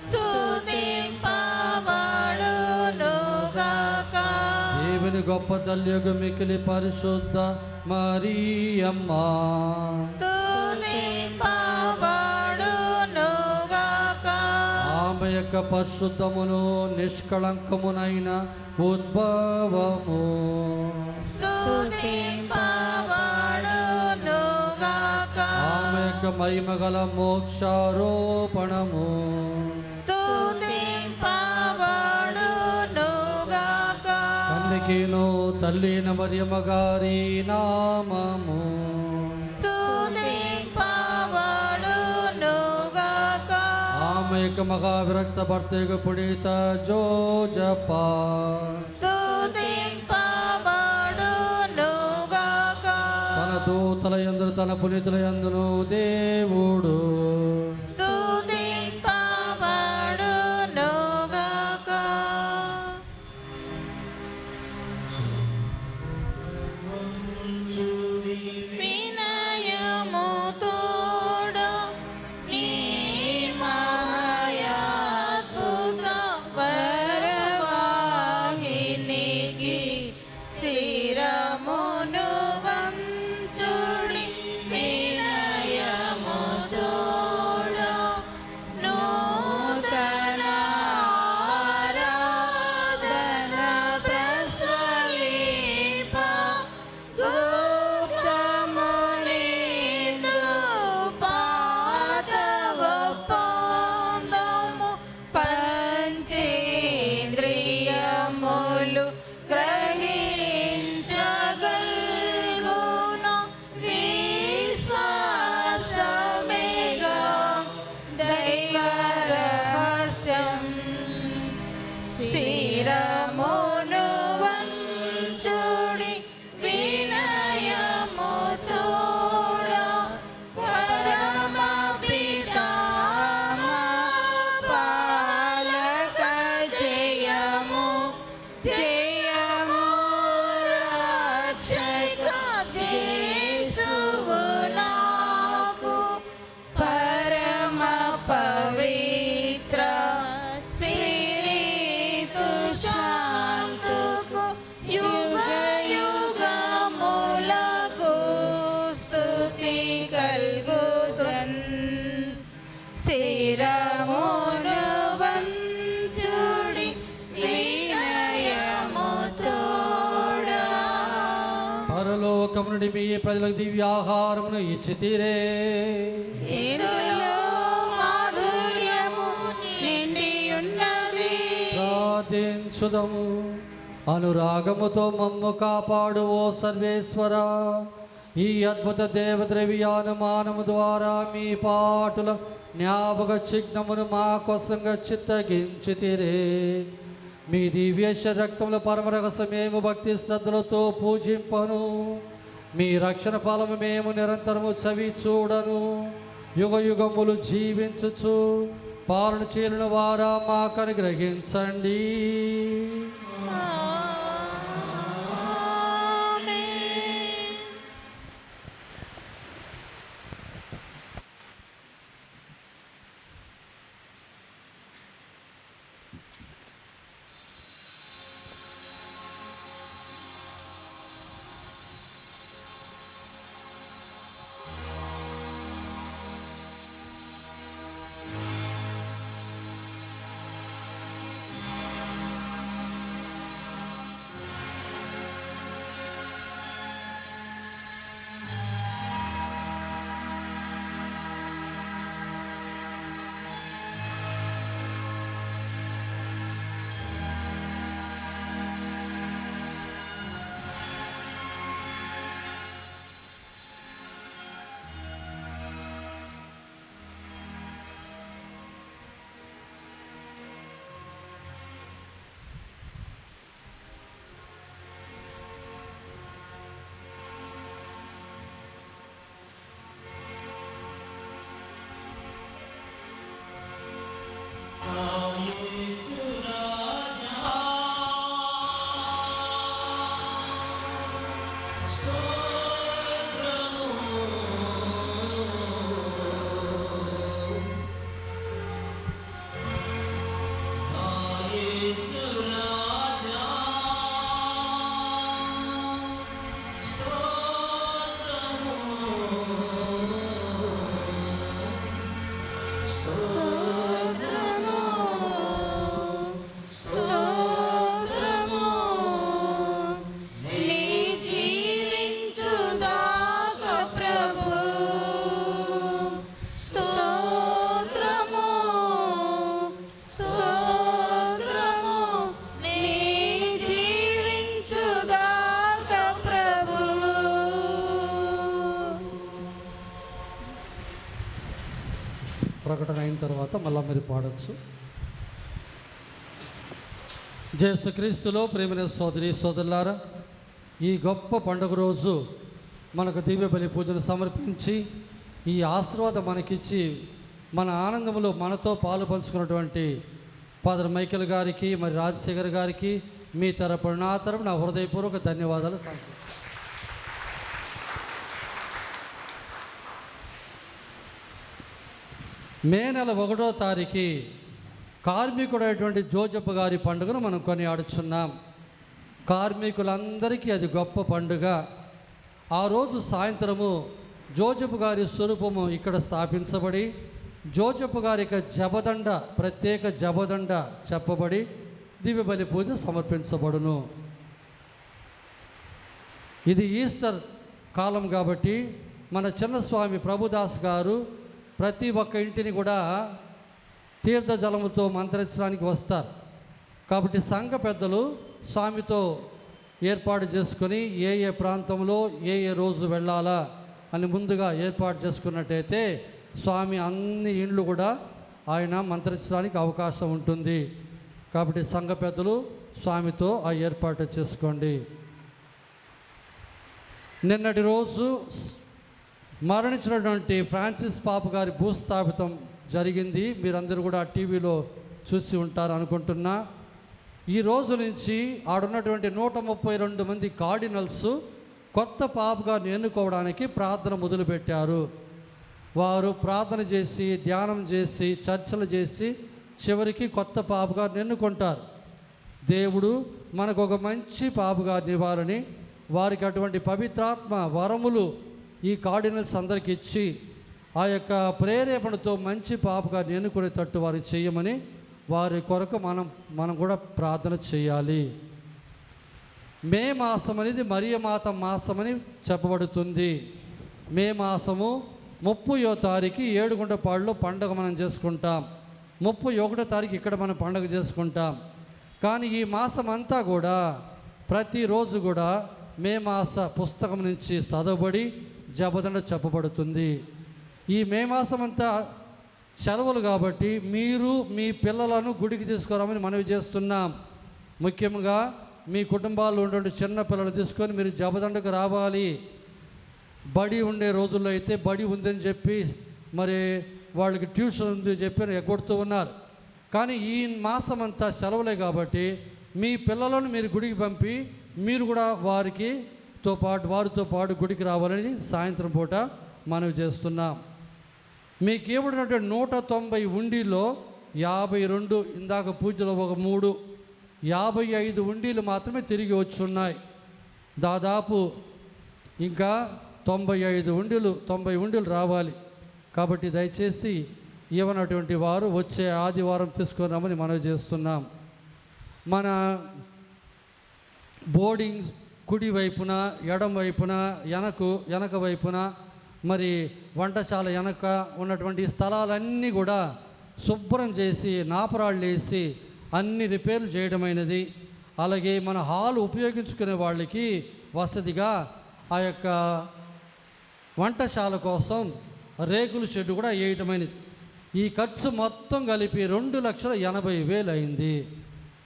స్తుతింపబడునుగాక, దేవుని గొప్ప తల్లియగు మికిలి పరిశుద్ధ మరియమ్మ స్తుతింపబడునుగాక, ఆమె యొక్క పరిశుద్ధమును నిష్కళంకమునైన ఉద్భవము స్తుతింపబడునుగాక, ఆమె యొక్క మహిమగల మోక్షారోపణము స్తుతింపబడునుగాక, కన్నికీను తల్లిన మరియమ్మ గారి నామము స్తుతింపబడునుగాక, ఆమె యొక్క మహావిరక్త భర్తకు పుడిత జోజప స్తుతింపబడునుగాక, తన దూతల యందు తన పునీతుల యందును దేవుడు స్తుతింపబడునుగాక. వినయము తోడు నీ మహాయాద్భుత వరవాహినికి శిరమును వంచుడి. వినయము తోడు నుండి మీ ప్రజలకు దివ్యాహారమును ఇచ్చితీరే. ఇందులో మాధుర్యము నిండి ఉన్నది. ప్రార్థించుదము. అనురాగముతో మమ్ము కాపాడు ఓ సర్వేశ్వర, ఈ అద్భుత దేవద్రవ్యానుమానము ద్వారా మీ పాటుల జ్ఞాపక చిహ్నమును మా కోసంగా చిత్తగించితిరే. మీ దివ్య రక్తముల పరమ రహస్యమేము భక్తి శ్రద్ధలతో పూజింపను. మీ రక్షణ ఫలము మేము నిరంతరము చవి చూడను. యుగ యుగములు జీవించుచు పాలన చేయని వారా మాకు అనుగ్రహించండి. ప్రకటన అయిన తర్వాత మళ్ళీ మీరు పాడవచ్చు. యేసుక్రీస్తులో ప్రేమైన సోదరి సోదరులారా, ఈ గొప్ప పండుగ రోజు మనకు దివ్య బలి పూజను సమర్పించి ఈ ఆశీర్వాదం మనకిచ్చి మన ఆనందంలో మనతో పాలు పంచుకున్నటువంటి ఫాదర్ మైకేల్ గారికి మరి రాజశేఖర్ గారికి మీ తరపున నా తరపున నా హృదయపూర్వక ధన్యవాదాలు. మే నెల 1వ తారీఖు కార్మికుడైనటువంటి జోజప్ప గారి పండుగను మనం కొనియాడుచున్నాం. కార్మికులందరికీ అది గొప్ప పండుగ. ఆ రోజు సాయంత్రము జోజప్ప గారి స్వరూపము ఇక్కడ స్థాపించబడి జోజప్ప గారి యొక్క జపదండ, ప్రత్యేక జపదండ చెప్పబడి దివ్య బలి పూజ సమర్పించబడును. ఇది ఈస్టర్ కాలం కాబట్టి మన చిన్నస్వామి ప్రభుదాస్ గారు ప్రతి ఒక్క ఇంటిని కూడా తీర్థ జలముతో మంత్రించడానికి వస్తారు. కాబట్టి సంఘ పెద్దలు స్వామితో ఏర్పాటు చేసుకొని ఏ ప్రాంతంలో ఏ రోజు వెళ్ళాలా అని ముందుగా ఏర్పాటు చేసుకున్నట్టయితే స్వామి అన్ని ఇండ్లు కూడా ఆయన మంత్రించడానికి అవకాశం ఉంటుంది. కాబట్టి సంఘ పెద్దలు స్వామితో ఆ ఏర్పాటు చేసుకోండి. నిన్నటి రోజు మరణించినటువంటి ఫ్రాన్సిస్ పాప గారి భూస్థాపితం జరిగింది. మీరందరూ కూడా టీవీలో చూసి ఉంటారు అనుకుంటున్నా. ఈ రోజు నుంచి ఆడున్నటువంటి 132 మంది కార్డినల్స్ కొత్త పాప గారిని ఎన్నుకోవడానికి ప్రార్థన మొదలుపెట్టారు. వారు ప్రార్థన చేసి ధ్యానం చేసి చర్చలు చేసి చివరికి కొత్త పాప గారిని ఎన్నుకుంటారు. దేవుడు మనకు ఒక మంచి పాప గారిని ఇవ్వాలని, వారికి అటువంటి పవిత్రాత్మ వరములు ఈ కార్డినల్స్ అందరికి ఇచ్చి ఆ యొక్క ప్రేరేపణతో మంచి పాపగా ఎన్నుకునేటట్టు వారు చేయమని వారి కొరకు మనం కూడా ప్రార్థన చేయాలి. మే మాసం అనేది మరియమాత మాసమని చెప్పబడుతుంది. మే మాసము 30వ తారీఖు ఏడుగుంటపాడులో పండుగ మనం చేసుకుంటాం. 31వ తారీఖు ఇక్కడ మనం పండుగ చేసుకుంటాం. కానీ ఈ మాసం అంతా కూడా ప్రతిరోజు కూడా మే మాస పుస్తకం నుంచి చదవబడి జపదండ చెప్పబడుతుంది. ఈ మే మాసం అంతా సెలవులు కాబట్టి మీరు మీ పిల్లలను గుడికి తీసుకురామని మనవి చేస్తున్నాం. ముఖ్యంగా మీ కుటుంబాల్లో ఉన్నటువంటి చిన్న పిల్లలు తీసుకొని మీరు జపదండకు రావాలి. బడి ఉండే రోజుల్లో అయితే బడి ఉందని చెప్పి మరి వాళ్ళకి ట్యూషన్ ఉంది చెప్పి ఎగ్గొడుతూ ఉన్నారు. కానీ ఈ మాసం అంతా సెలవులే కాబట్టి మీ పిల్లలను మీరు గుడికి పంపి మీరు కూడా వారితో పాటు గుడికి రావాలని సాయంత్రం పూట మనవి చేస్తున్నాం. మీకు ఏమిటంటే 190 ఉండిలో 52 ఇందాక పూజలో ఒక 3 55 ఉండీలు మాత్రమే తిరిగి వచ్చున్నాయి. దాదాపు ఇంకా 90 ఉండీలు రావాలి. కాబట్టి దయచేసి ఇవ్వనటువంటి వారు వచ్చే ఆదివారం తీసుకున్నామని మనవి చేస్తున్నాం. మన బోర్డింగ్ కుడి వైపున ఎడం వైపున వెనక వైపున మరి వంటశాల వెనక ఉన్నటువంటి స్థలాలన్నీ కూడా శుభ్రం చేసి నాపరాళ్ళు వేసి అన్ని రిపేర్లు చేయడమైనది. అలాగే మన హాల్ ఉపయోగించుకునే వాళ్ళకి వసతిగా ఆ యొక్క వంటశాల కోసం రేకుల షెడ్ కూడా వేయటమైనది. ఈ ఖర్చు మొత్తం కలిపి 2,80,000 అయింది.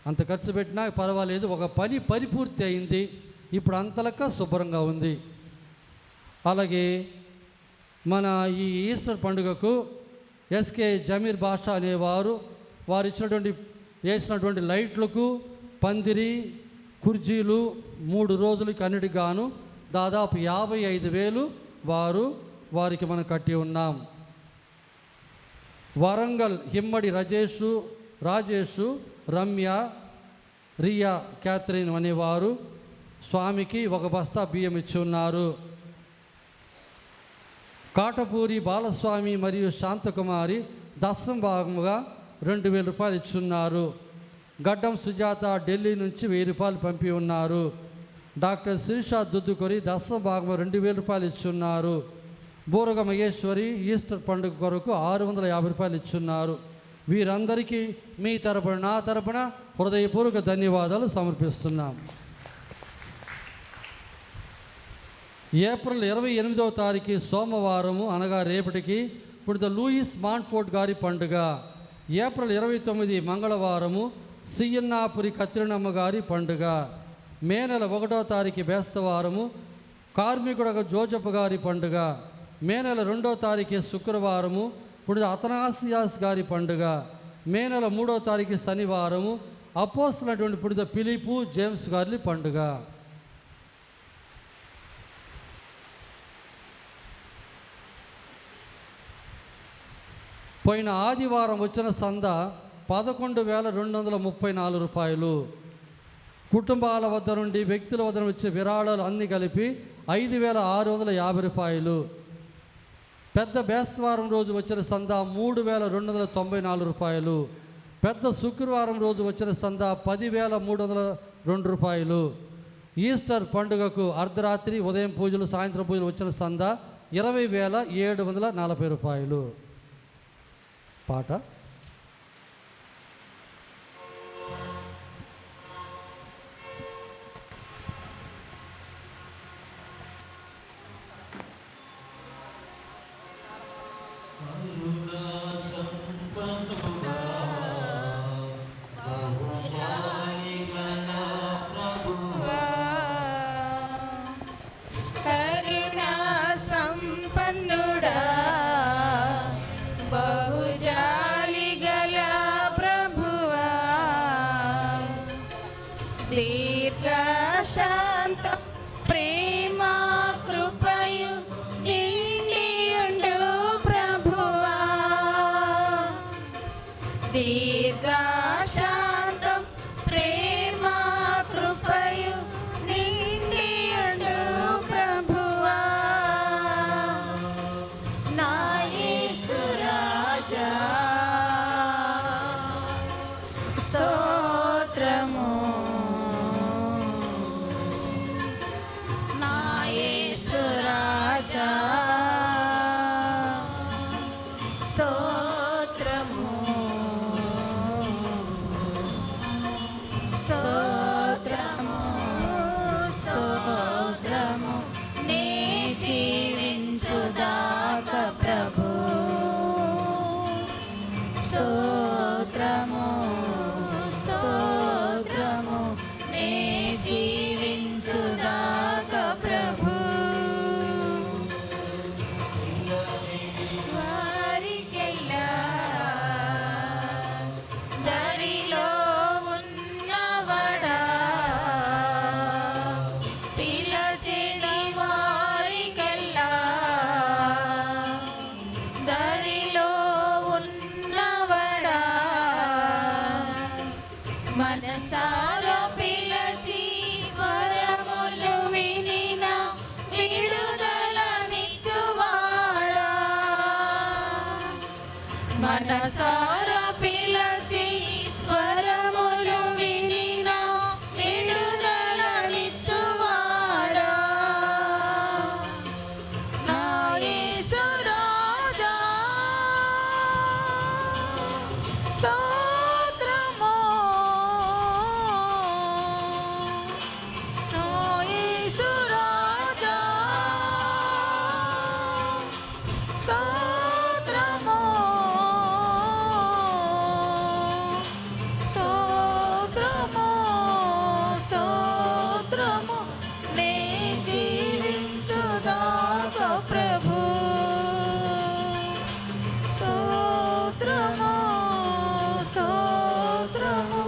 అంత ఖర్చు పెట్టినా పర్వాలేదు, ఒక పని పరిపూర్తి అయింది. ఇప్పుడు అంతలక్క శుభ్రంగా ఉంది. అలాగే మన ఈ ఈస్టర్ పండుగకు ఎస్కే జమీర్ బాషా అనేవారు వారు వేసినటువంటి లైట్లకు పందిరి కుర్జీలు 3 రోజులకి అన్నిటికి గాను దాదాపు 55,000 వారికి మనం కట్టి ఉన్నాం. వరంగల్ హిమ్మడి రాజేషు రమ్య రియా క్యాథరిన్ అనేవారు స్వామికి 1 బస్తా బియ్యం ఇచ్చి ఉన్నారు. కాటపూరి బాలస్వామి మరియు శాంతకుమారి దశం భాగముగా 2,000 రూపాయలు ఇచ్చున్నారు. గడ్డం సుజాత ఢిల్లీ నుంచి 1,000 రూపాయలు పంపి ఉన్నారు. డాక్టర్ శిరీషా దుద్దుకొరి దశం భాగం 2,000 రూపాయలు ఇచ్చున్నారు. బూరగ మహేశ్వరి ఈస్టర్ పండుగ కొరకు 650 రూపాయలు ఇచ్చున్నారు. వీరందరికీ మీ తరపున నా తరపున హృదయపూర్వక ధన్యవాదాలు సమర్పిస్తున్నాం. ఏప్రిల్ 28వ తారీఖు సోమవారము అనగా రేపటికి పుణిత లూయిస్ మాన్ఫోర్ట్ గారి పండుగ. ఏప్రిల్ 29 మంగళవారము సియన్నాపురి కత్రినమ్మ గారి పండుగ. మే నెల 1వ తారీఖు బేస్తవారము కార్మికుడగ జోజప్ప గారి పండుగ. మే నెల 2వ తారీఖు శుక్రవారము పుణిత అతనాసియాస్ గారి పండుగ. మే నెల 3వ తారీఖు శనివారము అపోస్తులైనటువంటి పుణిత ఫిలిపు జేమ్స్ గారి పండుగ. పోయిన ఆదివారం వచ్చిన సంద 11,234 రూపాయలు. కుటుంబాల వద్ద నుండి వ్యక్తుల వద్ద వచ్చే విరాళాలు అన్నీ కలిపి 5,650 రూపాయలు. పెద్ద బేస్తవారం రోజు వచ్చిన సంద 3,294 రూపాయలు. పెద్ద శుక్రవారం రోజు వచ్చిన సంద 10,302 రూపాయలు. ఈస్టర్ పండుగకు అర్ధరాత్రి ఉదయం పూజలు సాయంత్రం పూజలు వచ్చిన సంద 20,740 రూపాయలు. పాట దీర్ఘశాంతం ప్రేమ కృపయు నిండియుండు ప్రభువా. దీర్ఘశాంతం ప్రేమ కృపయు నిండియుండు ప్రభువా. నా యేసు రాజా స్తోత్రము స్తోత్రము స్తోత్రము స్తోత్రము నే జీవించుదాక ప్రభు స్తోత్రము స్తోత్రము నే జీవించుదాక ప్రభు వారికెల్లా దరిలో ఉన్నవడా పిలచెడి వారికెల్లా దరిలో ఉన్నవడా మనసారా పిలచి స్వరములు వినిన విడుదలనిచ్చువాడా మనసారా పిలచి స్వరములు వినిన విడుదలనిచ్చువాడా నా యేసు రాజా స్తోత్రము నా యేసు రాజా స్తోత్రము స్తోత్రము స్తోత్రము నే జీవించుదాక ప్రభు స్తోత్రము స్తోత్రము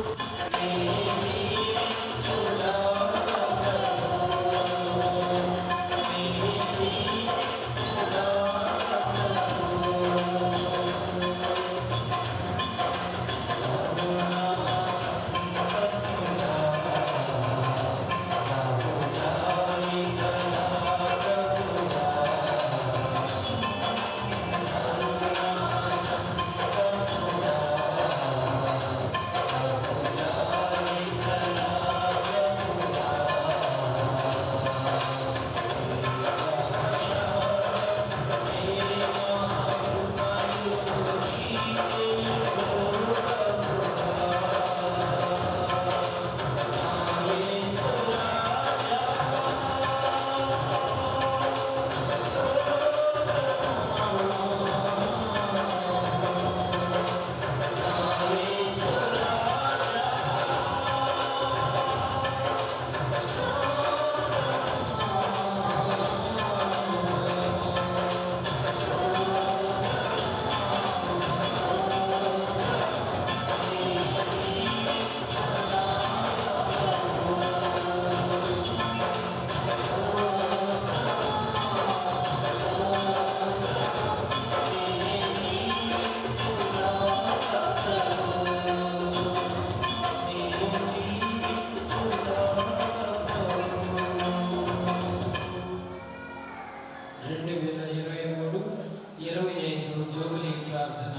జూబిలీ ప్రార్థన.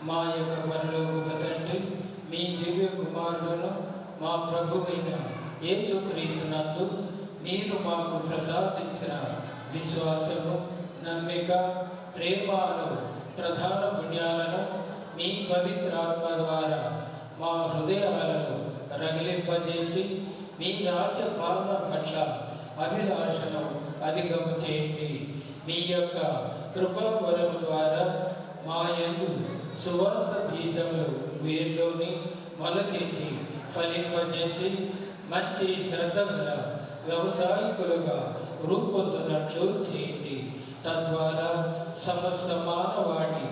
మా యొక్క పరలోక తండ్రి, మీ దివ్య కుమారుడును మా ప్రభువైన యేసుక్రీస్తునందు మీరు మాకు ప్రసాదించిన విశ్వాసము, నమ్మిక, ప్రేమను, ప్రధాన పుణ్యాలను మీ పవిత్రాత్మ ద్వారా మా హృదయాలను రగిలింపజేసి మీ రాజ్య పాలన పట్ల అభిలాషను అధిగము చేయండి. మీ యొక్క కృపావరము ద్వారా మా యందు సువార్త బీజములు వేర్లోని మొలకెత్తి ఫలింపజేసి మంచి శ్రద్ధ గల వ్యవసాయకులుగా రూపొందునట్లు చేయండి. తద్వారా సమస్త మానవాళి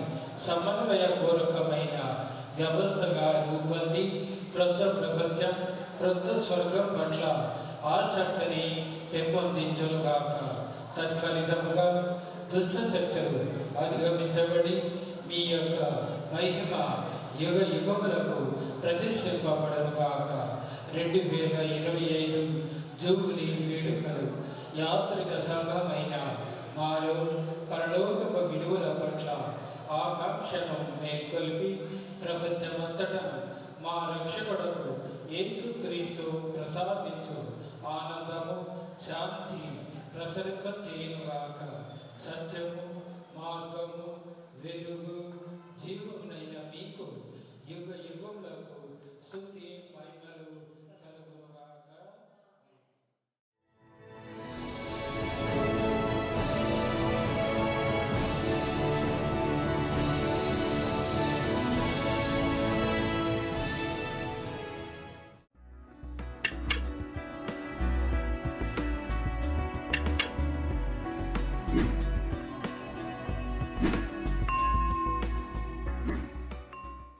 సమన్వయపూర్వకమైన వ్యవస్థగా రూపొంది క్రొత్త ప్రపంచం, క్రొత్త స్వర్గం పట్ల ఆసక్తిని పెంపొందించుగాక. తత్ఫలితముగా దుష్ట శక్తులు అధిగమించబడి మీ యొక్క మహిమ యుగ యుగములకు ప్రతిష్ఠింపబడనుగాక. 2025 జూబిలీ వేడుకలు యాత్రిక సంఘమైన మాలో పరలోకపు విలువల పట్ల ఆకాంక్షను మేల్కొల్పి ప్రపంచమంతటా మా రక్షకుడకు యేసుక్రీస్తు ప్రసాదించు ఆనందము, శాంతి ప్రసరింప చేయునుగాక.